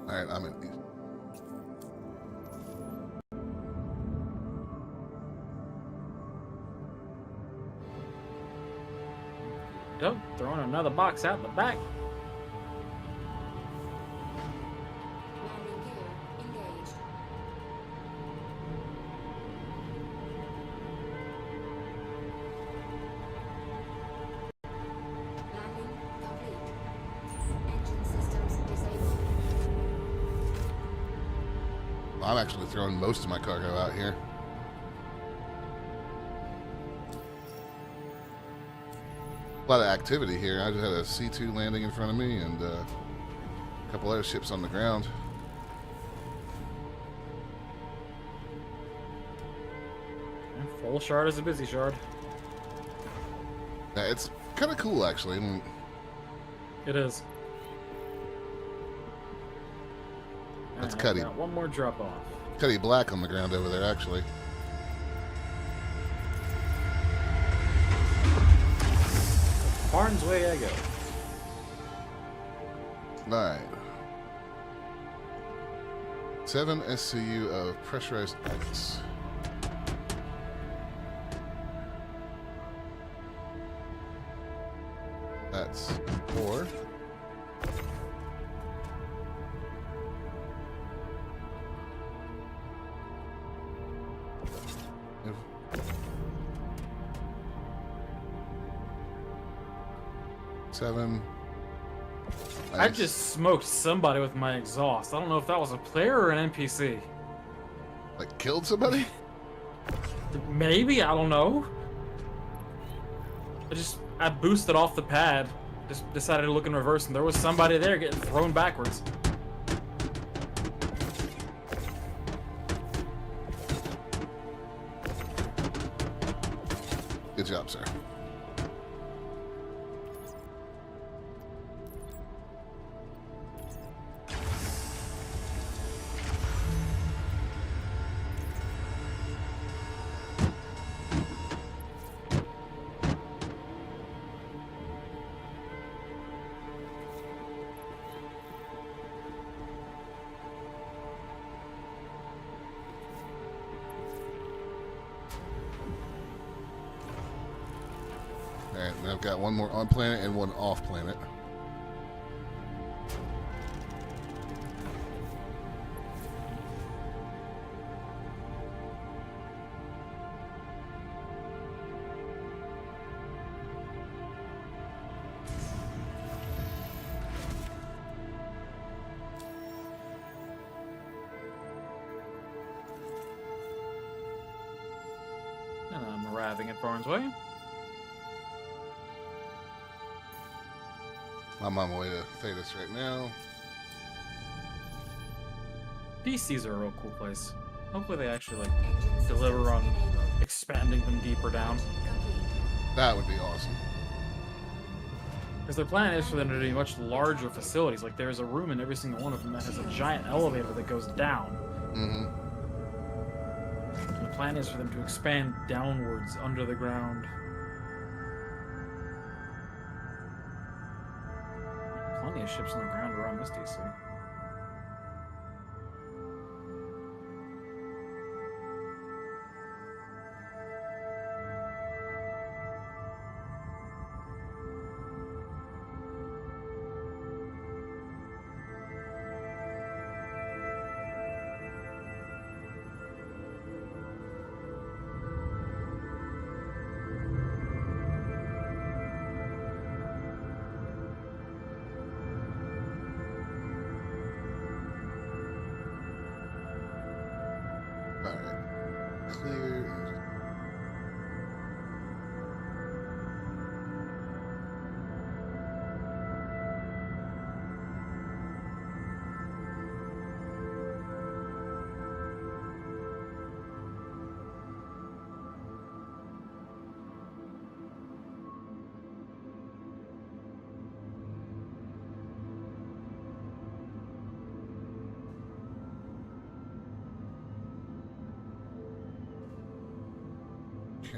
All right, I'm in. Yep, throwing another box out the back. Landing gear engaged. Landing complete. Engine systems disabled. I'm actually throwing most of my cargo out here. A lot of activity here. I just had a C2 landing in front of me and a couple other ships on the ground. Full shard is a busy shard. Yeah, it's kind of cool, actually. I mean, It is. That's And Cuddy. I've got one more drop off. Cuddy Black on the ground over there, actually. Barnes way I go. Nine. 7 SCU of pressurized ice. That's 4. Seven. I Nice. just smoked somebody with my exhaust. I don't know if that was a player or an NPC. Like killed somebody? Maybe, I don't know. I boosted off the pad. Just decided to look in reverse, and there was somebody there getting thrown backwards. Good job, sir. Alright, and I've got one more on planet and one off planet. And I'm arriving at Barnes Way. I'm on my way to Thetis right now. DCs are a real cool place. Hopefully they actually like deliver on expanding them deeper down. That would be awesome. Because their plan is for them to do much larger facilities. Like there's a room in every single one of them that has a giant elevator that goes down. Mm-hmm. And the plan is for them to expand downwards under the ground. Plenty of ships on the ground around this DC.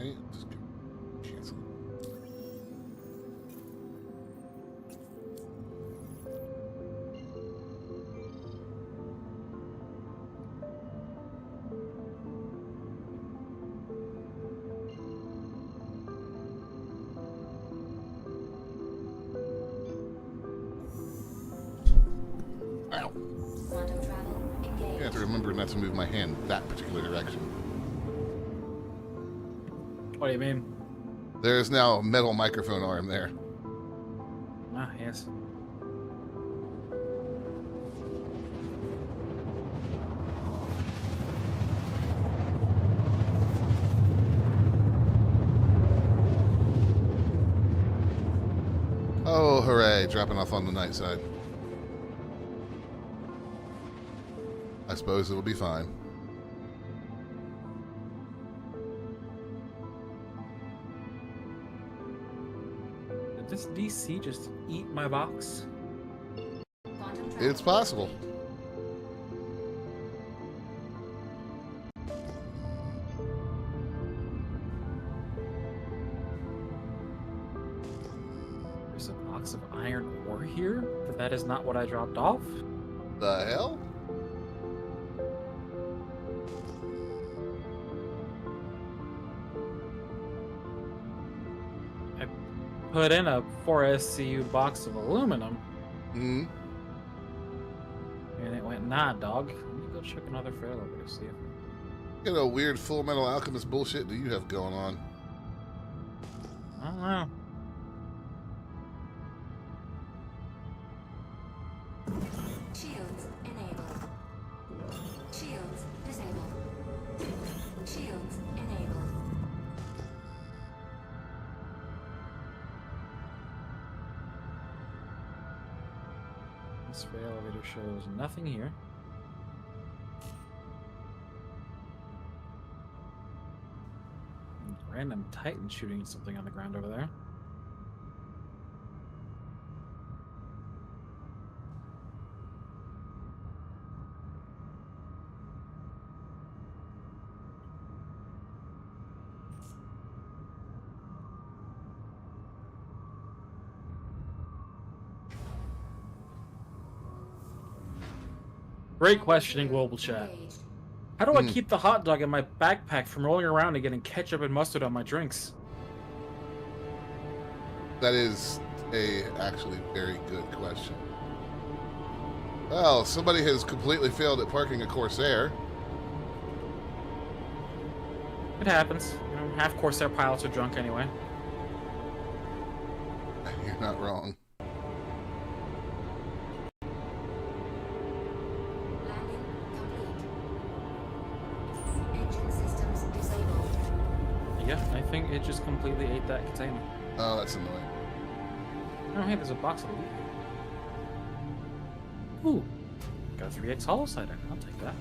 Okay, just cancel. Ow. Quantum travel engaged. I have to remember not to move my hand that particular direction. What do you mean? There is now a metal microphone arm there. Ah, yes. Oh, hooray, dropping off on the night side. I suppose it'll be fine. Did this DC just eat my box? Quantum travel It's possible. complete. There's a box of iron ore here, but that is not what I dropped off. The hell? I put in a 4SCU box of aluminum, Hmm. and it went, nah, dog. Let me go check another failover to see if... What kind of weird Full Metal Alchemist bullshit do you have going on? I don't know. Shields enabled. Shields disabled. Shields enabled. This elevator shows nothing here. Random Titan shooting at something on the ground over there. Great questioning, Global Chat. Engaged. How do I keep the hot dog in my backpack from rolling around and getting ketchup and mustard on my drinks? That is a actually very good question. Well, somebody has completely failed at parking a Corsair. It happens. You know, half Corsair pilots are drunk anyway. You're not wrong. Landing complete. Engine systems disabled. Yeah, I think it just completely ate that container. Oh, that's annoying. Oh, hey, there's a box of loot here. Ooh, got a 3X hollow sight. I'll take that.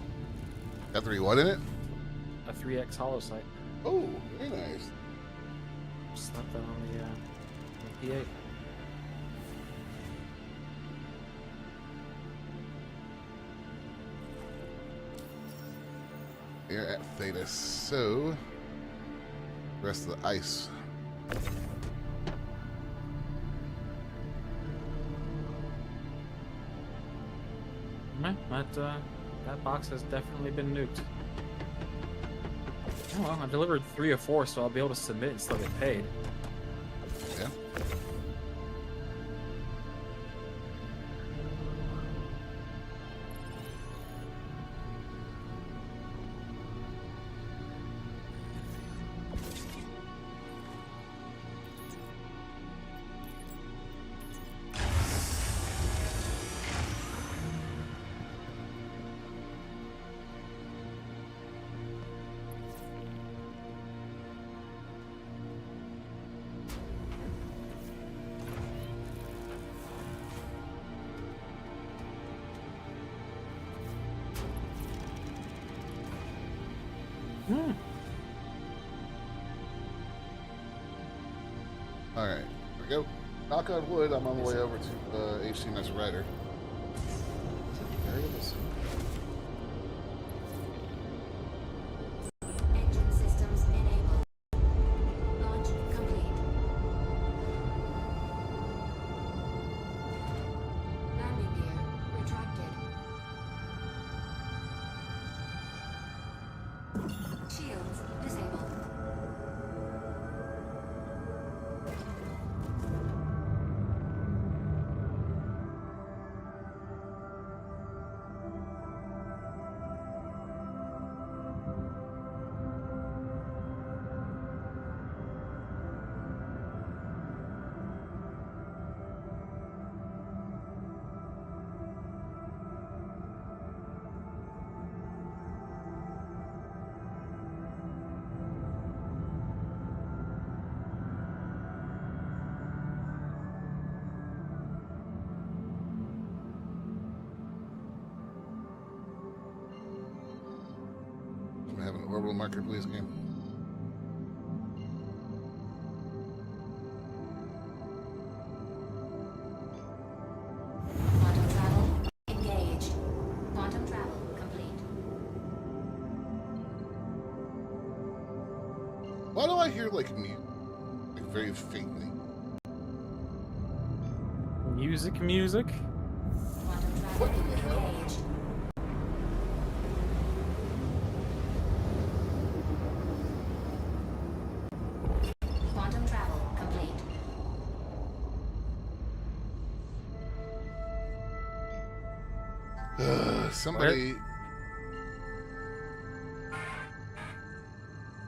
Got 3 what in it? A 3X hollow sight. Oh, very nice. Slap that on the P8. We're at Theta, so rest of the ice. Yeah, that box has definitely been nuked. Oh well, I delivered 3 or 4, so I'll be able to submit and still get paid. Yeah. All right, here we go. Knock on wood, I'm on the way over to HCMS Rider. Engine systems enabled. Shields disabled. Can I have an orbital marker, please, game? Quantum travel engaged. Quantum travel complete. Why do I hear like music, like very faintly? Music. Quantum travel What in the hell? engaged. Quantum travel complete.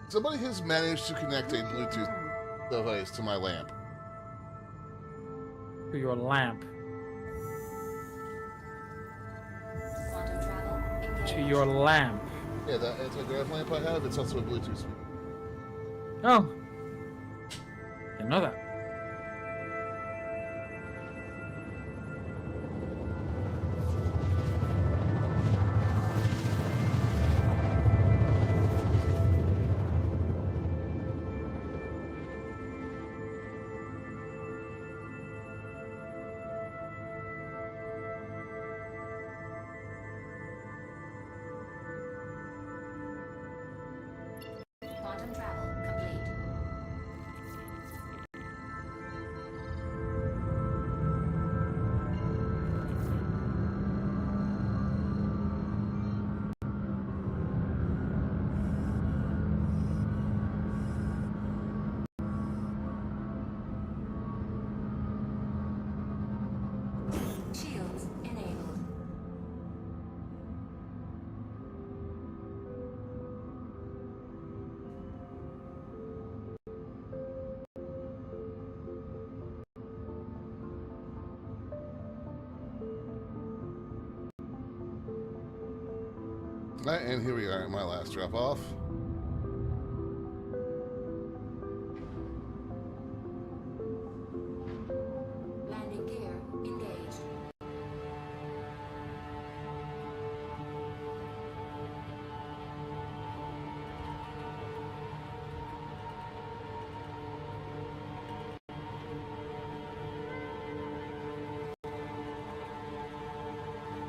Somebody has managed to connect a Bluetooth device to my lamp. To your lamp. Quantum travel engaged. To your lamp. Yeah, that anti-grav lamp I have, it's also a Bluetooth speaker. Oh. Didn't know that. Quantum travel complete. Shields enabled. Right, and here we are at my last drop off. Landing gear engaged.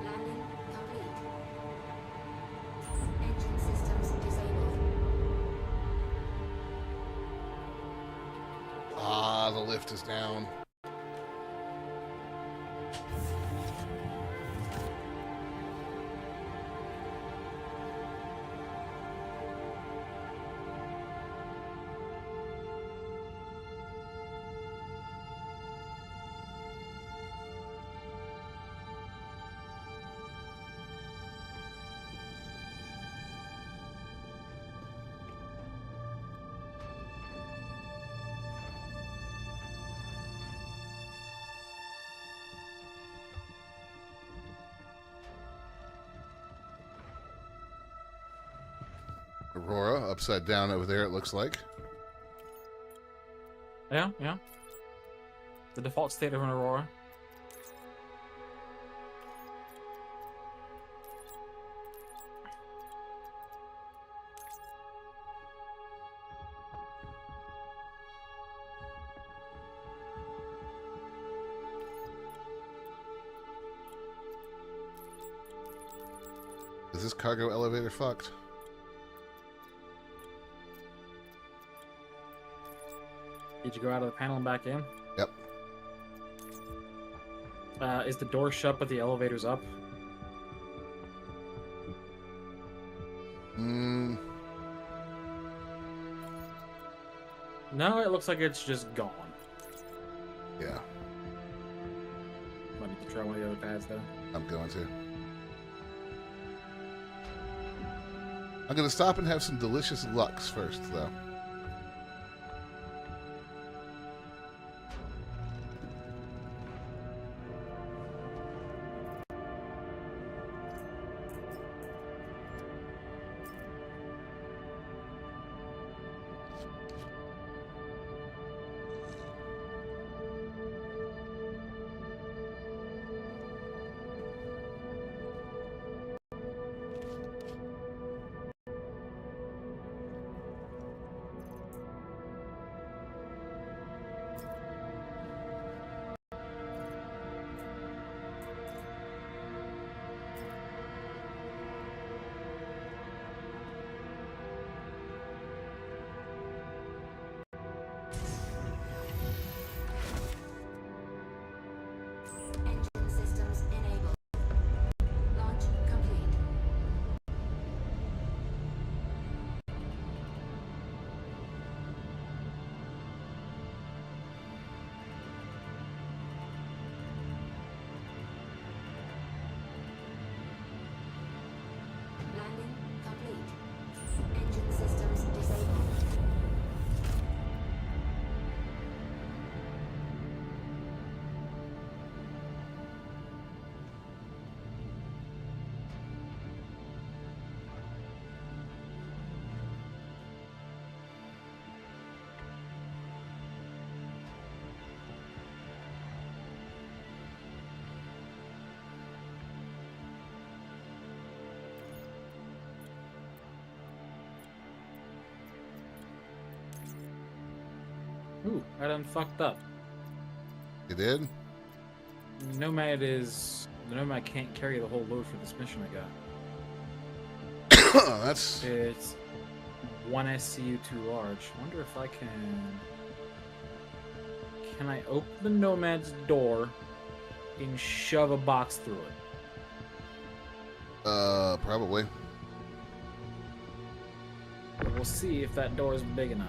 Landing complete. Engine systems disabled. Ah, the lift is down. Aurora, upside down over there, it looks like. Yeah. The default state of an Aurora. Is this cargo elevator fucked? Did you go out of the panel and back in? Yep. Is the door shut but the elevator's up? No, it looks like it's just gone. Yeah, Might need to try one of the other pads though. I'm going to. I'm going to stop and have some delicious Lux first, though. Engine systems enabled. Launch complete. Landing complete. Engine systems disabled. Ooh, I done fucked up. You did? The Nomad can't carry the whole load for this mission I got. That's... It's one SCU too large. I wonder if I can... Can I open the Nomad's door and shove a box through it? Probably. We'll see if that door is big enough.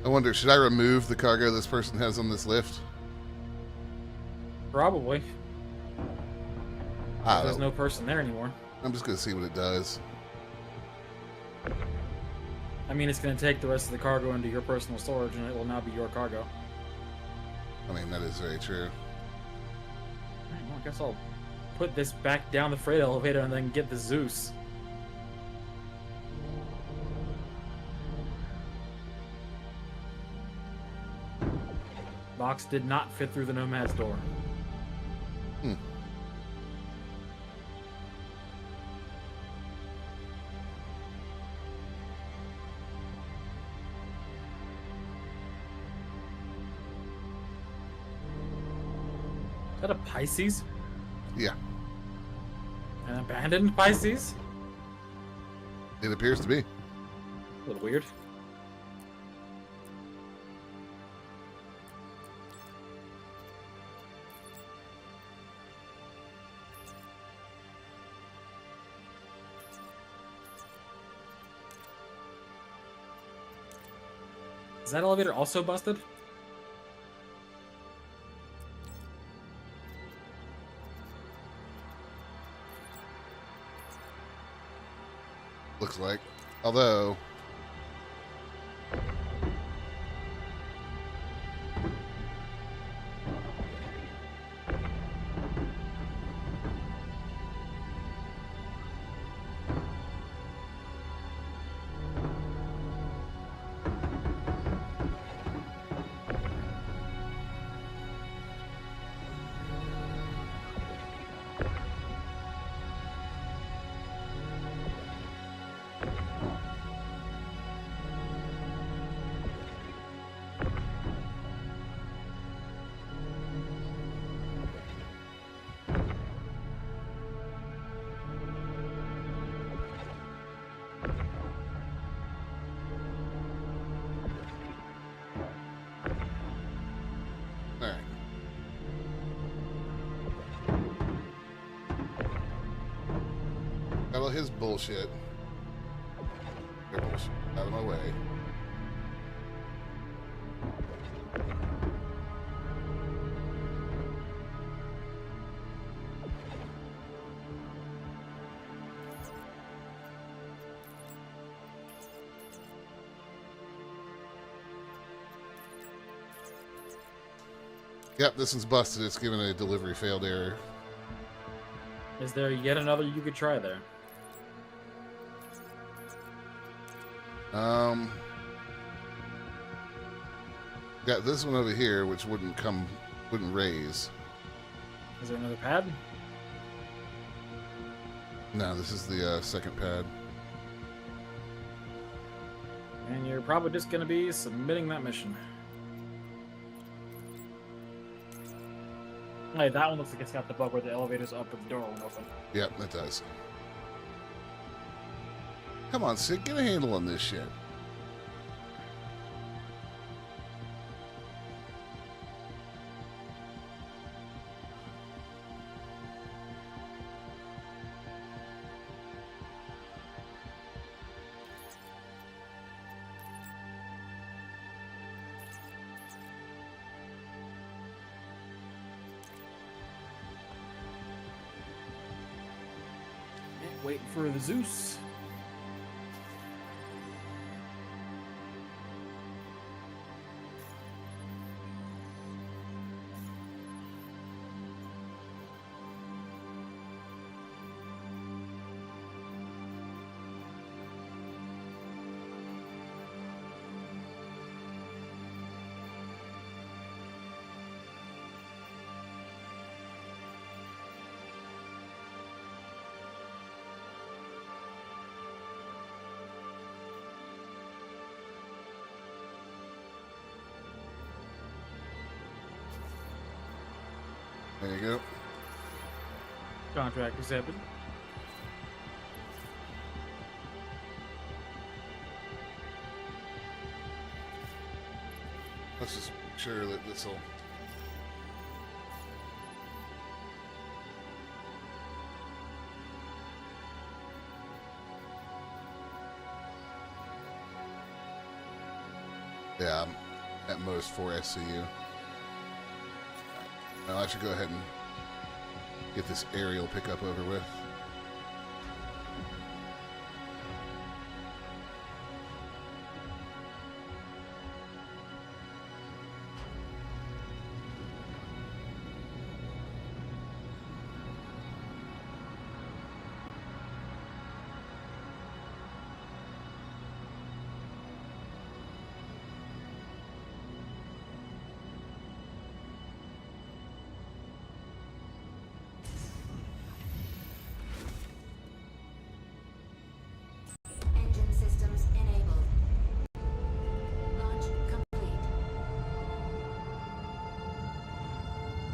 I wonder, should I remove the cargo this person has on this lift? Probably. I There's don't- no person there anymore. I'm just going to see what it does. I mean, it's going to take the rest of the cargo into your personal storage, and it will now be your cargo. I mean, that is very true. Alright, well, I guess I'll put this back down the freight elevator and then get the Zeus. Box did not fit through the Nomad's door. Hmm. Is that a Pisces? Yeah, An abandoned Pisces? it appears to be. A little weird. Is that elevator also busted? Looks like. Although... all his bullshit. Their bullshit. Out of my way. Yep, this one's busted. It's given a delivery failed error. Is there yet another you could try there? Got this one over here, which wouldn't raise. Is there another pad? No, this is the second pad. And you're probably just going to be submitting that mission. Hey, that one looks like it's got the bug where the elevator's up but the door won't open. Yep, that does. Come on, Sid, get a handle on this shit. Waiting for the Zeus. There you go. Contract accepted. Let's just make sure that this will... Yeah, I'm at most 4 SCU. Now I should go ahead and get this aerial pickup over with. Engine systems enabled. Launch complete.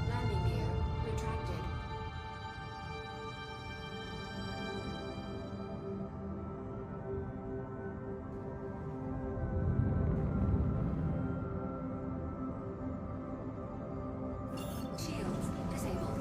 Landing gear retracted. Shields disabled.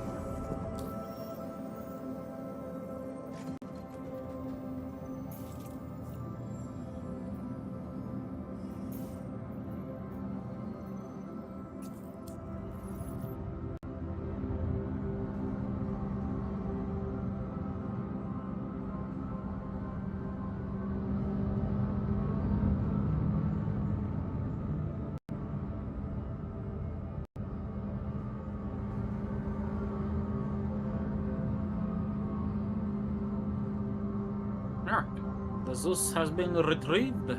Alright. The Zeus has been retrieved.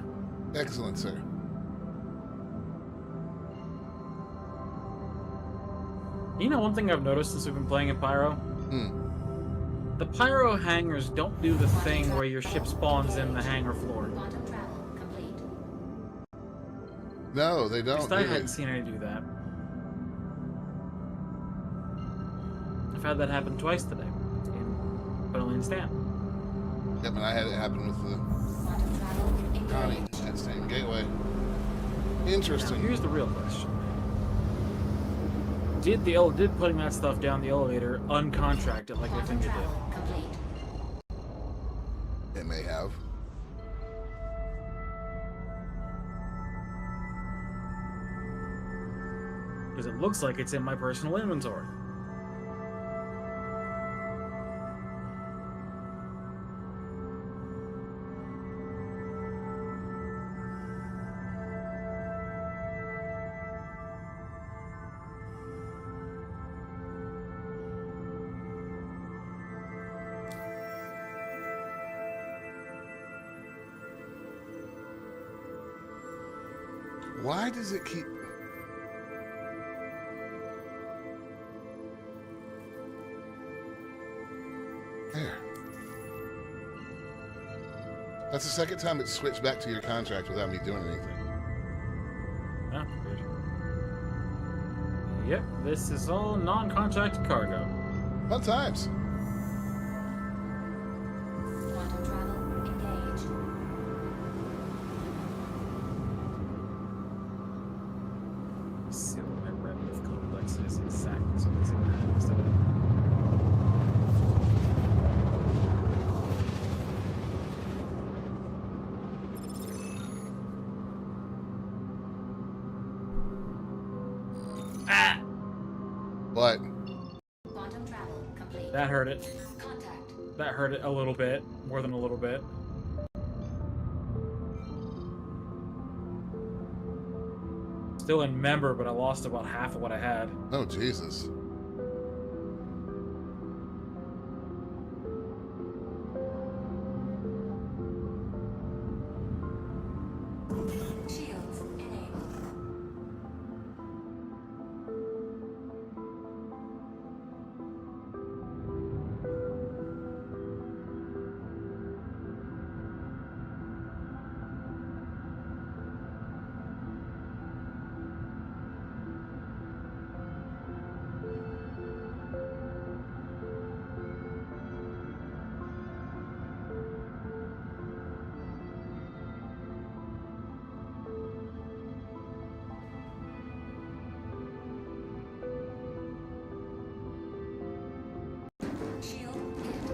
Excellent, sir. You know one thing I've noticed since we've been playing in Pyro? The Pyro hangars don't do the thing where your ship spawns in the hangar floor. Quantum travel complete. No, they At don't. least I hadn't seen any do that. I've had that happen twice today. But only in Stan. Yep, and I had it happen with the Quantum travel Connie engaged. at Stanton Gateway. Now, Interesting. here's the real question. Did putting that stuff down the elevator uncontract it like I Quantum think it did? travel complete. they may have. Because it looks like it's in my personal inventory. Why does it keep... There. That's the second time it switched back to your contract without me doing anything. Ah, weird. Yep, this is all non-contracted cargo. Fun times. Quantum travel engaged. See what my revenue complex is exactly, so it's in that instead of... Ah! What? Quantum travel complete. That hurt it. Contact. That hurt it a little bit, more than a little bit. Still in member, but I lost about half of what I had. Oh, Jesus. Shields enabled. Shield hit.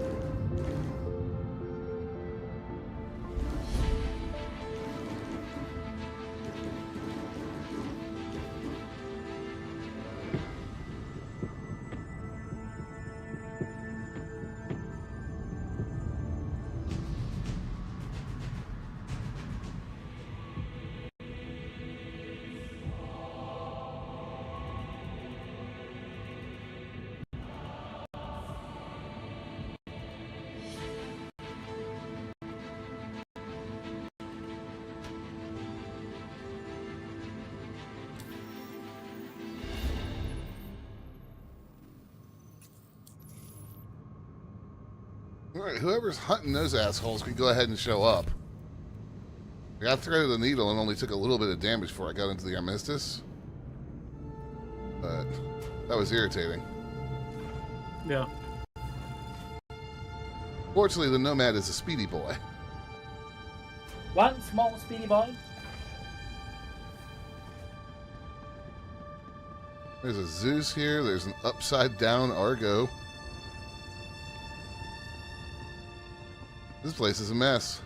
All right, whoever's hunting those assholes can go ahead and show up. I got threaded the needle and only took a little bit of damage before I got into the Armistice. But that was irritating. Yeah. Fortunately, the Nomad is a speedy boy. One small speedy boy. There's a Zeus here. There's an upside down Argo. This place is a mess.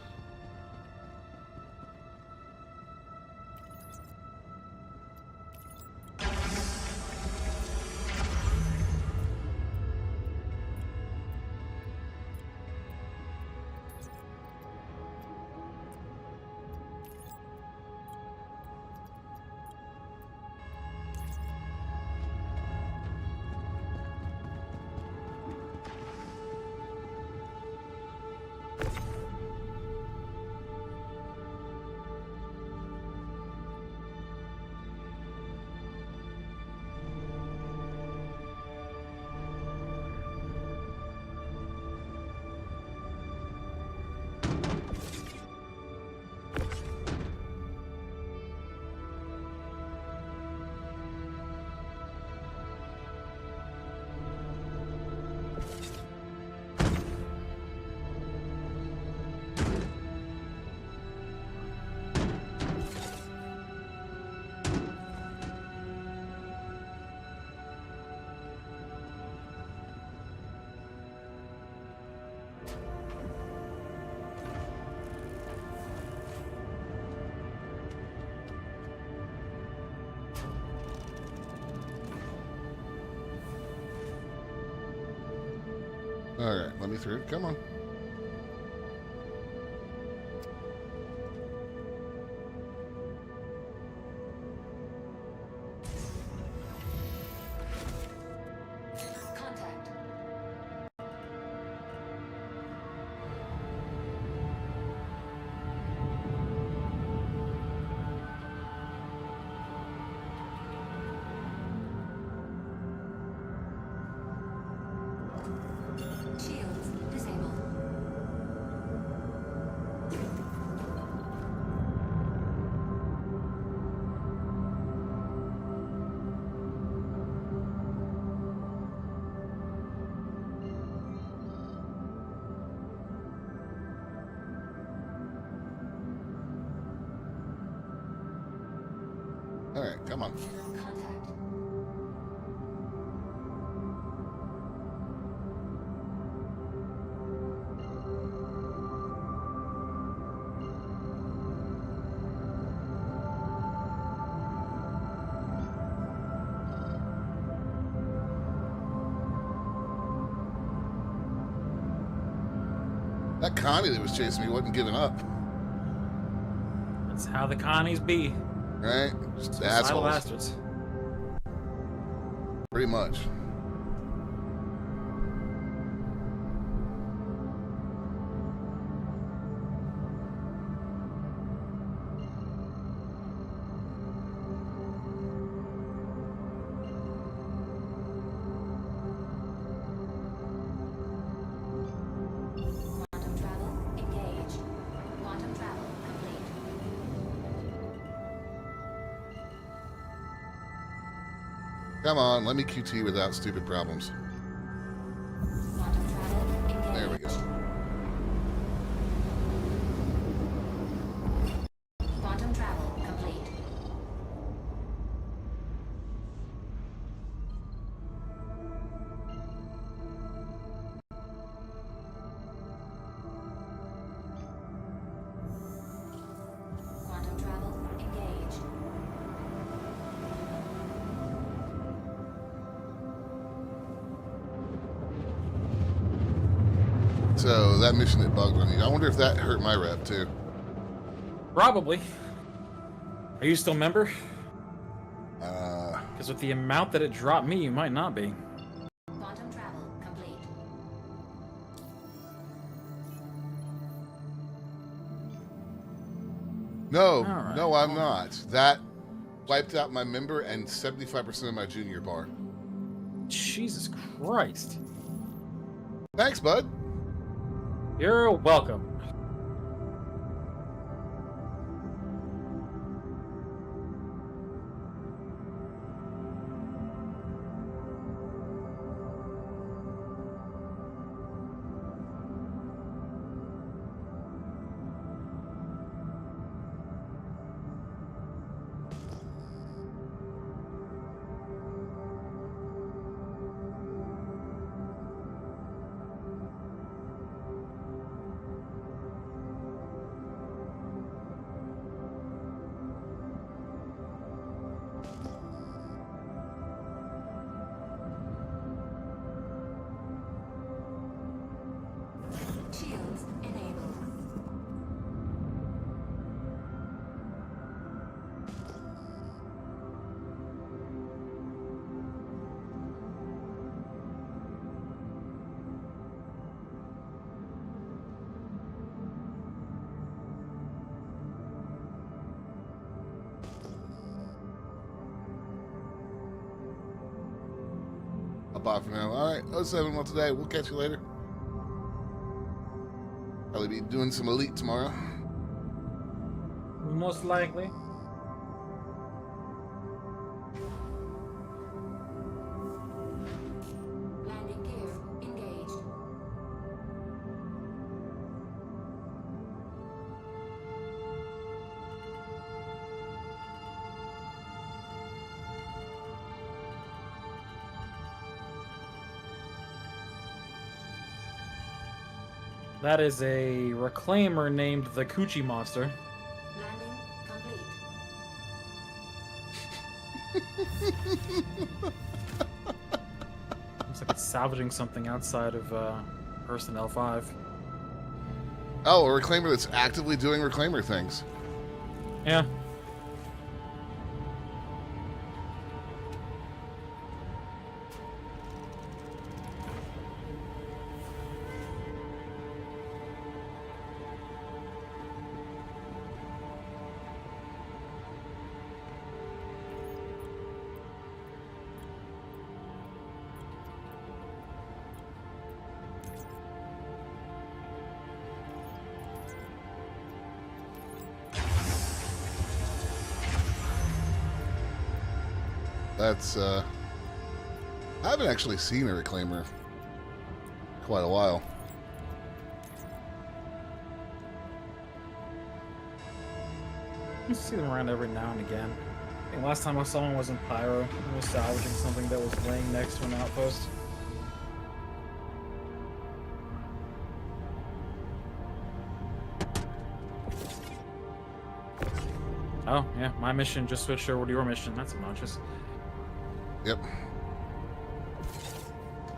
Alright, let me through. Come on. Contact. Shields disabled. Alright, come on. Contact. That Connie that was chasing me wasn't giving up. That's how the Connies be. Right? Just Suicidal assholes. bastards. Pretty much. Quantum travel engaged. Quantum travel complete. Come on, let me QT without stupid problems. Quantum travel engaged. There we go. Quantum travel complete. Quantum travel engaged. So that mission that bugged on you, I wonder if that hurt my rep too. Probably. Are you still a member? Uh, Because with the amount that it dropped me, you might not be. Quantum travel complete. no, Alright. no, I'm not. That wiped out my member and 75% of my junior bar. Jesus Christ. Thanks, bud. You're welcome. Shields enabled. I'll bye for now. All right, 07 well today. We'll catch you later. Probably be doing some elite tomorrow. Most likely. Landing gear engaged. That is a reclaimer named the Coochie Monster. Landing complete. Looks like it's salvaging something outside of Personnel 5. Oh, a reclaimer that's actively doing reclaimer things. Yeah. That's, I haven't actually seen a reclaimer in quite a while. You see them around every now and again. I think last time I saw one was in Pyro. I was salvaging something that was laying next to an outpost. Oh, yeah, my mission just switched over to your mission. That's obnoxious. Yep.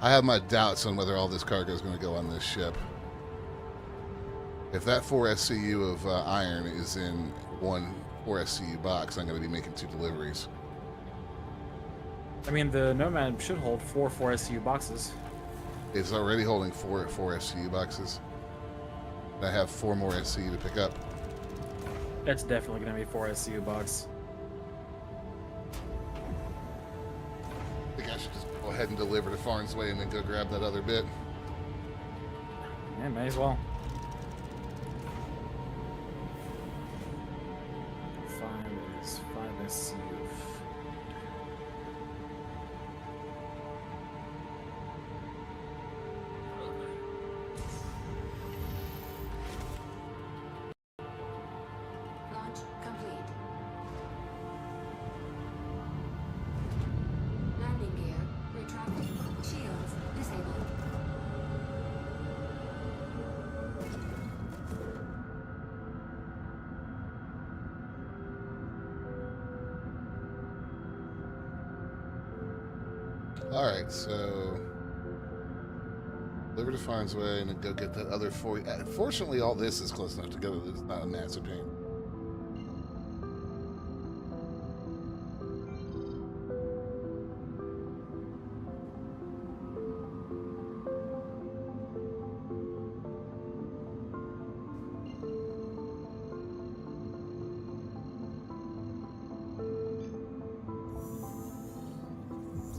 I have my doubts on whether all this cargo is going to go on this ship. If that 4 SCU of iron is in one 4 SCU box, I'm going to be making 2 deliveries. I mean, the Nomad should hold 4 SCU boxes. It's already holding 4 SCU boxes. I have 4 more SCU to pick up. That's definitely going to be 4 SCU box. I think I should just go ahead and deliver to Farnsway and then go grab that other bit. Yeah, may as well. 5 is 5 SCU. Launch complete. Landing gear retracting. Shields disabled. Alright, so deliver to Farnsway and then go get that other 4. Fortunately, all this is close enough together that it's not a massive pain.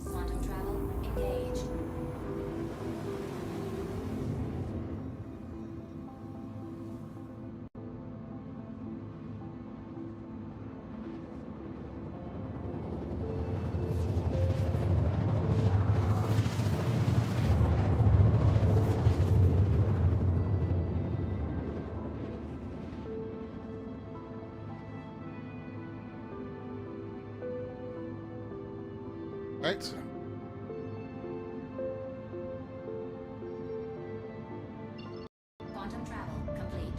Quantum travel engaged. Right? Quantum travel complete.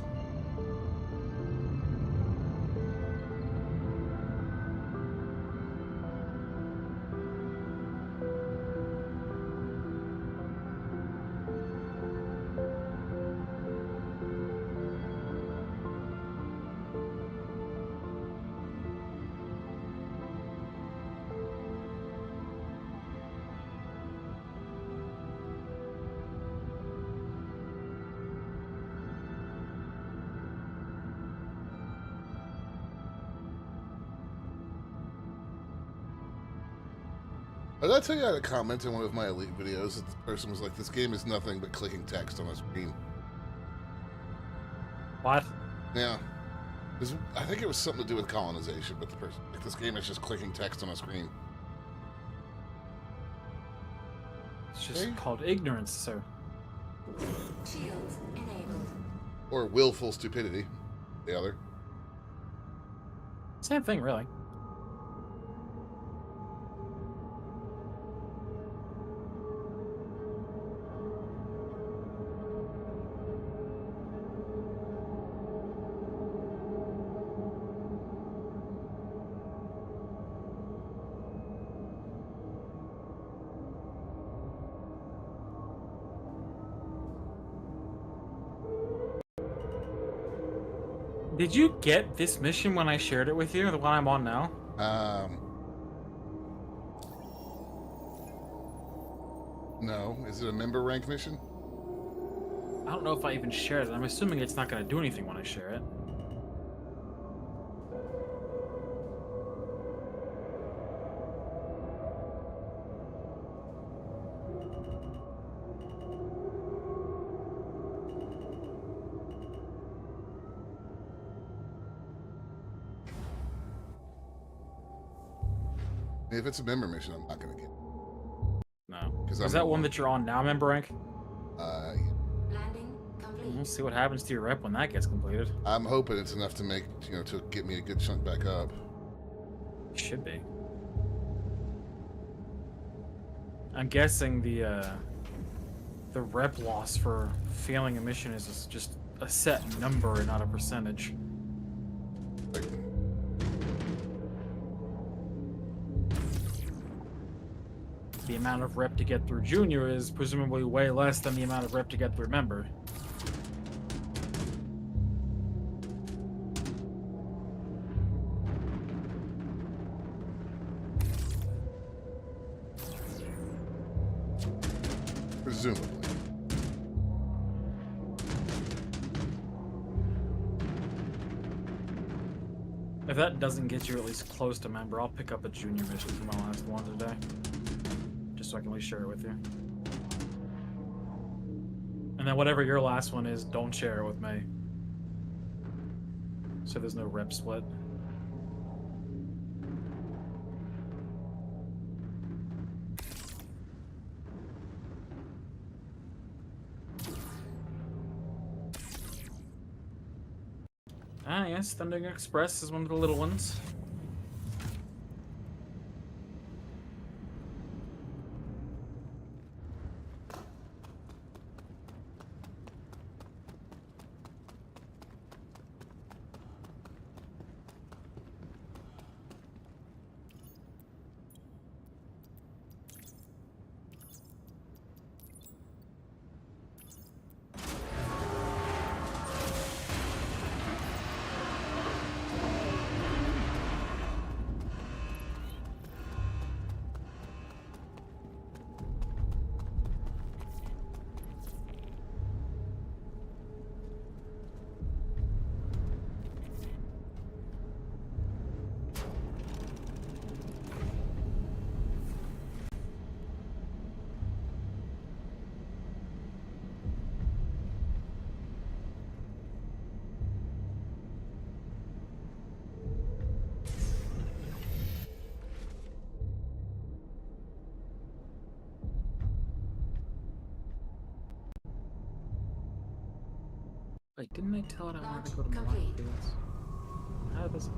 Did I tell you I had a comment in one of my Elite videos that the person was like, this game is nothing but clicking text on a screen. What? Yeah. I think it was something to do with colonization, but the person, like, this game is just clicking text on a screen. It's just called ignorance, sir. Shields enabled. Or willful stupidity, the other. Same thing, really. Did you get this mission when I shared it with you? The one I'm on now? No. Is it a member rank mission? I don't know if I even shared it. I'm assuming it's not going to do anything when I share it. If it's a member mission, I'm not gonna get it. No. Is that one that you're on now, member rank? Yeah. Landing complete. We'll see what happens to your rep when that gets completed. I'm hoping it's enough to make, to get me a good chunk back up. Should be. I'm guessing the rep loss for failing a mission is just a set number and not a percentage. Like, the amount of rep to get through junior is presumably way less than the amount of rep to get through member. presumably. If that doesn't get you at least close to member, I'll pick up a junior mission for my last one today. Just so I can at least share it with you. And then whatever your last one is, don't share it with me. So there's no rep split. Ah, yes, Thundering Express is one of the little ones. Wait, didn't I tell it I wanted to go to Milwaukee Fields? How does it?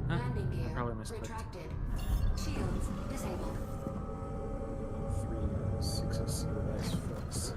Huh? Landing I gear probably misclicked. retracted. Shields disabled. 3 6 COS flex.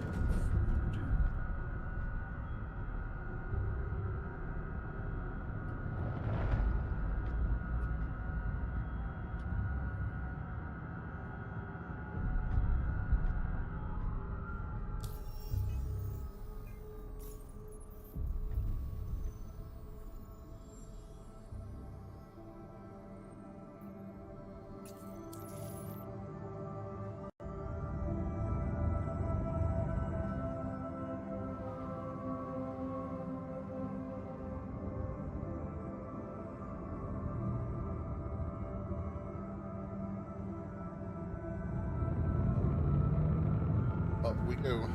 Up we go.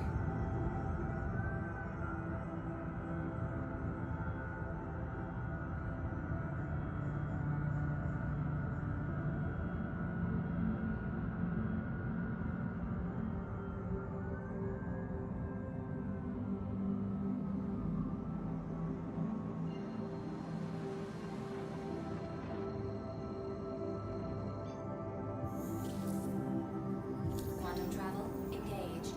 Quantum travel engaged.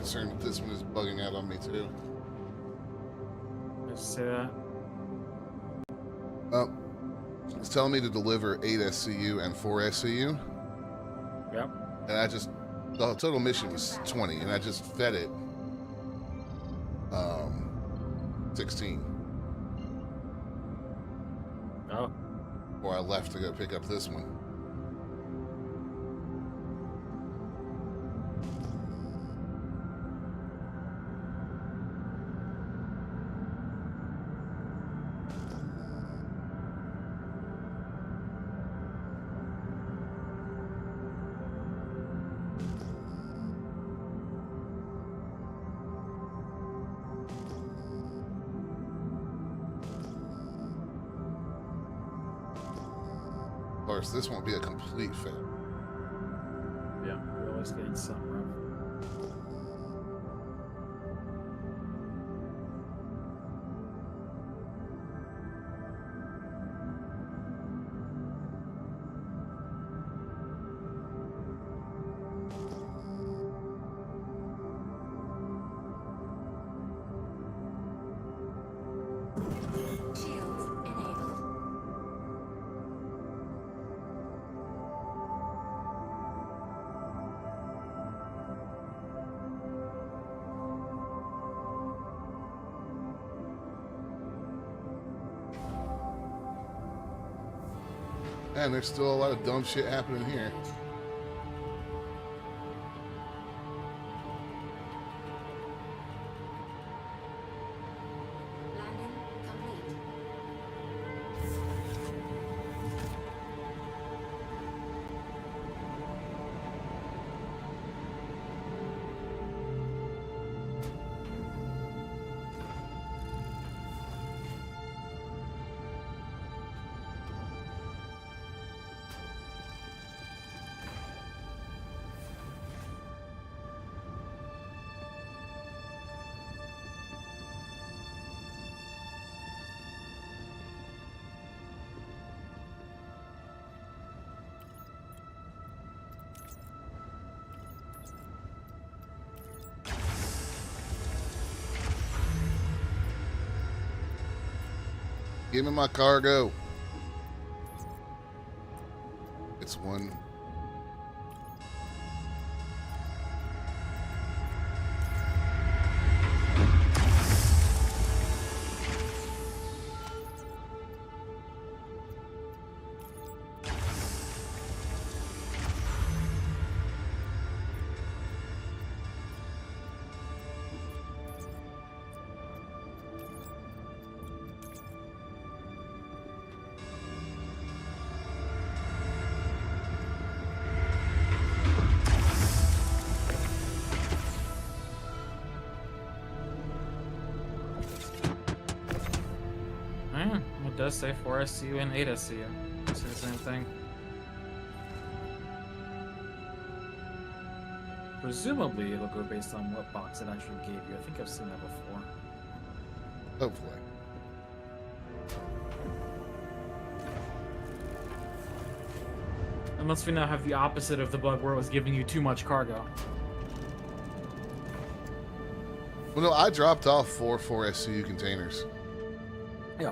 concerned that this one is bugging out on me too. Let's say that. It's telling me to deliver 8 SCU and 4 SCU. Yep. And I just, the total mission was 20, and I just fed it 16. Oh. Before I left to go pick up this one. Of course, this won't be a complete fail. Yeah, we're always getting something wrong. Shields enabled. And there's still a lot of dumb shit happening here. Landing complete. Give me my cargo. It's one. Yeah, it does say 4 SCU and 8 SCU. It's the same thing. Presumably, it'll go based on what box it actually gave you. I think I've seen that before. Hopefully. Unless we now have the opposite of the bug where it was giving you too much cargo. Well, no, I dropped off 4 SCU containers. Yeah.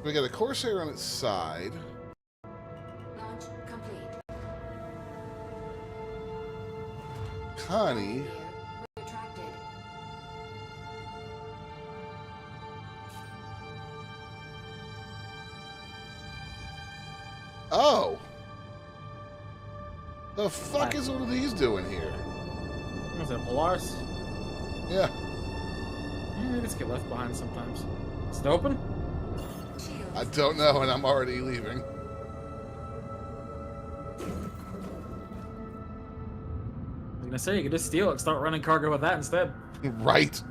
We got a Corsair on its side. Launch complete. Connie. Retracted. Oh. The fuck is one of these doing here? Was it Polaris? Yeah. Yeah, they just get left behind sometimes. Is it open? I don't know, and I'm already leaving. I'm gonna say you could just steal it and start running cargo with that instead. Right.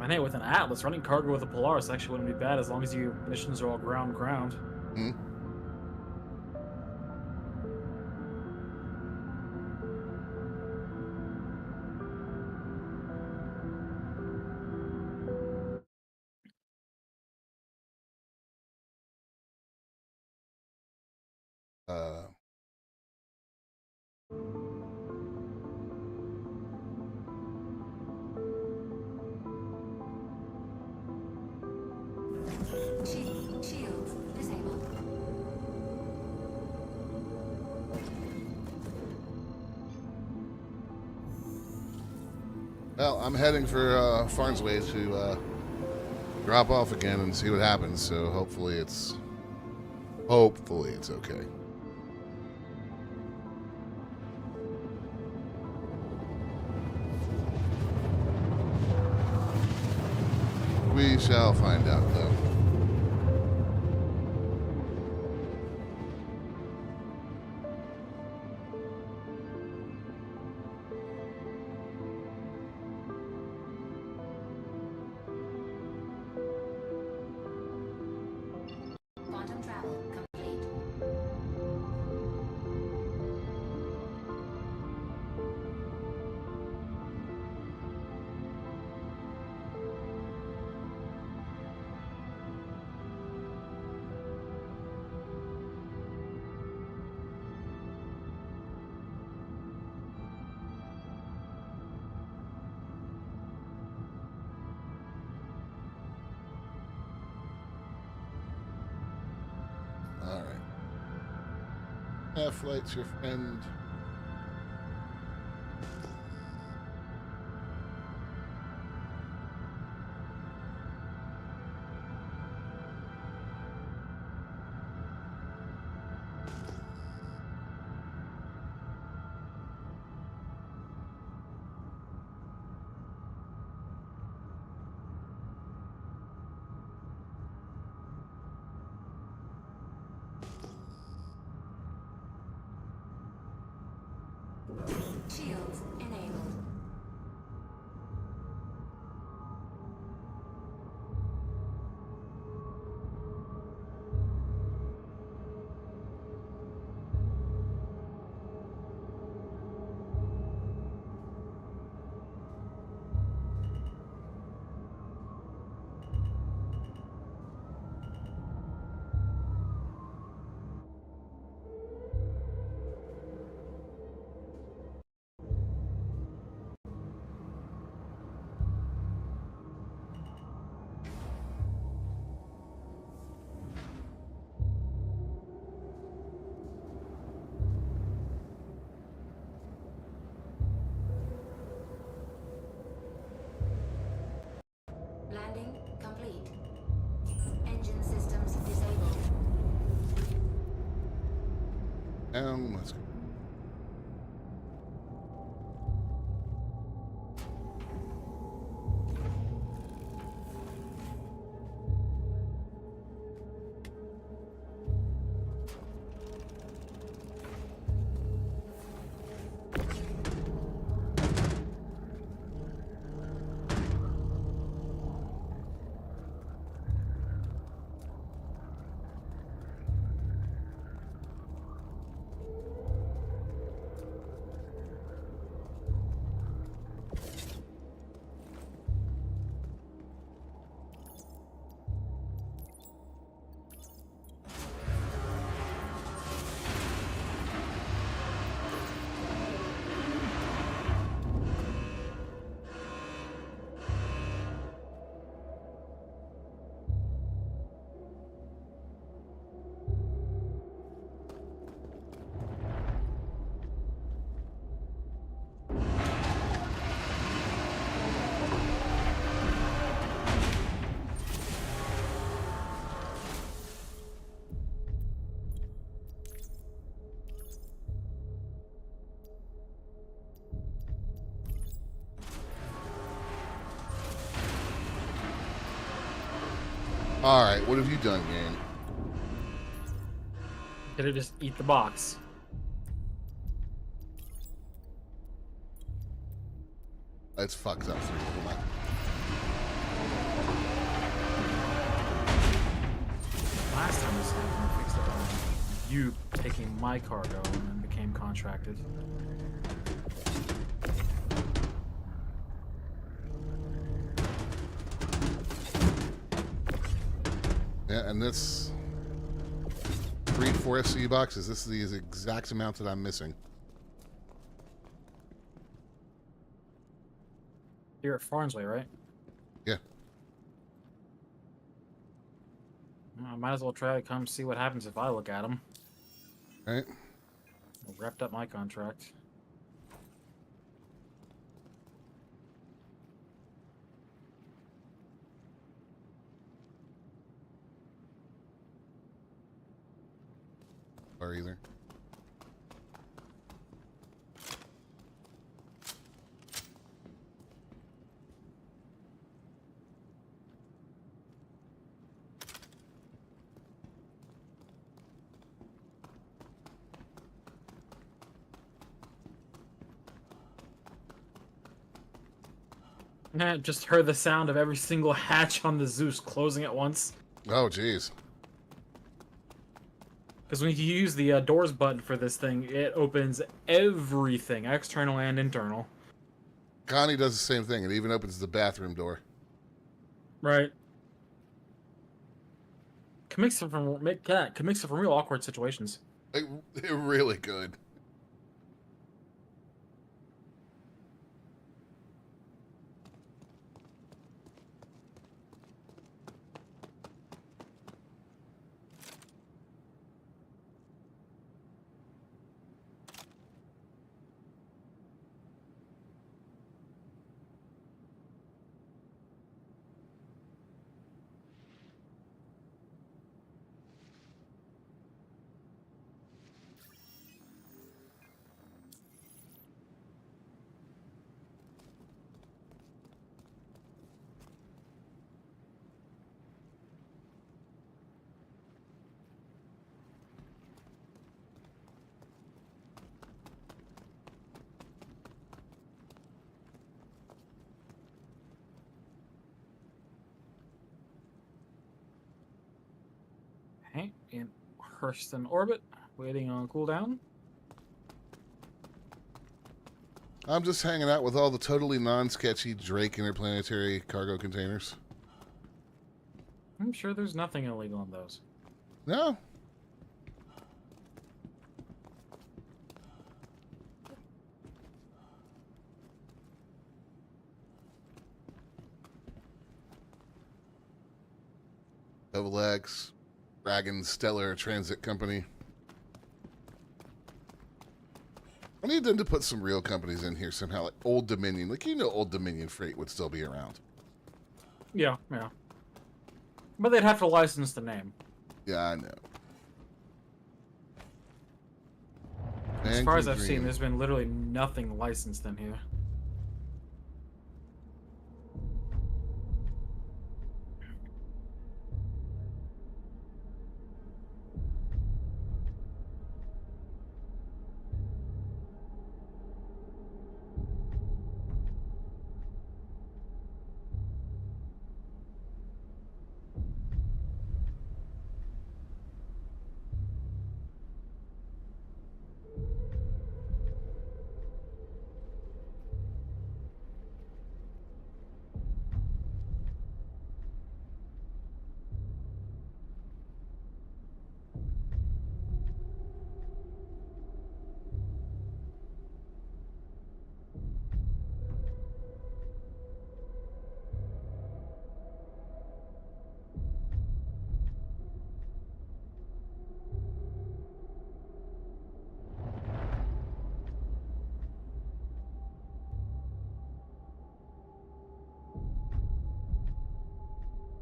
I know with an Atlas, running cargo with a Polaris actually wouldn't be bad as long as your missions are all ground. Hmm. Shields disabled. Well, I'm heading for Farnsway to drop off again and see what happens. So hopefully it's okay. We shall find out, though. Quantum travel complete. All right. Flight's your friend. Shields enabled. Landing complete. Engine systems disabled. Let's go. All right, what have you done, game? Did it just eat the box? It's fucked up. Hold on. Last time this happened, I fixed it on you taking my cargo and then became contracted. Yeah, and this breed 4 SCE boxes. This is the exact amount that I'm missing. You're at Farnsley, right? Yeah. Well, I might as well try to come see what happens if I look at them. Right. I wrapped up my contract. Or either. Just heard the sound of every single hatch on the Zeus closing at once. Oh, jeez. Because when you use the doors button for this thing, it opens everything, external and internal. Connie does the same thing. It even opens the bathroom door. Right. Can make stuff from real awkward situations. It really good. Okay, in Hurston orbit, waiting on cooldown. I'm just hanging out with all the totally non-sketchy Drake interplanetary cargo containers. I'm sure there's nothing illegal in those. No. Double X, Dragon Stellar Transit Company. I need them to put some real companies in here somehow, like Old Dominion. Like, you know, Old Dominion Freight would still be around. Yeah, yeah. But they'd have to license the name. Yeah, I know. As far as I've seen, there's been literally nothing licensed in here.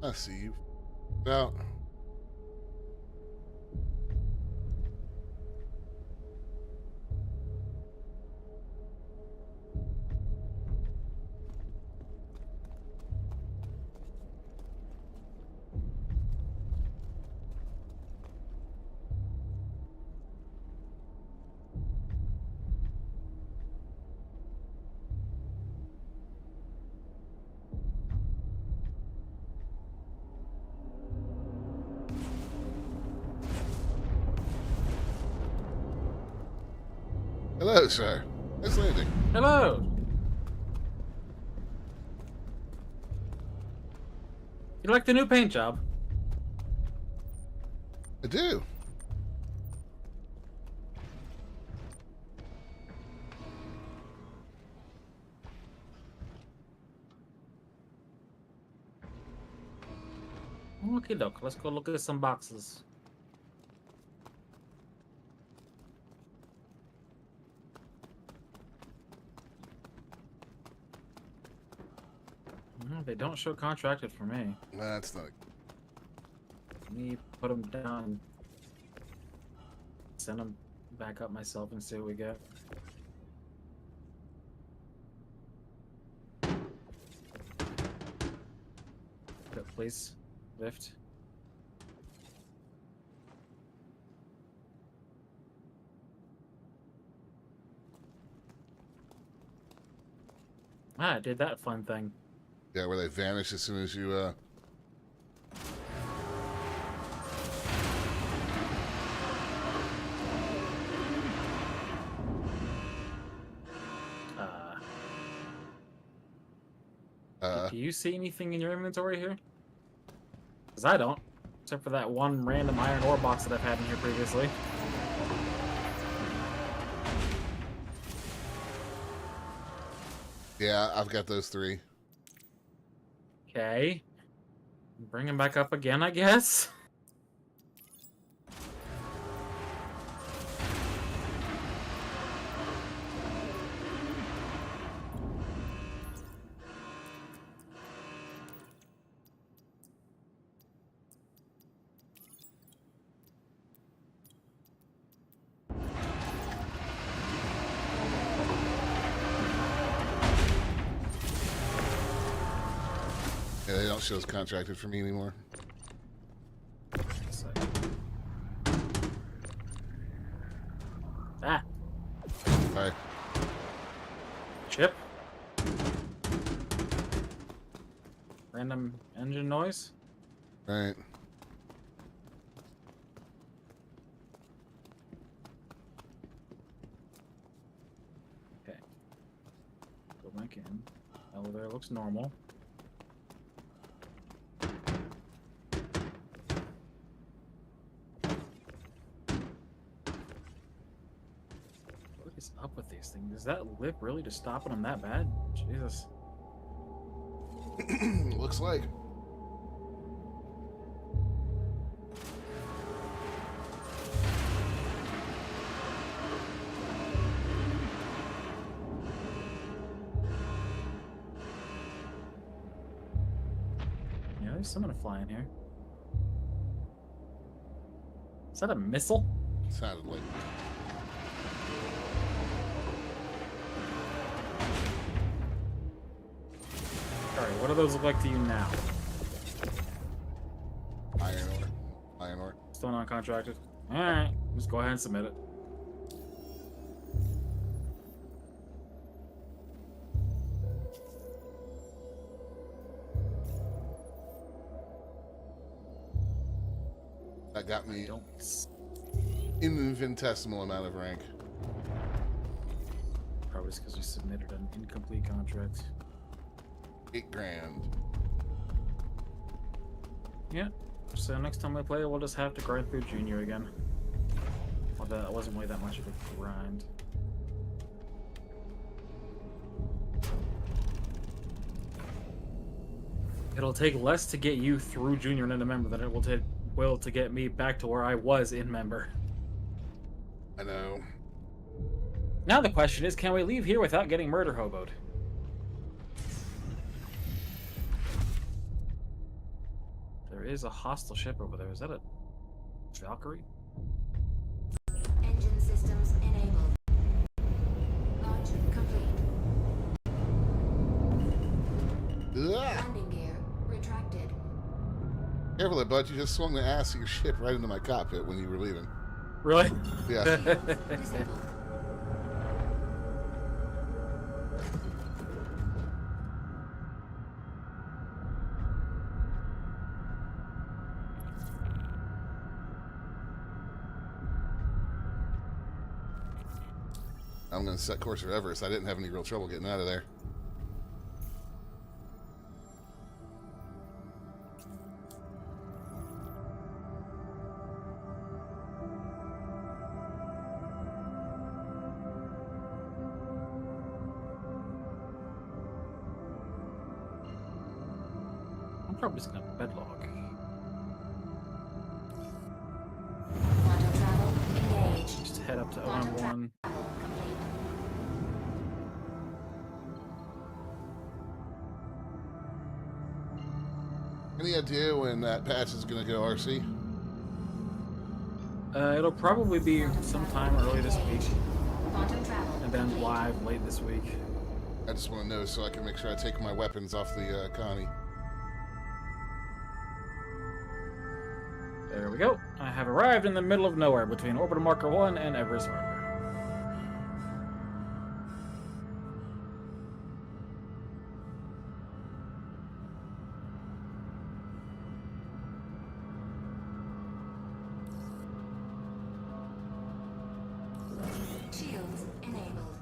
I see you. Now, hello, sir. Nice landing. Hello! You like the new paint job? I do. Okay, doke. Let's go look at some boxes. No, they don't show contracted for me. That's not. Let me put them down. Send them back up myself and see what we get. Good, please. Lift. Ah, I did that fun thing. Yeah, where they vanish as soon as you. Do you see anything in your inventory here? Because I don't. Except for that one random iron ore box that I've had in here previously. Yeah, I've got those 3. Okay. Bring him back up again, I guess. Yeah, they don't show as contracted for me anymore. Ah. Alright. Chip. Random engine noise. Alright. Okay. Go back in. Elevator looks normal. What is up with these things? Is that lip really just stopping them that bad? Jesus. Looks like. Yeah, there's someone flying here. Is that a missile? Sounded like. Alright, what do those look like to you now? Iron ore. Iron ore. Still not contracted? Alright, just go ahead and submit it. That got me Don't. infinitesimal amount of rank. Probably just because we submitted an incomplete contract. 8 grand. Yeah. So next time we play, we'll just have to grind through Junior again. Well, that wasn't really that much of a grind. It'll take less to get you through Junior and into Member than it will take to get me back to where I was in Member. I know. Now the question is, can we leave here without getting murder hoboed? There is a hostile ship over there. Is that a Valkyrie? Engine systems enabled. Launch complete. Landing gear retracted. Careful there, bud. You just swung the ass of your ship right into my cockpit when you were leaving. Really? Yeah. Disabled. I'm going to set course for Everest. I didn't have any real trouble getting out of there. I'm probably just gonna bedlog. to 0-1. Any idea when that patch is going to go RC? It'll probably be sometime early this week, Quantum travel. and then live late this week. I just want to know so I can make sure I take my weapons off the Connie. There we go. I have arrived in the middle of nowhere between Orbital Marker 1 and Everest Harbor. Shields enabled.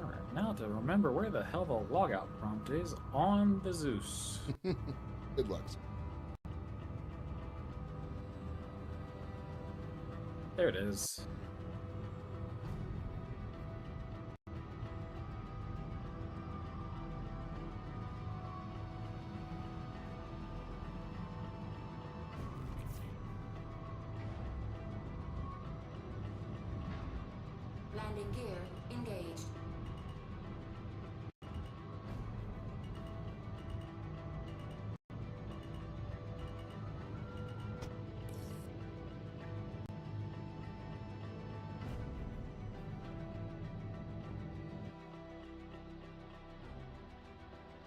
Alright, now to remember where the hell the logout prompt is on the Zeus. Good luck. There it is. Landing gear engaged.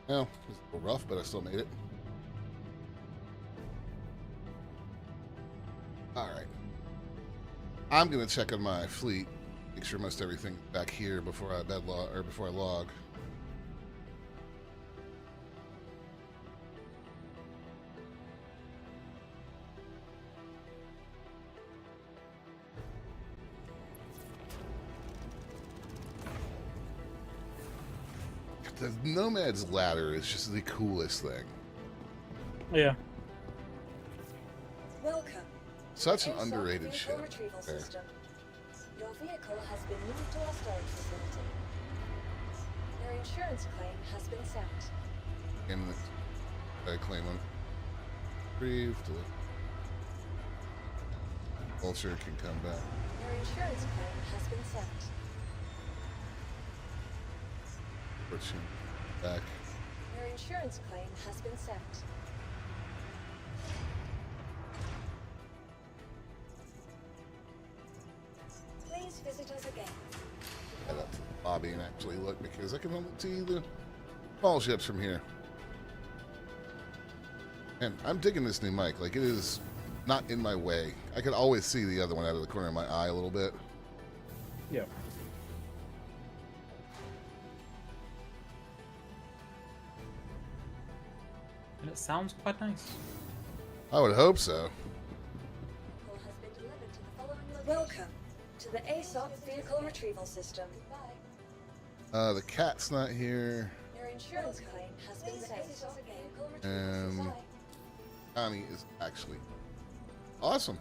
Well, it was a little rough, but I still made it. All right. I'm gonna check on my fleet, make sure most everything back here before I before I log. The Nomad's ladder is just the coolest thing. Yeah. Welcome. Such an ASOP underrated vehicle ship. retrieval There. system. Your vehicle has been moved to our storage facility. Your insurance claim has been sent. And I claim on retrieve. Vulture can come back. Your insurance claim has been sent. Fortune back. Your insurance claim has been sent. Please visit us again. Head up to the lobby and actually look because I can only see the small ships from here. And I'm digging this new mic. Like, it is not in my way. I could always see the other one out of the corner of my eye a little bit. Yeah. And it sounds quite nice. I would hope so. Vehicle has been delivered to the following location. Welcome to the ASOP vehicle retrieval system. The cat's not here. Your insurance claim has been sent. Connie is actually awesome.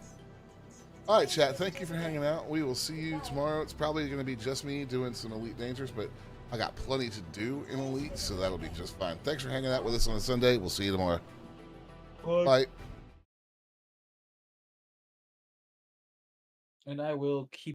All right, chat. Thank you for hanging out. We will see you tomorrow. It's probably going to be just me doing some Elite Dangers, but I got plenty to do in Elite, so that'll be just fine. Thanks for hanging out with us on a Sunday. We'll see you tomorrow. Bye. And I will keep